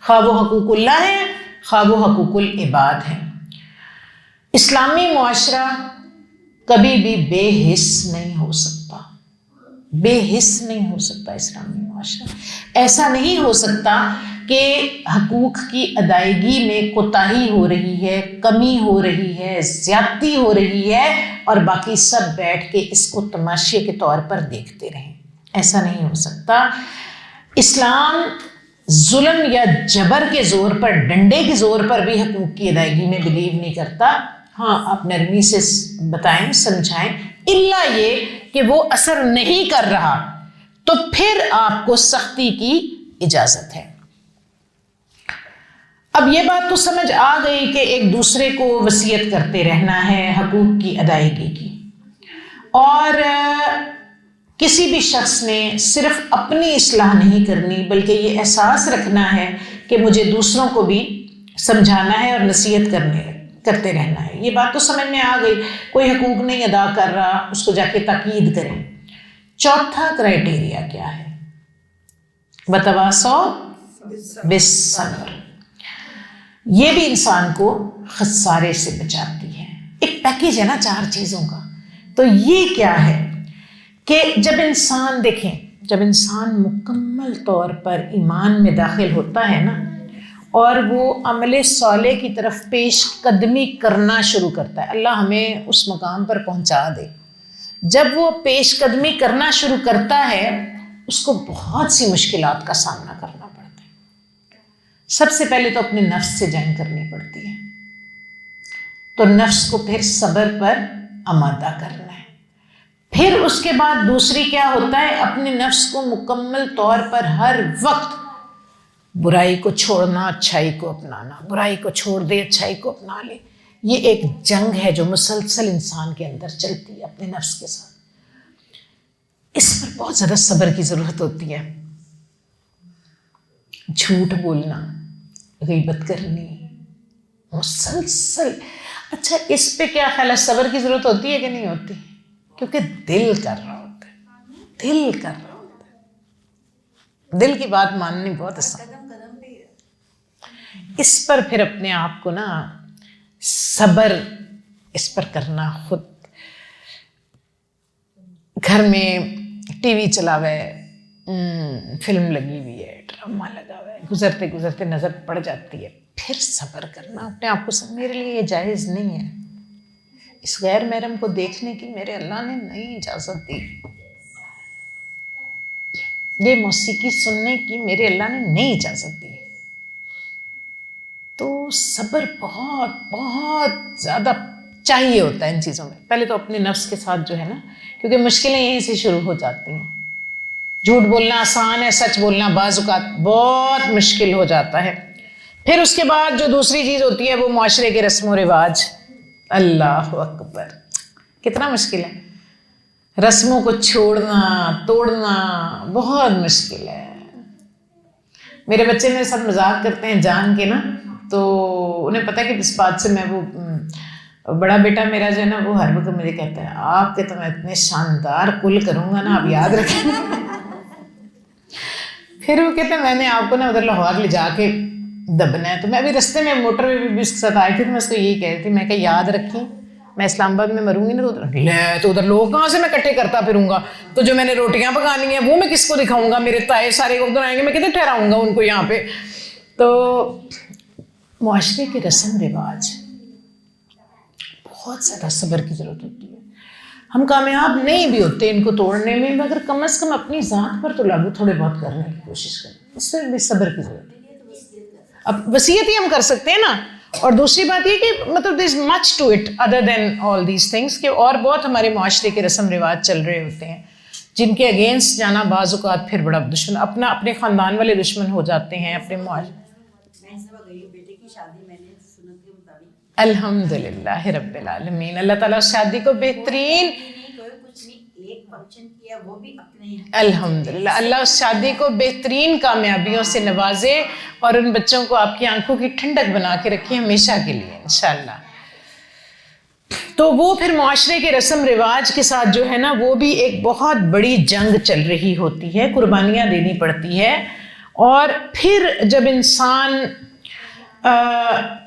خواہ وہ حقوق اللہ ہے خواہ وہ حقوق العباد ہے. اسلامی معاشرہ کبھی بھی بے حس نہیں ہو سکتا, بے حس نہیں ہو سکتا اسلامی معاشرہ. ایسا نہیں ہو سکتا کہ حقوق کی ادائیگی میں کوتاہی ہو رہی ہے, کمی ہو رہی ہے, زیادتی ہو رہی ہے اور باقی سب بیٹھ کے اس کو تماشے کے طور پر دیکھتے رہیں. ایسا نہیں ہو سکتا. اسلام ظلم یا جبر کے زور پر, ڈنڈے کے زور پر بھی حقوق کی ادائیگی میں بلیو نہیں کرتا. ہاں آپ نرمی سے بتائیں, سمجھائیں, الا یہ کہ وہ اثر نہیں کر رہا تو پھر آپ کو سختی کی اجازت ہے. اب یہ بات تو سمجھ آ گئی کہ ایک دوسرے کو وصیت کرتے رہنا ہے حقوق کی ادائیگی کی, اور کسی بھی شخص نے صرف اپنی اصلاح نہیں کرنی بلکہ یہ احساس رکھنا ہے کہ مجھے دوسروں کو بھی سمجھانا ہے اور نصیحت کرتے رہنا ہے. یہ بات تو سمجھ میں آ گئی. کوئی حقوق نہیں ادا کر رہا اس کو جا کے تاکید کریں. چوتھا کرائٹیریا کیا ہے؟ وتواصوا بالصبر. یہ بھی انسان کو خسارے سے بچاتی ہے. ایک پیکیج ہے نا 4 چیزوں کا. تو یہ کیا ہے کہ جب انسان دیکھیں, جب انسان مکمل طور پر ایمان میں داخل ہوتا ہے نا اور وہ عمل صالح کی طرف پیش قدمی کرنا شروع کرتا ہے, اللہ ہمیں اس مقام پر پہنچا دے. جب وہ پیش قدمی کرنا شروع کرتا ہے اس کو بہت سی مشکلات کا سامنا کرنا پڑتا ہے. سب سے پہلے تو اپنے نفس سے جنگ کرنی پڑتی ہے. تو نفس کو پھر صبر پر آمادہ کرنا ہے. پھر اس کے بعد دوسری کیا ہوتا ہے؟ اپنے نفس کو مکمل طور پر ہر وقت برائی کو چھوڑنا, اچھائی کو اپنانا. برائی کو چھوڑ دے, اچھائی کو اپنا لے. یہ ایک جنگ ہے جو مسلسل انسان کے اندر چلتی ہے اپنے نفس کے ساتھ. اس پر بہت زیادہ صبر کی ضرورت ہوتی ہے. جھوٹ بولنا, غیبت کرنی, مسلسل. اچھا اس پہ کیا خیال ہے, صبر کی ضرورت ہوتی ہے کہ نہیں ہوتی؟ کیونکہ دل کر رہا ہوتا ہے, دل کر رہا ہوتا ہے. دل کی بات ماننی بہت آسان. اس پر پھر اپنے آپ کو نا صبر اس پر کرنا. خود گھر میں ٹی وی چلا ہوا ہے, فلم لگی ہوئی ہے, ڈرامہ لگا ہوا ہے, گزرتے گزرتے نظر پڑ جاتی ہے, پھر صبر کرنا اپنے آپ کو. میرے لیے یہ جائز نہیں ہے, اس غیر محرم کو دیکھنے کی میرے اللہ نے نہیں اجازت دی, یہ موسیقی سننے کی میرے اللہ نے نہیں اجازت دی. تو صبر بہت بہت زیادہ چاہیے ہوتا ہے ان چیزوں میں. پہلے تو اپنے نفس کے ساتھ جو ہے نا, کیونکہ مشکلیں یہیں سے شروع ہو جاتی ہیں. جھوٹ بولنا آسان ہے، سچ بولنا بعض اوقات بہت مشکل ہو جاتا ہے۔ پھر اس کے بعد جو دوسری چیز ہوتی ہے وہ معاشرے کے رسم و رواج۔ اللہ اکبر، کتنا مشکل ہے رسموں کو چھوڑنا، توڑنا بہت مشکل ہے۔ میرے بچے میرے ساتھ مذاق کرتے ہیں جان کے نا، تو انہیں پتہ ہے کہ اس بات سے میں وہ بڑا بیٹا میرا جو ہے نا وہ ہر وقت مجھے کہتا ہے آپ کے تو میں اتنے شاندار کل کروں گا نا، آپ یاد رکھیں۔ پھر وہ کہتے ہیں میں نے آپ کو نا ادھر لاہور لے جا کے دبنا ہے۔ تو میں ابھی رستے میں موٹر وے بھی اس کے ساتھ آئی تھی، تو میں اس کو یہی کہہ رہی تھی، میں کہ یاد رکھیں میں اسلام آباد میں مروں گی نا تو ادھر لوگ کہاں سے میں اکٹھے کرتا پھروں گا، تو جو میں نے روٹیاں پکانی ہیں وہ میں کس کو دکھاؤں گا، میرے تائے سارے ادھر آئیں گے، میں کتنے ٹھہراؤں گا ان کو یہاں پہ۔ تو معاشرے کے رسم رواج بہت زیادہ صبر کی ضرورت ہوتی ہے۔ ہم کامیاب نہیں بھی ہوتے ان کو توڑنے میں، مگر کم از کم اپنی ذات پر تو لاگو تھوڑے بہت کرنے کی کوشش کریں، اس سے بھی صبر کی ضرورت ہے۔ اب وصیت ہی ہم کر سکتے ہیں نا، اور دوسری بات یہ کہ مطلب there is much to it other than all these things, کہ اور بہت ہمارے معاشرے کے رسم رواج چل رہے ہوتے ہیں جن کے اگینسٹ جانا بعض اوقات پھر بڑا دشمن، اپنے خاندان والے دشمن ہو جاتے ہیں، اپنے معاشرے۔ بیٹے کی شادی میں نے سنت کے مطابق الحمدللہ رب العالمین، اللہ تعالیٰ اس شادی کو بہترین، کچھ نہیں، ایک فنکشن کیا وہ بھی اپنے، الحمدللہ اللہ اس شادی کو بہترین کامیابیوں سے نوازے اور ان بچوں کو آپ کی آنکھوں کی ٹھنڈک بنا کے رکھے ہمیشہ کے لیے انشاءاللہ۔ تو وہ پھر معاشرے کے رسم رواج کے ساتھ جو ہے نا وہ بھی ایک بہت بڑی جنگ چل رہی ہوتی ہے، قربانیاں دینی پڑتی ہے۔ اور پھر جب انسان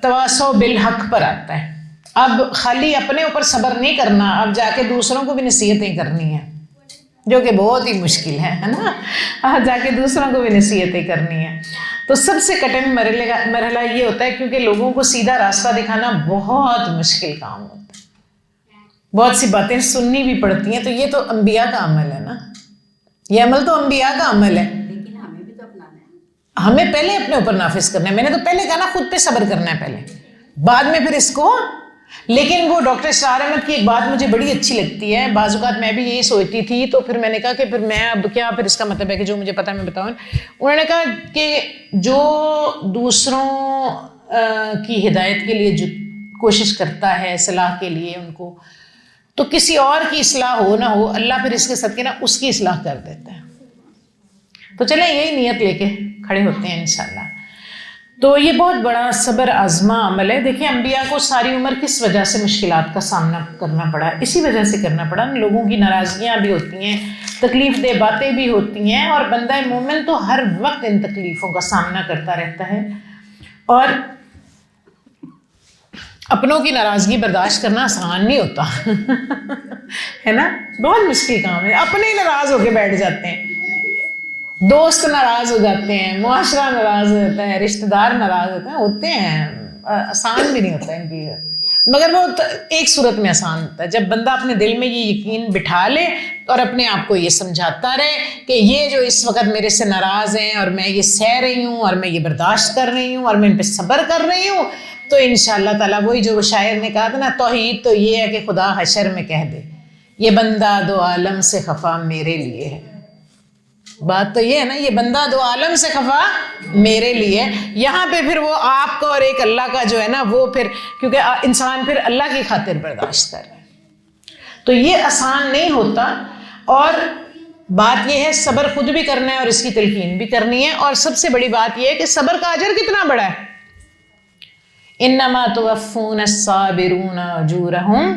تواصو بالحق پر آتا ہے، اب خالی اپنے اوپر صبر نہیں کرنا، اب جا کے دوسروں کو بھی نصیحتیں کرنی ہیں، جو کہ بہت ہی مشکل ہے نا، اب جا کے دوسروں کو بھی نصیحتیں کرنی ہیں۔ تو سب سے کٹھن مرحلہ یہ ہوتا ہے، کیونکہ لوگوں کو سیدھا راستہ دکھانا بہت مشکل کام ہوتا ہے، بہت سی باتیں سننی بھی پڑتی ہیں، تو یہ تو انبیاء کا عمل ہے نا، یہ عمل تو انبیاء کا عمل ہے، لیکن ہمیں بھی تو اپنانا ہے، ہمیں پہلے اپنے اوپر نافذ کرنا ہے۔ میں نے تو پہلے کہا نا خود پہ صبر کرنا ہے پہلے، بعد میں پھر اس کو۔ لیکن وہ ڈاکٹر اسرار احمد کی ایک بات مجھے بڑی اچھی لگتی ہے، بعض اوقات میں بھی یہی سوچتی تھی، تو پھر میں نے کہا کہ پھر میں اب کیا، پھر اس کا مطلب ہے کہ جو مجھے پتا ہے میں بتاؤں۔ انہوں نے کہا کہ جو دوسروں کی ہدایت کے لیے جو کوشش کرتا ہے صلاح کے لیے ان کو، تو کسی اور کی اصلاح ہو نہ ہو، اللہ پھر اس کے صدقے نا اس کی اصلاح کر دیتا ہے۔ تو چلیں یہی نیت لے کے کھڑے ہوتے ہیں انشاءاللہ۔ تو یہ بہت بڑا صبر آزما عمل ہے۔ دیکھیں انبیاء کو ساری عمر کس وجہ سے مشکلات کا سامنا کرنا پڑا، اسی وجہ سے کرنا پڑا، لوگوں کی ناراضگیاں بھی ہوتی ہیں، تکلیف دہ باتیں بھی ہوتی ہیں، اور بندہ مومن تو ہر وقت ان تکلیفوں کا سامنا کرتا رہتا ہے۔ اور اپنوں کی ناراضگی برداشت کرنا آسان نہیں ہوتا ہے نا، بہت مشکل کام ہے، اپنے ہی ناراض ہو کے بیٹھ جاتے ہیں، دوست ناراض ہو جاتے ہیں، معاشرہ ناراض ہو جاتا ہے، رشتہ دار ناراض ہوتے ہیں، آسان بھی نہیں ہوتا ان کی، مگر وہ ایک صورت میں آسان ہوتا ہے جب بندہ اپنے دل میں یہ یقین بٹھا لے اور اپنے آپ کو یہ سمجھاتا رہے کہ یہ جو اس وقت میرے سے ناراض ہیں اور میں یہ سہ رہی ہوں اور میں یہ برداشت کر رہی ہوں اور میں ان پہ صبر کر رہی ہوں، تو انشاءاللہ تعالیٰ وہی جو شاعر نے کہا تھا نا، توحید تو یہ ہے کہ خدا حشر میں کہہ دے یہ بندہ دو عالم سے خفا میرے لیے ہے۔ بات تو یہ ہے نا، یہ بندہ دو عالم سے خفا میرے لیے، یہاں پہ پھر وہ آپ کا اور ایک اللہ کا جو ہے نا وہ پھر، کیونکہ انسان پھر اللہ کی خاطر برداشت کر رہا ہے، تو یہ آسان نہیں ہوتا۔ اور بات یہ ہے صبر خود بھی کرنا ہے اور اس کی تلقین بھی کرنی ہے، اور سب سے بڑی بات یہ ہے کہ صبر کا اجر کتنا بڑا ہے، انما توفون الصابرون اجورہم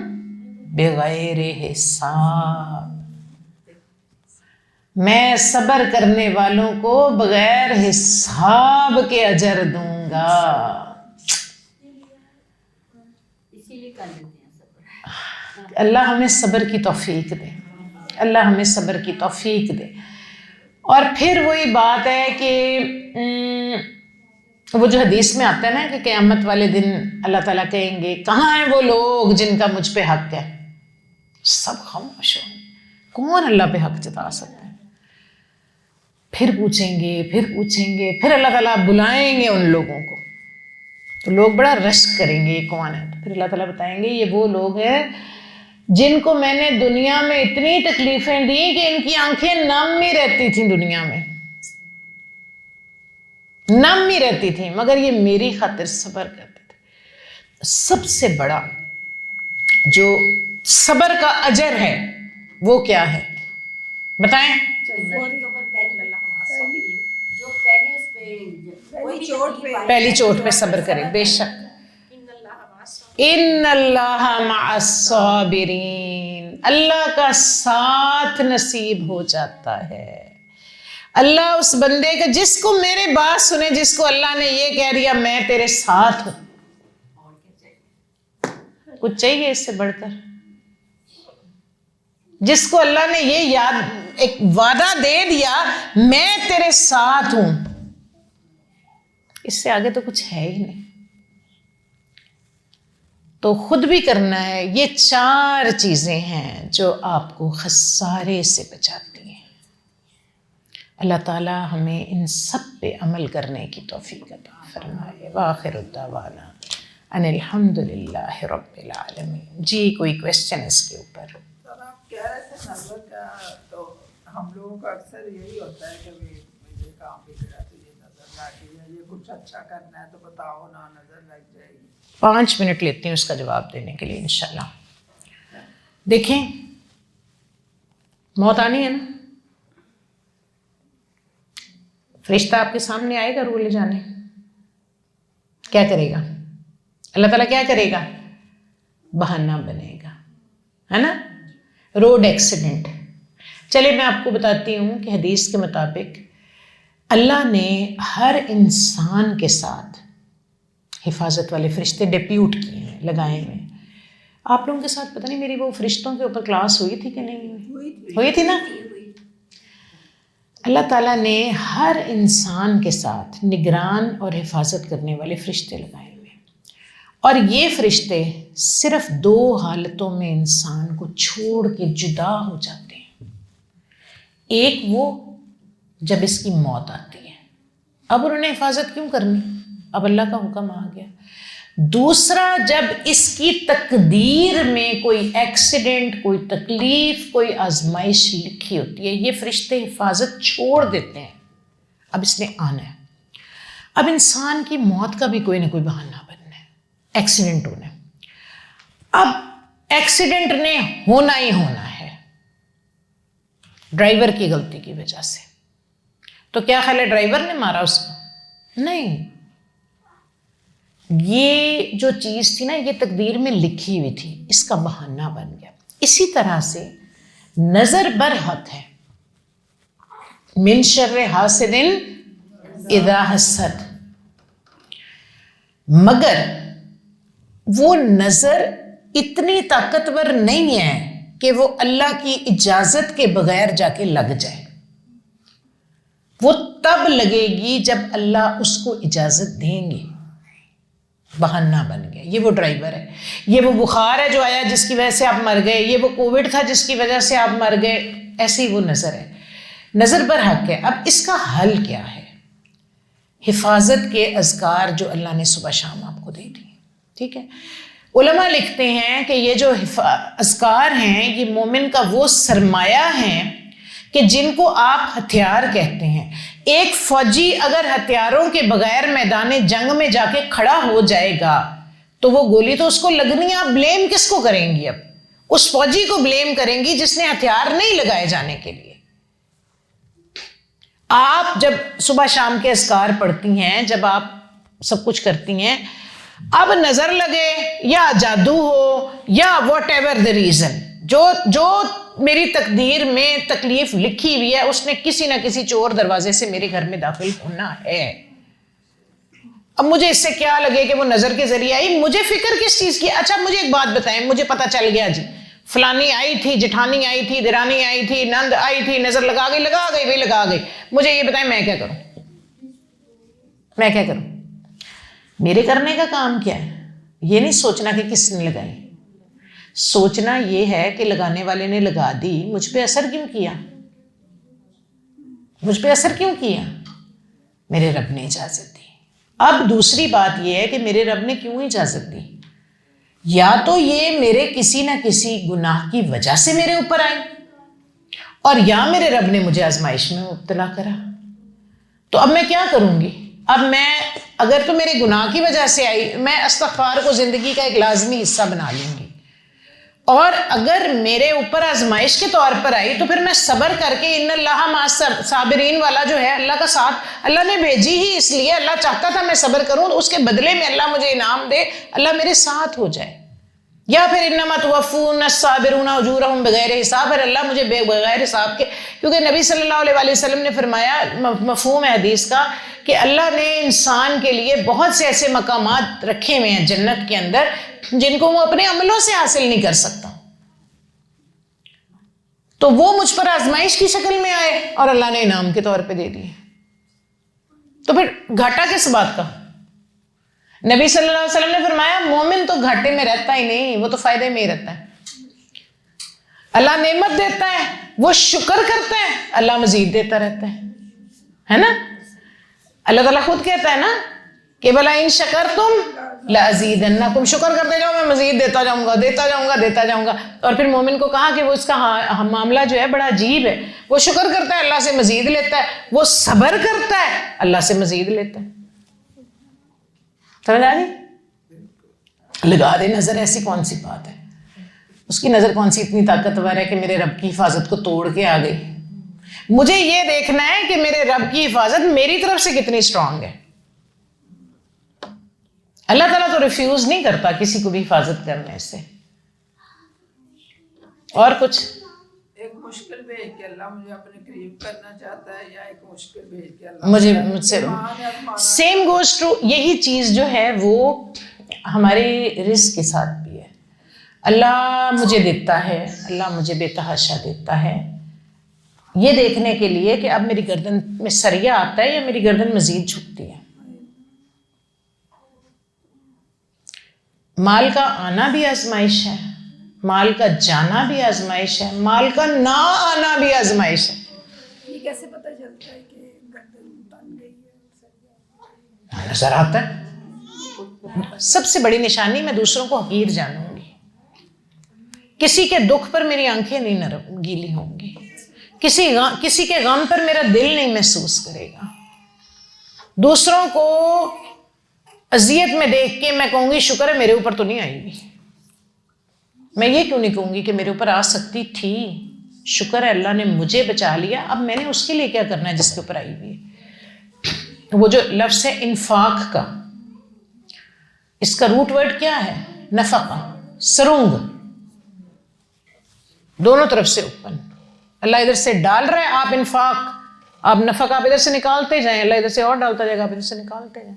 بغیر حساب، میں صبر کرنے والوں کو بغیر حساب کے اجر دوں گا۔ اسی لیے کر لیتے ہیں صبر۔ اللہ ہمیں صبر کی توفیق دے، اللہ ہمیں صبر کی توفیق دے۔ اور پھر وہی بات ہے کہ وہ جو حدیث میں آتا ہے نا کہ قیامت والے دن اللہ تعالیٰ کہیں گے کہاں ہیں وہ لوگ جن کا مجھ پہ حق ہے، سب خاموش ہوں گے، کون اللہ پہ حق جتا سکتا ہے؟ پھر پوچھیں گے، پھر اللہ تعالیٰ بلائیں گے ان لوگوں کو، تو لوگ بڑا رشک کریں گے یہ کون ہے، تو پھر اللہ تعالیٰ بتائیں گے یہ وہ لوگ ہیں جن کو میں نے دنیا میں اتنی تکلیفیں دی کہ ان کی آنکھیں نم ہی رہتی تھیں، دنیا میں نم ہی رہتی تھیں، مگر یہ میری خاطر صبر کرتے تھے۔ سب سے بڑا جو صبر کا اجر ہے وہ کیا ہے بتائیں؟ پہلی چوٹ پہ صبر کرے، بے شک ان اللہ مع الصابرین، اللہ کا ساتھ نصیب ہو جاتا ہے۔ اللہ اس بندے کا جس کو میرے بات سنے، جس کو اللہ نے یہ کہہ دیا میں تیرے ساتھ ہوں، کچھ چاہیے اس سے بڑھ کر؟ جس کو اللہ نے یہ یاد ایک وعدہ دے دیا میں تیرے ساتھ ہوں، اس سے آگے تو کچھ ہے ہی نہیں۔ تو خود بھی کرنا ہے۔ یہ 4 چیزیں ہیں جو آپ کو خسارے سے بچاتی ہیں۔ اللہ تعالی ہمیں ان سب پہ عمل کرنے کی توفیق عطا فرمائے۔ وآخر الدعوانا ان الحمد للہ رب العالمین۔ جی کوئی کویسچن اس کے اوپر؟ آپ کہہ رہے تھے نظر کا، تو ہم لوگوں کا اکثر یہی ہوتا ہے کہ یہ کام بگڑا تو یہ نظر لگ گئی ہے، یہ کچھ اچھا کرنا ہے تو بتاؤ نا، نظر لگ جائے گی۔ 5 منٹ لیتی ہوں اس کا جواب دینے کے لیے انشاءاللہ۔ دیکھیں موت آنی ہے نا، فرشتہ آپ کے سامنے آئے گا روح لے جانے، کیا کرے گا اللہ تعالیٰ؟ کیا کرے گا؟ بہانہ بنے گا، ہے نا؟ Road accident. چلے میں آپ کو بتاتی ہوں کہ حدیث کے مطابق اللہ نے ہر انسان کے ساتھ حفاظت والے فرشتے ڈیپیوٹ کیے ہیں، لگائے ہوئے۔ آپ لوگوں کے ساتھ پتہ نہیں میری وہ فرشتوں کے اوپر کلاس ہوئی تھی کہ نہیں ہوئی تھی نا؟ اللہ تعالیٰ نے ہر انسان کے ساتھ نگران اور حفاظت کرنے والے فرشتے لگائے ہوئے ہیں، اور یہ فرشتے صرف 2 حالتوں میں انسان کو چھوڑ کے جدا ہو جاتے ہیں۔ ایک وہ جب اس کی موت آتی ہے، اب انہوں نے حفاظت کیوں کرنی، اب اللہ کا حکم آ گیا۔ دوسرا جب اس کی تقدیر میں کوئی ایکسیڈنٹ، کوئی تکلیف، کوئی آزمائش لکھی ہوتی ہے، یہ فرشتے حفاظت چھوڑ دیتے ہیں، اب اس نے آنا ہے۔ اب انسان کی موت کا بھی کوئی نہ کوئی بہانہ بننا ہے، ایکسیڈنٹ ہونا ہے۔ اب ایکسیڈنٹ نے ہونا ہی ہونا ہے ڈرائیور کی غلطی کی وجہ سے، تو کیا خیال ہے ڈرائیور نے مارا اس کو؟ نہیں، یہ جو چیز تھی نا یہ تقدیر میں لکھی ہوئی تھی، اس کا بہانہ بن گیا۔ اسی طرح سے نظر برحق ہے، من شر حاسد اذا حسد، مگر وہ نظر اتنی طاقتور نہیں ہے کہ وہ اللہ کی اجازت کے بغیر جا کے لگ جائے۔ وہ تب لگے گی جب اللہ اس کو اجازت دیں گے، بہانہ بن گیا۔ یہ وہ ڈرائیور ہے، یہ وہ بخار ہے جو آیا جس کی وجہ سے آپ مر گئے، یہ وہ کووڈ تھا جس کی وجہ سے آپ مر گئے، ایسی وہ نظر ہے، نظر برحق ہے۔ اب اس کا حل کیا ہے؟ حفاظت کے اذکار جو اللہ نے صبح شام آپ کو دے دی، ٹھیک ہے؟ علماء لکھتے ہیں کہ یہ جو اذکار ہیں یہ مومن کا وہ سرمایہ ہیں کہ جن کو آپ ہتھیار کہتے ہیں۔ ایک فوجی اگر ہتھیاروں کے بغیر میدان جنگ میں جا کے کھڑا ہو جائے گا تو وہ گولی تو اس کو لگنی ہے، آپ بلیم کس کو کریں گی؟ اب اس فوجی کو بلیم کریں گی جس نے ہتھیار نہیں لگائے جانے کے لیے۔ آپ جب صبح شام کے اذکار پڑھتی ہیں، جب آپ سب کچھ کرتی ہیں، اب نظر لگے یا جادو ہو یا واٹ ایور دا ریزن، جو میری تقدیر میں تکلیف لکھی ہوئی ہے اس نے کسی نہ کسی چور دروازے سے میرے گھر میں داخل ہونا ہے۔ اب مجھے اس سے کیا لگے کہ وہ نظر کے ذریعے آئی، مجھے فکر کس چیز کی؟ اچھا مجھے ایک بات بتائیں، مجھے پتا چل گیا جی فلانی آئی تھی، جٹھانی آئی تھی، دیرانی آئی تھی، نند آئی تھی، نظر لگا گئی بھائی لگا گئی، مجھے یہ بتائیں میں کیا کروں؟ میں کیا کروں؟ میرے کرنے کا کام کیا ہے؟ یہ نہیں سوچنا کہ کس نے لگائی، سوچنا یہ ہے کہ لگانے والے نے لگا دی، مجھ پہ اثر کیوں کیا؟ مجھ پہ اثر کیوں کیا؟ میرے رب نے اجازت دی۔ اب دوسری بات یہ ہے کہ میرے رب نے کیوں اجازت دی؟ یا تو یہ میرے کسی نہ کسی گناہ کی وجہ سے میرے اوپر آئی، اور یا میرے رب نے مجھے آزمائش میں مبتلا کرا، تو اب میں کیا کروں گی؟ اب میں اگر تو میرے گناہ کی وجہ سے آئی، میں استغفار کو زندگی کا ایک لازمی حصہ بنا لوں گی، اور اگر میرے اوپر آزمائش کے طور پر آئی تو پھر میں صبر کر کے ان اللہ مع صابرین والا جو ہے اللہ کا ساتھ اللہ نے بھیجی ہی اس لیے، اللہ چاہتا تھا میں صبر کروں تو اس کے بدلے میں اللہ مجھے انعام دے، اللہ میرے ساتھ ہو جائے، یا پھر انما توفون الصابرون اجورهم بغیر حساب، پھر اللہ مجھے بغیر حساب کے، کیونکہ نبی صلی اللہ علیہ وسلم نے فرمایا، مفہوم ہے حدیث کا، کہ اللہ نے انسان کے لیے بہت سے ایسے مقامات رکھے ہوئے ہیں جنت کے اندر جن کو وہ اپنے عملوں سے حاصل نہیں کر سکتا، تو وہ مجھ پر آزمائش کی شکل میں آئے اور اللہ نے انعام کے طور پہ دے دیے، تو پھر گھاٹا کس بات کا؟ نبی صلی اللہ علیہ وسلم نے فرمایا مومن تو گھاٹے میں رہتا ہی نہیں، وہ تو فائدے میں ہی رہتا ہے، اللہ نعمت دیتا ہے، وہ شکر کرتا ہے، اللہ مزید دیتا رہتا ہے نا؟ اللہ تعالیٰ خود کہتا ہے نا کہ بلا ان شکرتم لازیدنکم، شکر کرتے جاؤ میں مزید دیتا جاؤں گا، دیتا جاؤں گا، دیتا جاؤں گا۔ اور پھر مومن کو کہا کہ وہ اس کا معاملہ جو ہے بڑا عجیب ہے، وہ شکر کرتا ہے اللہ سے مزید لیتا ہے، وہ صبر کرتا ہے اللہ سے مزید لیتا ہے۔ سمجھ آ گئی؟ لگا دے نظر، ایسی کون سی بات ہے؟ اس کی نظر کون سی اتنی طاقتور ہے کہ میرے رب کی حفاظت کو توڑ کے آ گئی؟ مجھے یہ دیکھنا ہے کہ میرے رب کی حفاظت میری طرف سے کتنی اسٹرانگ ہے۔ اللہ تعالیٰ تو ریفیوز نہیں کرتا کسی کو بھی حفاظت کرنے سے۔ اور کچھ؟ ایک مشکل بھیج کے اللہ مجھے اپنے قریب کرنا چاہتا ہے، یا ایک مشکل بھیج کے اللہ مجھ سے سیم گوز ٹرو، یہی چیز جو ہے وہ ہمارے رزق کے ساتھ بھی ہے۔ اللہ مجھے دیتا ہے، اللہ مجھے بے تحاشا دیتا ہے، یہ دیکھنے کے لیے کہ اب میری گردن میں سریا آتا ہے یا میری گردن مزید جھکتی ہے۔ مال کا آنا بھی آزمائش ہے، مال کا جانا بھی آزمائش ہے، مال کا نہ آنا بھی آزمائش ہے۔ یہ کیسے پتہ چلتا ہے کہ گردن بن گئی ہے؟ نظر آتا ہے۔ سب سے بڑی نشانی، میں دوسروں کو حقیر جانوں گی، کسی کے دکھ پر میری آنکھیں نہیں نرم گیلی ہوں گی، کسی کے غم پر میرا دل نہیں محسوس کرے گا، دوسروں کو اذیت میں دیکھ کے میں کہوں گی شکر ہے میرے اوپر تو نہیں آئی ہوئی، میں یہ کیوں نہیں کہوں گی کہ میرے اوپر آ سکتی تھی، شکر ہے اللہ نے مجھے بچا لیا، اب میں نے اس کے لیے کیا کرنا ہے جس کے اوپر آئی ہوئی ہے۔ وہ جو لفظ ہے انفاق کا، اس کا روٹ ورڈ کیا ہے؟ نفقہ، سرنگ، دونوں طرف سے اوپن، اللہ ادھر سے ڈال رہا ہے، آپ انفاق، آپ نفقہ آپ ادھر سے نکالتے جائیں، اللہ ادھر سے اور ڈالتا جائے گا، آپ ادھر سے نکالتے جائیں۔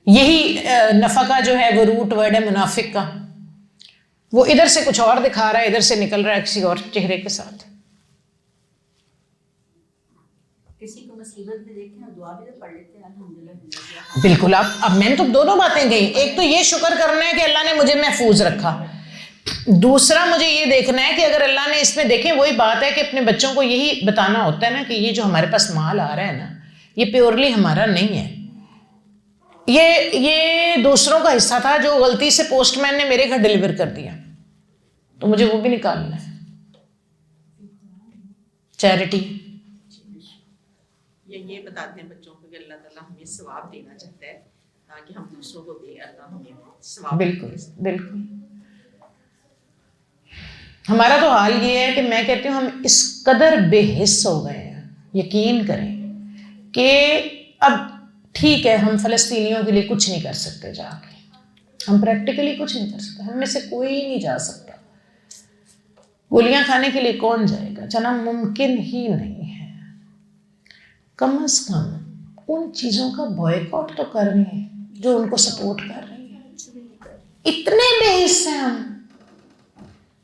یہی نفقہ جو ہے وہ روٹ ورڈ ہے منافق کا، وہ ادھر سے کچھ اور دکھا رہا ہے، ادھر سے نکل رہا ہے کسی اور چہرے کے ساتھ۔ کسی کو مصیبت میں دیکھیں دعا بھی تو پڑھ لیتے ہیں الحمدللہ۔ بالکل، اب میں نے تو دونوں باتیں کہیں، ایک تو یہ شکر کرنا ہے کہ اللہ نے مجھے محفوظ رکھا، دوسرا مجھے یہ دیکھنا ہے کہ اگر اللہ نے اس میں، دیکھیں وہی بات ہے کہ اپنے بچوں کو یہی بتانا ہوتا ہے نا کہ یہ جو ہمارے پاس مال آ رہا ہے نا، یہ پیورلی ہمارا نہیں ہے، یہ دوسروں کا حصہ تھا جو غلطی سے پوسٹ مین نے میرے گھر ڈیلیور کر دیا، تو مجھے وہ بھی نکالنا ہے، چیریٹی۔ یہ بتاتے ہیں بچوں کو کہ اللہ تعالیٰ ہمیں ثواب دینا چاہتا ہے تاکہ ہم دوسروں کو دیں، اللہ ہمیں ثواب۔ بالکل بالکل، ہمارا تو حال یہ ہے کہ میں کہتی ہوں ہم اس قدر بے حس ہو گئے ہیں، یقین کریں کہ اب ٹھیک ہے ہم فلسطینیوں کے لیے کچھ نہیں کر سکتے، جا کے ہم پریکٹیکلی کچھ نہیں کر سکتے، ہم میں سے کوئی نہیں جا سکتا، گولیاں کھانے کے لیے کون جائے گا، جانا ممکن ہی نہیں ہے، کم از کم ان چیزوں کا بوائکاٹ تو کر رہی ہیں جو ان کو سپورٹ کر رہی ہیں۔ اتنے بے حس ہیں ہم،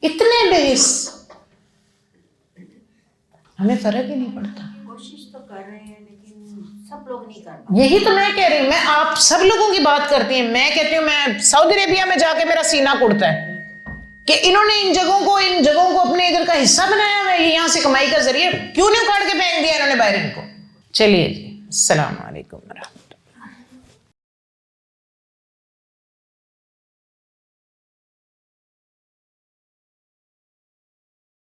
اتنے بے حس، ہمیں فرق ہی نہیں پڑتا۔ کوشش تو کر رہے ہیں لیکن سب لوگ نہیں کر پاتے۔ یہی تو میں کہہ رہی ہوں، میں آپ سب لوگوں کی بات کرتی ہیں، میں کہتی ہوں میں سعودی عربیہ میں جا کے میرا سینہ کڑتا ہے کہ انہوں نے ان جگہوں کو اپنے ادھر کا حصہ بنایا ہوا ہے، یہاں سے کمائی کا ذریعہ، کیوں نہیں اکھاڑ کے پھینک دیا انہوں نے باہر ان کو۔ چلیے جی، السلام علیکم ورحمۃ اللہ۔